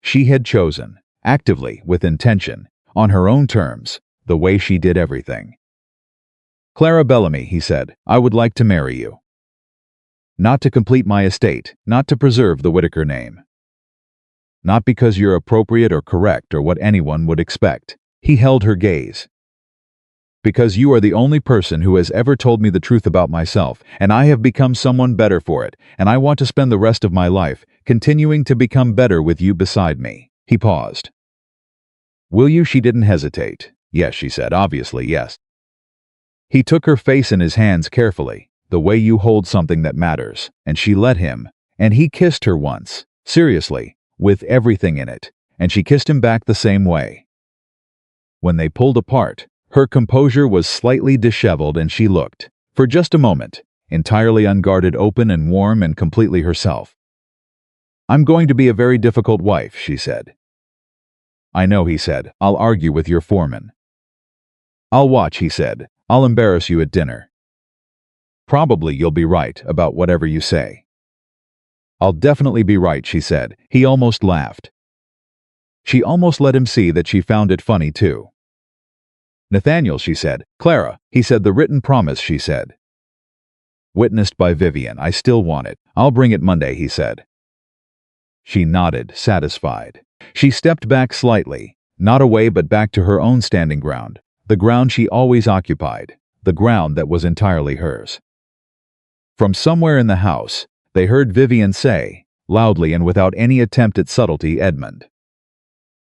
She had chosen, actively, with intention, on her own terms, the way she did everything. Clara Bellamy, he said, I would like to marry you. Not to complete my estate, not to preserve the Whitaker name. Not because you're appropriate or correct or what anyone would expect. He held her gaze. Because you are the only person who has ever told me the truth about myself, and I have become someone better for it, and I want to spend the rest of my life continuing to become better with you beside me. He paused. Will you? She didn't hesitate. Yes, she said, obviously, yes. He took her face in his hands carefully, the way you hold something that matters, and she let him, and he kissed her once, seriously, with everything in it, and she kissed him back the same way. When they pulled apart, her composure was slightly disheveled and she looked, for just a moment, entirely unguarded, open and warm and completely herself. I'm going to be a very difficult wife, she said. I know, he said. I'll argue with your foreman. I'll watch, he said. I'll embarrass you at dinner. Probably you'll be right about whatever you say. I'll definitely be right, she said. He almost laughed. She almost let him see that she found it funny too. Nathaniel, she said. Clara, he said. The written promise, she said. Witnessed by Vivian. I still want it. I'll bring it Monday, he said. She nodded, satisfied. She stepped back slightly, not away but back to her own standing ground, the ground she always occupied, the ground that was entirely hers. From somewhere in the house, they heard Vivian say, loudly and without any attempt at subtlety, Edmund.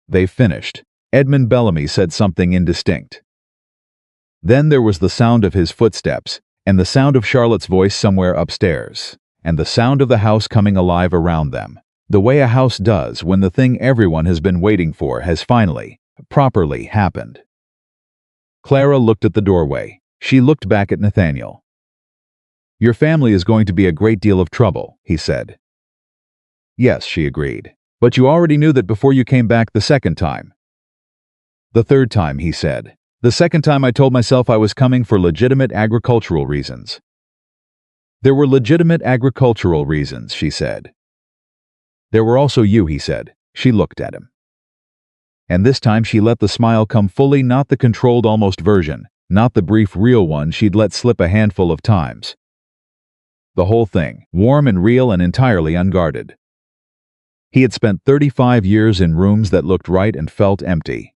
They've finished. Edmund Bellamy said something indistinct. Then there was the sound of his footsteps, and the sound of Charlotte's voice somewhere upstairs, and the sound of the house coming alive around them, the way a house does when the thing everyone has been waiting for has finally, properly happened. Clara looked at the doorway. She looked back at Nathaniel. Your family is going to be a great deal of trouble, he said. Yes, she agreed. But you already knew that before you came back the second time. The third time, he said. The second time I told myself I was coming for legitimate agricultural reasons. There were legitimate agricultural reasons, she said. There were also you, he said. She looked at him. And this time she let the smile come fully, not the controlled almost version, not the brief real one she'd let slip a handful of times. The whole thing, warm and real and entirely unguarded. He had spent 35 years in rooms that looked right and felt empty.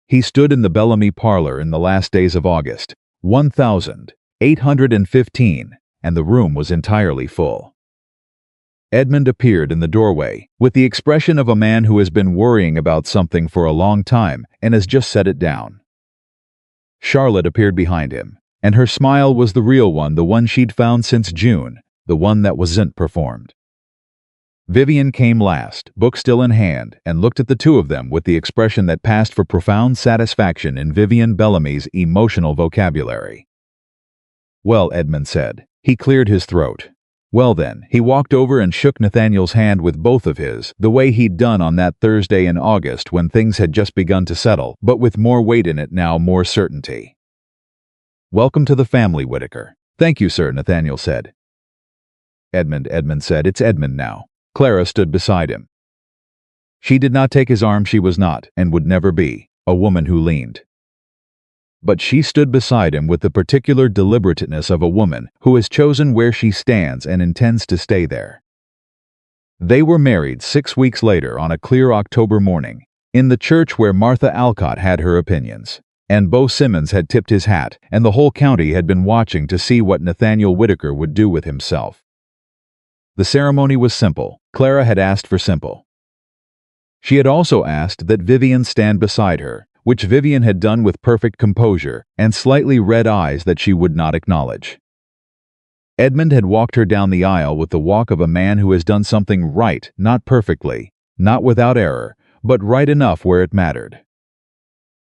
He stood in the Bellamy parlor in the last days of August, 1815, and the room was entirely full. Edmund appeared in the doorway, with the expression of a man who has been worrying about something for a long time and has just set it down. Charlotte appeared behind him, and her smile was the real one, the one she'd found since June, the one that wasn't performed. Vivian came last, book still in hand, and looked at the two of them with the expression that passed for profound satisfaction in Vivian Bellamy's emotional vocabulary. Well, Edmund said. He cleared his throat. Well then, he walked over and shook Nathaniel's hand with both of his, the way he'd done on that Thursday in August when things had just begun to settle, but with more weight in it now, more certainty. "Welcome to the family, Whitaker." "Thank you, sir," Nathaniel said. Edmund said. "It's Edmund now." Clara stood beside him. She did not take his arm. She was not, and would never be, a woman who leaned. But she stood beside him with the particular deliberateness of a woman who has chosen where she stands and intends to stay there. They were married 6 weeks later on a clear October morning, in the church where Martha Alcott had her opinions, and Bo Simmons had tipped his hat, and the whole county had been watching to see what Nathaniel Whitaker would do with himself. The ceremony was simple. Clara had asked for simple. She had also asked that Vivian stand beside her, which Vivian had done with perfect composure and slightly red eyes that she would not acknowledge. Edmund had walked her down the aisle with the walk of a man who has done something right, not perfectly, not without error, but right enough where it mattered.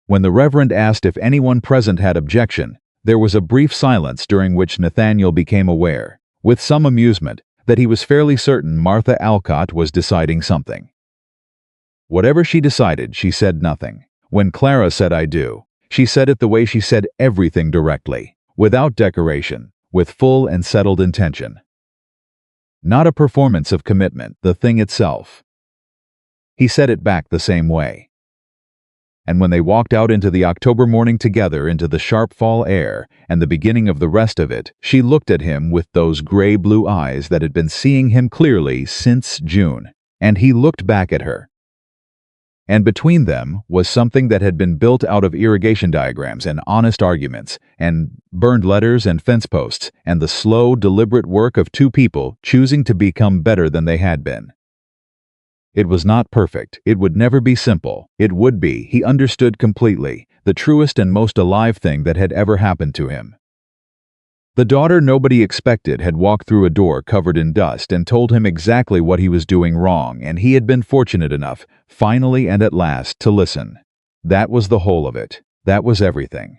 When the Reverend asked if anyone present had objection, there was a brief silence during which Nathaniel became aware, with some amusement, that he was fairly certain Martha Alcott was deciding something. Whatever she decided, she said nothing. When Clara said "I do," she said it the way she said everything, directly, without decoration, with full and settled intention. Not a performance of commitment, the thing itself. He said it back the same way. And when they walked out into the October morning together, into the sharp fall air and the beginning of the rest of it, she looked at him with those gray-blue eyes that had been seeing him clearly since June, and he looked back at her. And between them was something that had been built out of irrigation diagrams and honest arguments and burned letters and fence posts and the slow, deliberate work of two people choosing to become better than they had been. It was not perfect. It would never be simple. It would be, he understood completely, the truest and most alive thing that had ever happened to him. The daughter nobody expected had walked through a door covered in dust and told him exactly what he was doing wrong, and he had been fortunate enough, finally and at last, to listen. That was the whole of it. That was everything.